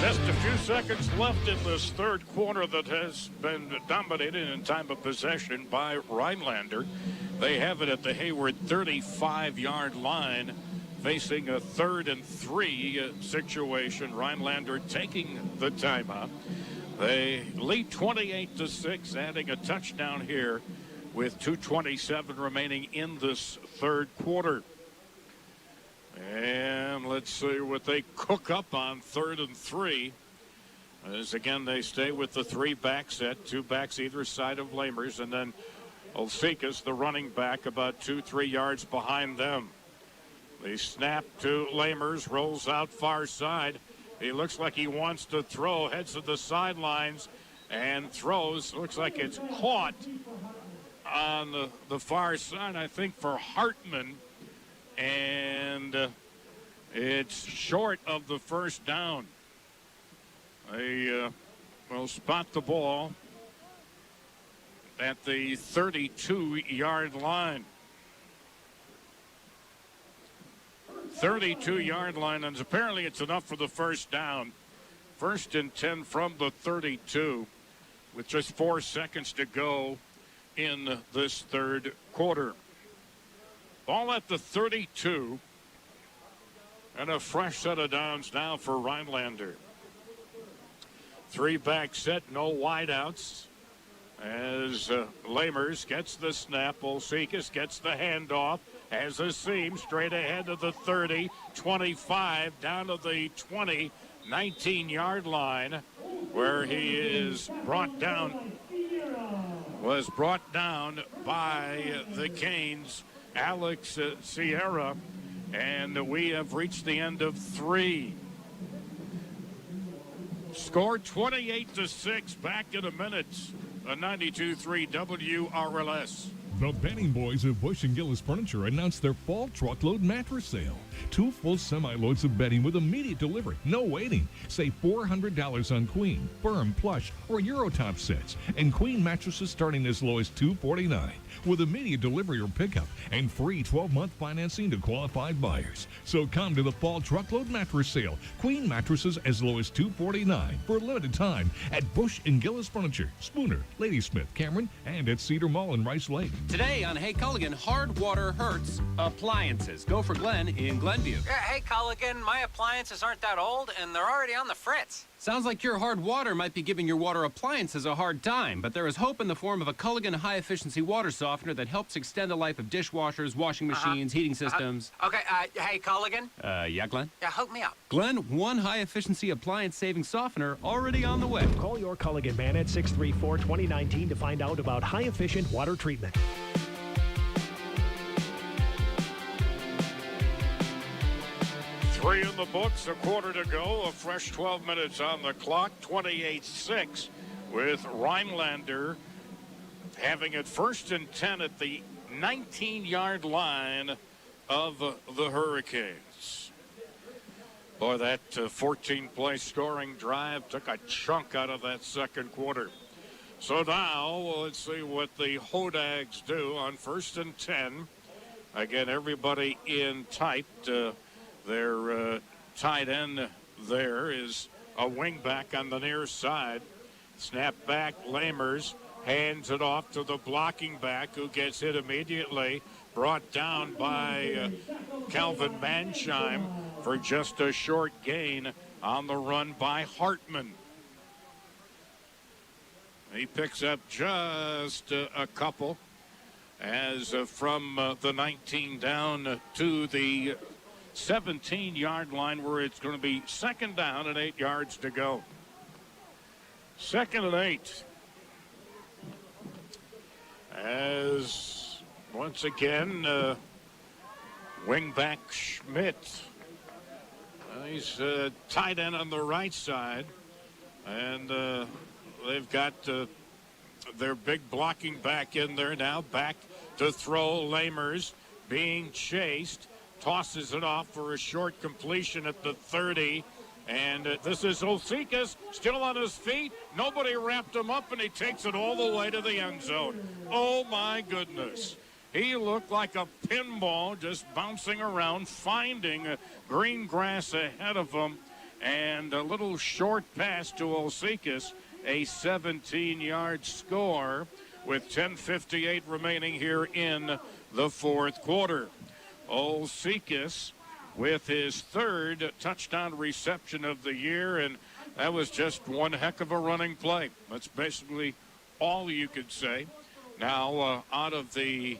Just a few seconds left in this third quarter that has been dominated in time of possession by Rhinelander. They have it at the Hayward 35-yard line, facing a 3rd and 3 situation. Rhinelander taking the timeout. They lead 28-6, adding a touchdown here with 2:27 remaining in this third quarter. And let's see what they cook up on 3rd and 3. As again, they stay with the three-back set, two backs either side of Lamers, and then Olsikas, the running back, about 2-3 yards behind them. They snap to Lamers, rolls out far side. He looks like he wants to throw, heads to the sidelines, and throws. Looks like it's caught on the far side, I think, for Hartman. And it's short of the first down. They will spot the ball at the 32-yard line. 32-yard line, and apparently it's enough for the first down. 1st and 10 from the 32 with just 4 seconds to go in this third quarter. Ball at the 32, and a fresh set of downs now for Rhinelander. Three-back set, no wideouts. As Lamers gets the snap, Olsikas gets the handoff, has a seam straight ahead of the 30, 25, down to the 20, 19-yard line, where he is was brought down by the Canes, Alex Sierra, and we have reached the end of 3. Score 28-6, back in a minute on 92.3 WRLS. The Benning Boys of Bush & Gillis Furniture announced their fall truckload mattress sale. 2 full semi-loads of bedding with immediate delivery, no waiting. Save $400 on queen, firm, plush, or Eurotop sets, and queen mattresses starting as low as $249 with immediate delivery or pickup and free 12-month financing to qualified buyers. So come to the fall truckload mattress sale. Queen mattresses as low as $249 for a limited time at Bush & Gillis Furniture, Spooner, Ladysmith, Cameron, and at Cedar Mall in Rice Lake. Today on Hey Culligan, hard water hurts appliances. Go for Glenn in Glenview. Yeah, hey Culligan, my appliances aren't that old and they're already on the fritz. Sounds like your hard water might be giving your water appliances a hard time, but there is hope in the form of a Culligan high-efficiency water softener that helps extend the life of dishwashers, washing machines, heating systems. Okay, hey Culligan? Yeah, Glenn? Yeah, hook me up. Glenn, one high-efficiency appliance-saving softener already on the way. Call your Culligan man at 634-2019 to find out about high-efficient water treatment. Three in the books, a quarter to go, a fresh 12 minutes on the clock, 28-6, with Rhinelander having it 1st and 10 at the 19-yard line of the Hurricanes. Boy, that 14-play scoring drive took a chunk out of that second quarter. So now, let's see what the Hodags do on 1st and 10. Again, everybody in tight. Their tight end there is a wingback on the near side. Snap back, Lamers hands it off to the blocking back, who gets hit immediately. Brought down by Calvin Mansheim for just a short gain on the run by Hartman. He picks up just a couple as from the 19 down to the 17-yard line, where it's going to be second down and 8 yards to go. Second and 8. As once again, wingback Schmidt. He's tight end on the right side. And they've got their big blocking back in there now. Back to throw. Lamers being chased. Tosses it off for a short completion at the 30. And this is Olsikas still on his feet. Nobody wrapped him up, and he takes it all the way to the end zone. Oh, my goodness. He looked like a pinball just bouncing around, finding green grass ahead of him. And a little short pass to Olsikas, a 17-yard score with 10:58 remaining here in the fourth quarter. Olsikas with his third touchdown reception of the year, and that was just one heck of a running play. That's basically all you could say. Now, out of the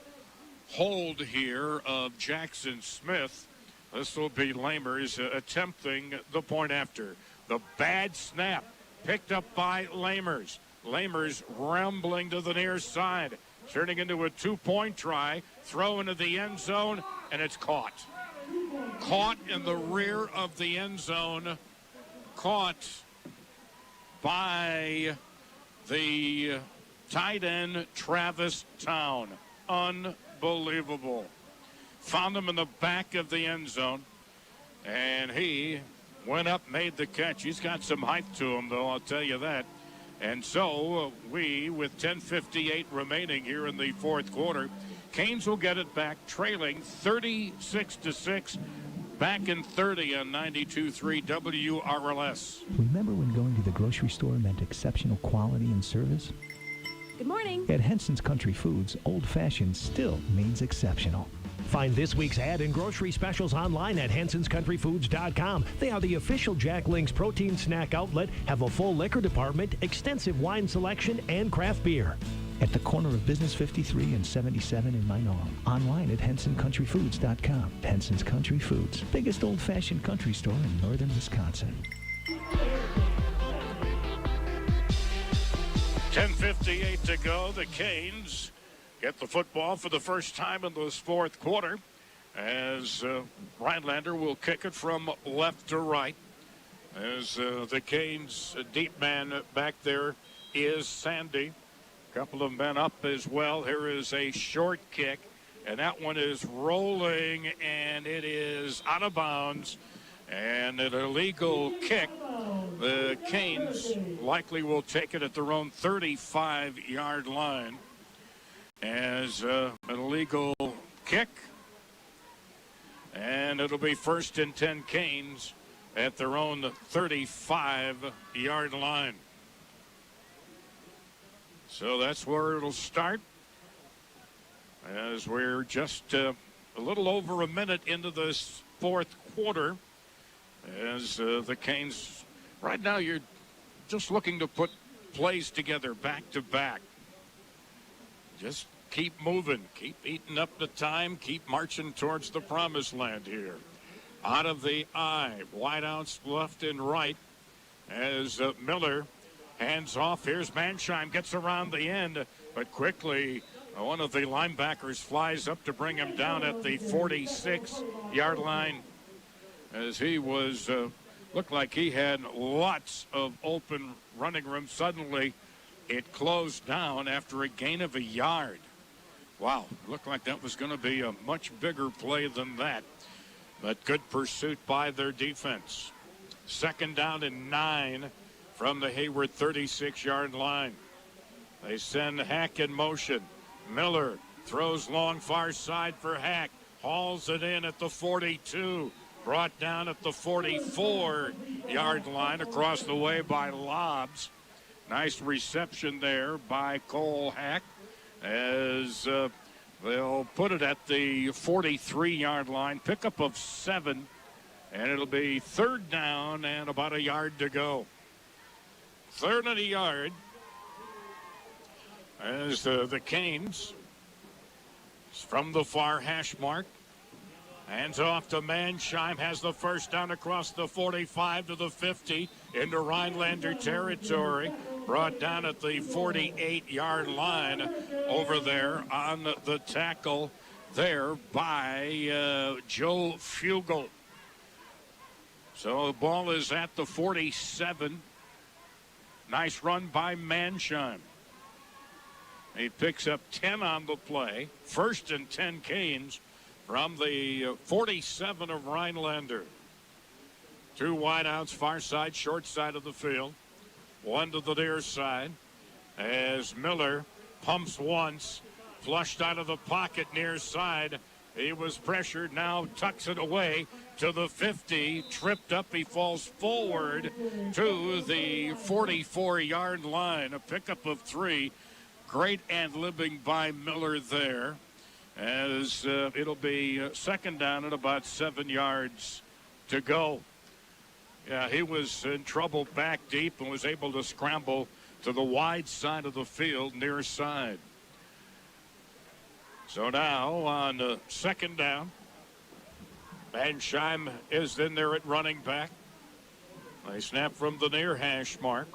hold here of Jackson Smith, this will be Lamers attempting the point after. The bad snap picked up by Lamers. Lamers rambling to the near side, turning into a two-point try, throw into the end zone, and it's caught. Caught in the rear of the end zone. Caught by the tight end, Travis Town. Unbelievable. Found him in the back of the end zone, and he went up, made the catch. He's got some height to him, though, I'll tell you that. And so we, with 10:58 remaining here in the fourth quarter, Canes will get it back, trailing 36-6, back in 30 on 92.3 WRLS. Remember when going to the grocery store meant exceptional quality and service? Good morning. At Henson's Country Foods, old-fashioned still means exceptional. Find this week's ad and grocery specials online at hensonscountryfoods.com. They are the official Jack Link's protein snack outlet, have a full liquor department, extensive wine selection, and craft beer. At the corner of Business 53 and 77 in Minot. Online at hensonscountryfoods.com. Henson's Country Foods, biggest old-fashioned country store in northern Wisconsin. 10:58 to go. The Canes get the football for the first time in this fourth quarter, as Rhinelander will kick it from left to right. As the Canes deep man back there is Sandy. A couple of men up as well. Here is a short kick, and that one is rolling, and it is out of bounds. And an illegal kick. The Canes likely will take it at their own 35-yard line. As an illegal kick. And it'll be first and 10 Canes at their own 35-yard line. So that's where it'll start. As we're just a little over a minute into this fourth quarter. As the Canes, right now you're just looking to put plays together back to back. Just keep moving, keep eating up the time, keep marching towards the promised land here. Out of the eye, wideouts left and right as Miller hands off. Here's Mansheim, gets around the end, but quickly one of the linebackers flies up to bring him down at the 46-yard line, as he was, looked like he had lots of open running room. Suddenly, it closed down after a gain of a yard. Wow, looked like that was going to be a much bigger play than that. But good pursuit by their defense. Second down and 9 from the Hayward 36-yard line. They send Hack in motion. Miller throws long far side for Hack. Hauls it in at the 42. Brought down at the 44-yard line, across the way by Lobbs. Nice reception there by Cole Hack as they'll put it at the 43-yard line. Pickup of 7, and it'll be 3rd down and about a yard to go. 3rd and a yard as the Canes from the far hash mark. Hands off to Mansheim, has the first down across the 45 to the 50 into Rhinelander territory. Brought down at the 48-yard line over there on the tackle there by Joe Fugel. So the ball is at the 47. Nice run by Mansheim. He picks up 10 on the play. 1st and 10 Canes from the 47 of Rhinelander. 2 wideouts, far side, short side of the field. 1 to the near side as Miller pumps once, flushed out of the pocket near side. He was pressured, now tucks it away to the 50, tripped up, he falls forward to the 44-yard line. A pickup of 3. Great ad-libbing by Miller there as it'll be 2nd down and about 7 yards to go. Yeah, he was in trouble back deep and was able to scramble to the wide side of the field, near side. So now on 2nd down, Mansheim is in there at running back. They snap from the near hash mark.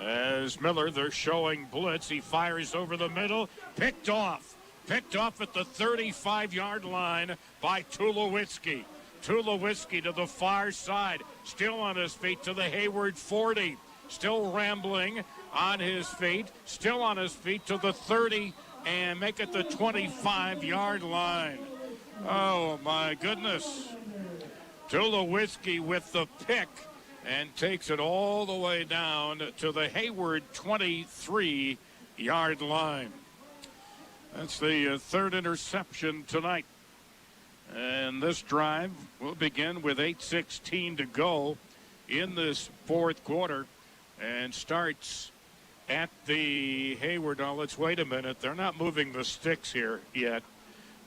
As Miller, they're showing blitz. He fires over the middle. Picked off at the 35-yard line by Tulowitzki. Tulowitzki to the far side, still on his feet to the Hayward 40. Still rambling on his feet, still on his feet to the 30 and make it the 25-yard line. Oh, my goodness. Tulowitzki with the pick and takes it all the way down to the Hayward 23-yard line. That's the 3rd interception tonight. And this drive will begin with 8:16 to go in this 4th quarter and starts at the Hayward. Now, let's wait a minute. They're not moving the sticks here yet.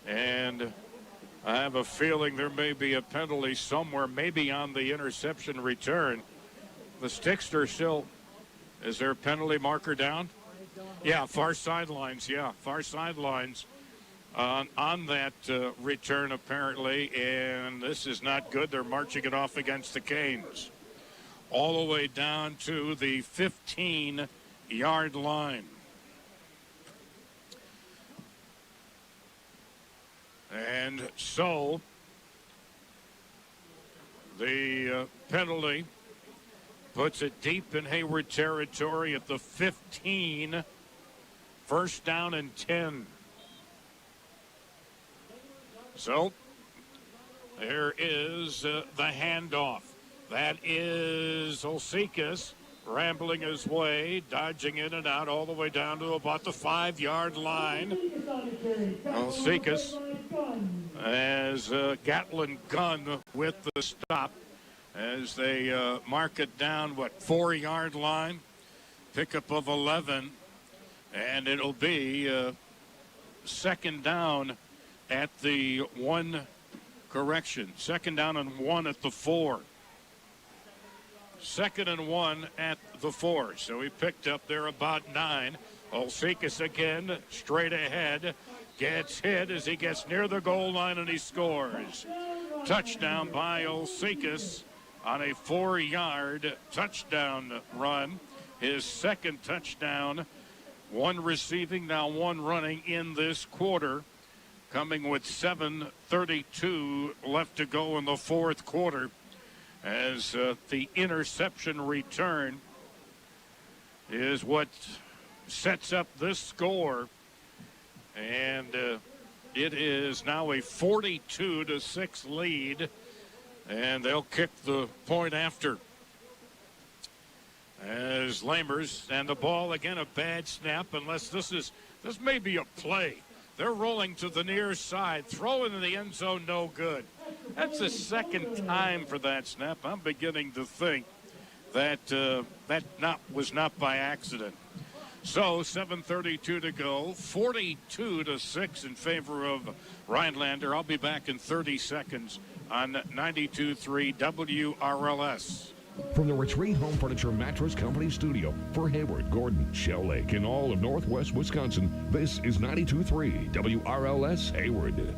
And I have a feeling there may be a penalty somewhere, maybe on the interception return. The sticks are still, is there a penalty marker down? Yeah, far sidelines. Yeah, far sidelines on that return apparently. And this is not good. They're marching it off against the Canes. All the way down to the 15-yard line. And so the penalty puts it deep in Hayward territory at the 15. 1st down and 10. So there is the handoff. That is Olsikas rambling his way, dodging in and out all the way down to about the 5-yard line. Olsikas as Gatlin Gunn with the stop as they mark it down, 4-yard line. Pickup of 11. And it'll be 2nd down at the 1, correction. 2nd down and 1 at the 4. 2nd and 1 at the 4. So he picked up there about 9. Olsikas again, straight ahead. Gets hit as he gets near the goal line and he scores. Touchdown by Olsikas on a 4-yard touchdown run. His 2nd touchdown. 1 receiving, now 1 running in this quarter. Coming with 7:32 left to go in the 4th quarter. As the interception return is what sets up this score. And it is now a 42-6 lead. And they'll kick the point after. As Lamers and the ball, again, a bad snap, unless this may be a play. They're rolling to the near side, throwing in the end zone, no good. That's the 2nd time for that snap. I'm beginning to think that was not by accident. So 7:32 to go, 42-6 in favor of Rhinelander. I'll be back in 30 seconds on 92.3 WRLS. From the Retreat Home Furniture Mattress Company studio for Hayward, Gordon, Shell Lake, and all of Northwest Wisconsin, this is 92.3 WRLS Hayward.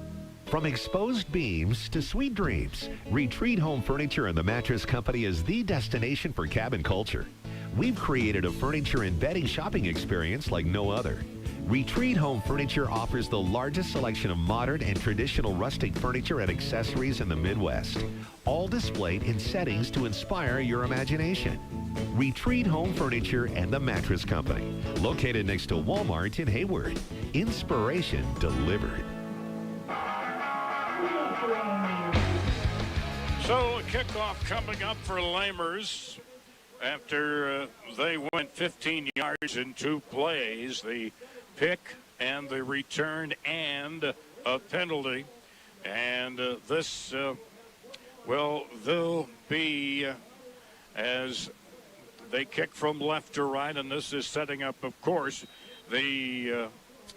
From exposed beams to sweet dreams, Retreat Home Furniture and the Mattress Company is the destination for cabin culture. We've created a furniture and bedding shopping experience like no other. Retreat Home Furniture offers the largest selection of modern and traditional rustic furniture and accessories in the Midwest, all displayed in settings to inspire your imagination. Retreat Home Furniture and the Mattress Company, located next to Walmart in Hayward. Inspiration delivered. So a kickoff coming up for Lamers after they went 15 yards in 2 plays. The pick and the return and a penalty. And this they'll be as they kick from left to right. And this is setting up, of course, the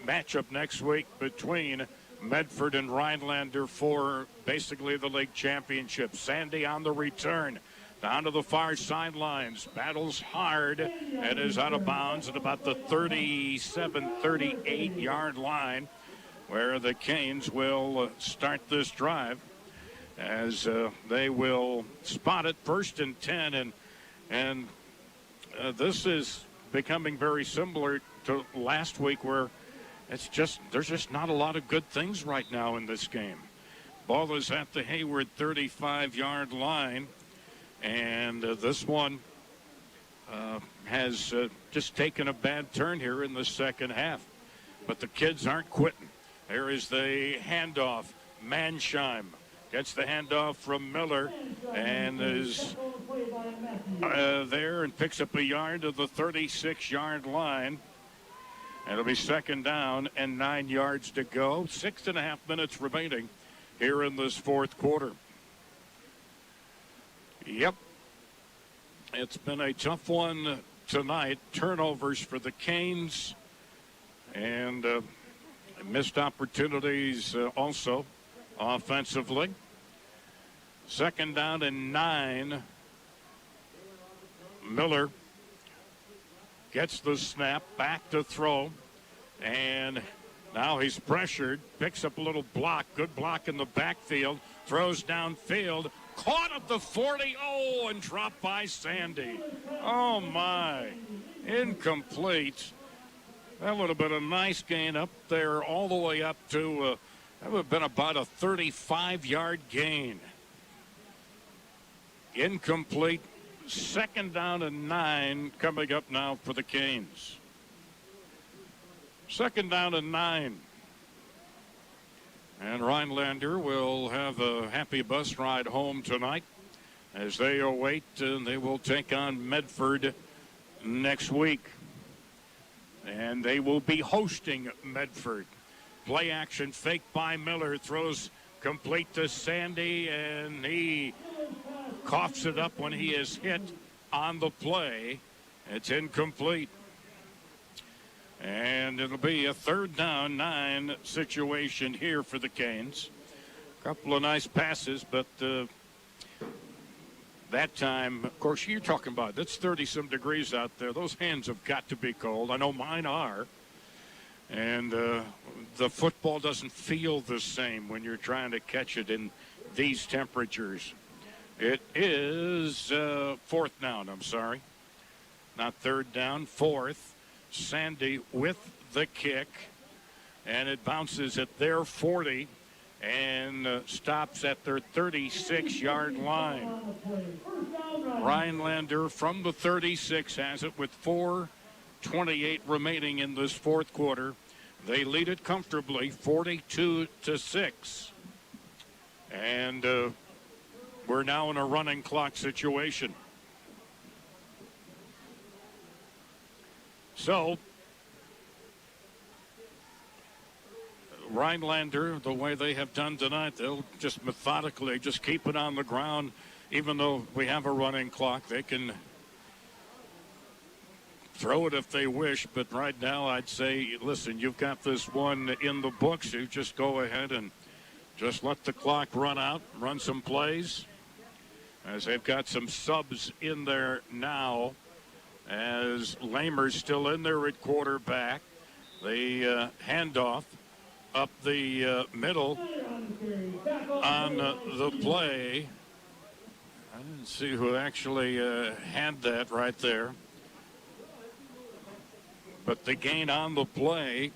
matchup next week between Medford and Rhinelander for basically the league championship. Sandy on the return. Down to the far sidelines, battles hard and is out of bounds at about the 37-38 yard line, where the Canes will start this drive as they will spot it 1st and 10, and this is becoming very similar to last week, where there's just not a lot of good things right now in this game. Ball is at the Hayward 35-yard line. And this one has just taken a bad turn here in the second half. But the kids aren't quitting. There is the handoff. Mansheim gets the handoff from Miller and is there and picks up a yard to the 36-yard line. It'll be 2nd down and 9 yards to go. 6.5 minutes remaining here in this 4th quarter. Yep. It's been a tough one tonight. Turnovers for the Canes and missed opportunities also offensively. 2nd down and 9. Miller gets the snap, back to throw, and now he's pressured, picks up a little block, good block in the backfield, throws downfield, caught at the 40, and dropped by Sandy. Oh, my. Incomplete. That would have been a nice gain up there all the way up to, that would have been about a 35-yard gain. Incomplete. 2nd down and 9 coming up now for the Canes. 2nd down and 9. And Rhinelander will have a happy bus ride home tonight as they await, and they will take on Medford next week. And they will be hosting Medford. Play action fake by Miller, throws complete to Sandy, and he coughs it up when he is hit on the play. It's incomplete. And it'll be a 3rd down 9 situation here for the Canes. A couple of nice passes, but that time, of course, you're talking about, it's 30-some degrees out there. Those hands have got to be cold. I know mine are. And the football doesn't feel the same when you're trying to catch it in these temperatures. It is 4th down, I'm sorry. Not 3rd down, 4th. Sandy with the kick, and it bounces at their 40 and stops at their 36-yard line. Rhinelander from the 36 has it with 4:28 remaining in this 4th quarter. They lead it comfortably, 42-6. And we're now in a running clock situation. So, Rhinelander, the way they have done tonight, they'll just methodically just keep it on the ground. Even though we have a running clock, they can throw it if they wish, but right now I'd say, listen, you've got this one in the books. You just go ahead and just let the clock run out, run some plays, as they've got some subs in there now, as Lamer's still in there at quarterback. The handoff up the middle on the play. I didn't see who actually had that right there. But the gain on the play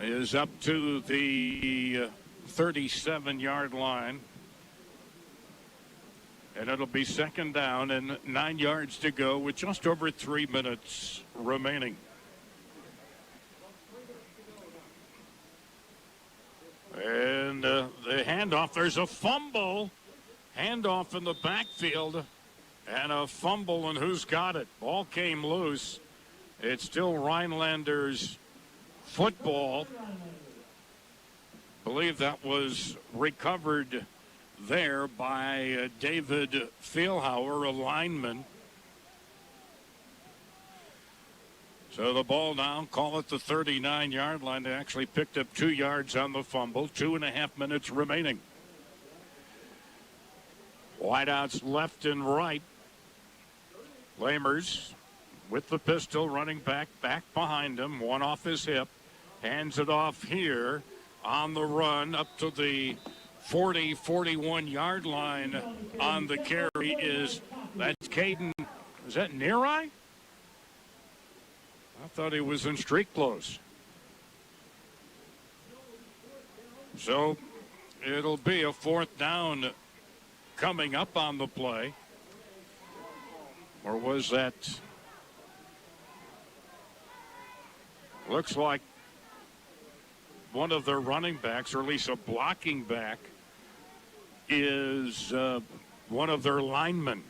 is up to the 37-yard line. And it'll be second down and 9 yards to go with just over 3 minutes remaining. And the handoff, there's a fumble. Handoff in the backfield and a fumble, and who's got it? Ball came loose. It's still Rhinelander's football. I believe that was recovered there by David Fehlhauer, a lineman. So the ball now, call it the 39-yard line. They actually picked up 2 yards on the fumble. 2.5 minutes remaining. Wideouts left and right. Lamers with the pistol, running back behind him. One off his hip. Hands it off here on the run up to the 41-yard line on the carry that's Caden. Is that Neareye? I thought he was in street clothes. So it'll be a fourth down coming up on the play. Or was that? Looks like one of their running backs, or at least a blocking back, is one of their linemen.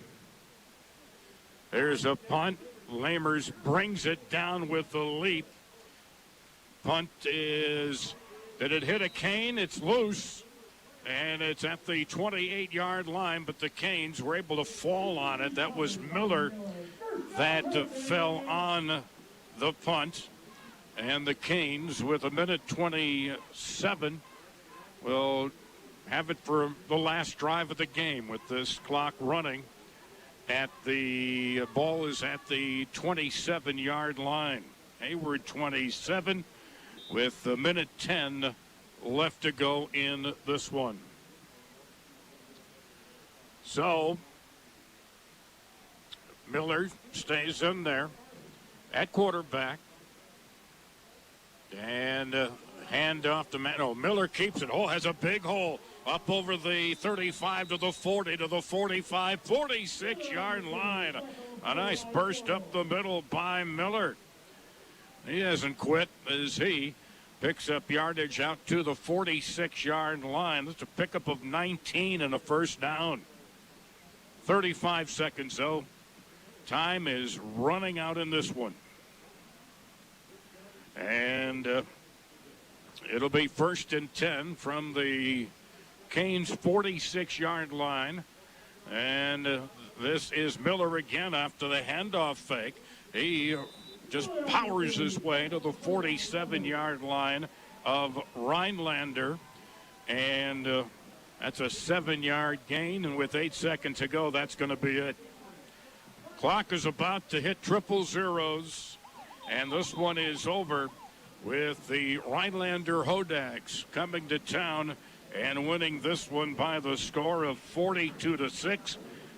There's a punt. Lamers brings it down with the leap. Punt is, did it hit a cane? It's loose, and it's at the 28-yard line, but the Canes were able to fall on it. That was Miller that fell on the punt. And the Canes, with 1:27, will have it for the last drive of the game with this clock running. The ball is at the 27-yard line. Hayward 27 with 1:10 left to go in this one. So Miller stays in there at quarterback. And hand off to Miller keeps it. Has a big hole up over the 35 to the 40 to the 45, 46-yard line. A nice burst up the middle by Miller. He hasn't quit as he picks up yardage out to the 46-yard line. That's a pickup of 19 and a first down. 35 seconds, though. Time is running out in this one. And it'll be 1st and 10 from the Canes 46-yard line. And this is Miller again after the handoff fake. He just powers his way to the 47-yard line of Rhinelander. And that's a 7-yard gain. And with 8 seconds to go, that's going to be it. Clock is about to hit triple zeros. And this one is over with the Rhinelander Hodags coming to town and winning this one by the score of 42-6.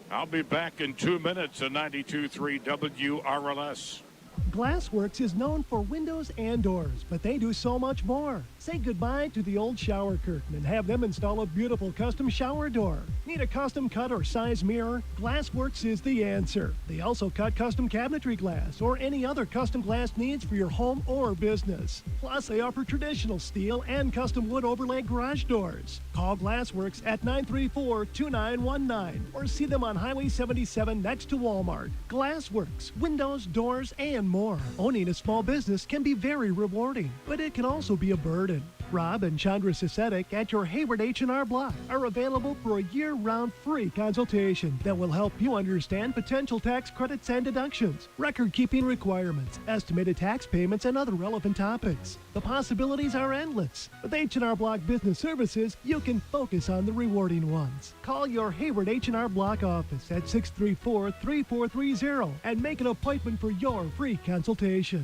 I'll be back in 2 minutes at 92.3 WRLS. Glassworks is known for windows and doors, but they do so much more. Say goodbye to the old shower curtain and have them install a beautiful custom shower door. Need a custom cut or size mirror? Glassworks is the answer. They also cut custom cabinetry glass or any other custom glass needs for your home or business. Plus, they offer traditional steel and custom wood overlay garage doors. Call Glassworks at 934-2919 or see them on Highway 77 next to Walmart. Glassworks, windows, doors, and more. Owning a small business can be very rewarding, but it can also be a burden. Rob and Chandra Sisetic at your Hayward H&R Block are available for a year-round free consultation that will help you understand potential tax credits and deductions, record-keeping requirements, estimated tax payments, and other relevant topics. The possibilities are endless. With H&R Block Business Services, you can focus on the rewarding ones. Call your Hayward H&R Block office at 634-3430 and make an appointment for your free consultation.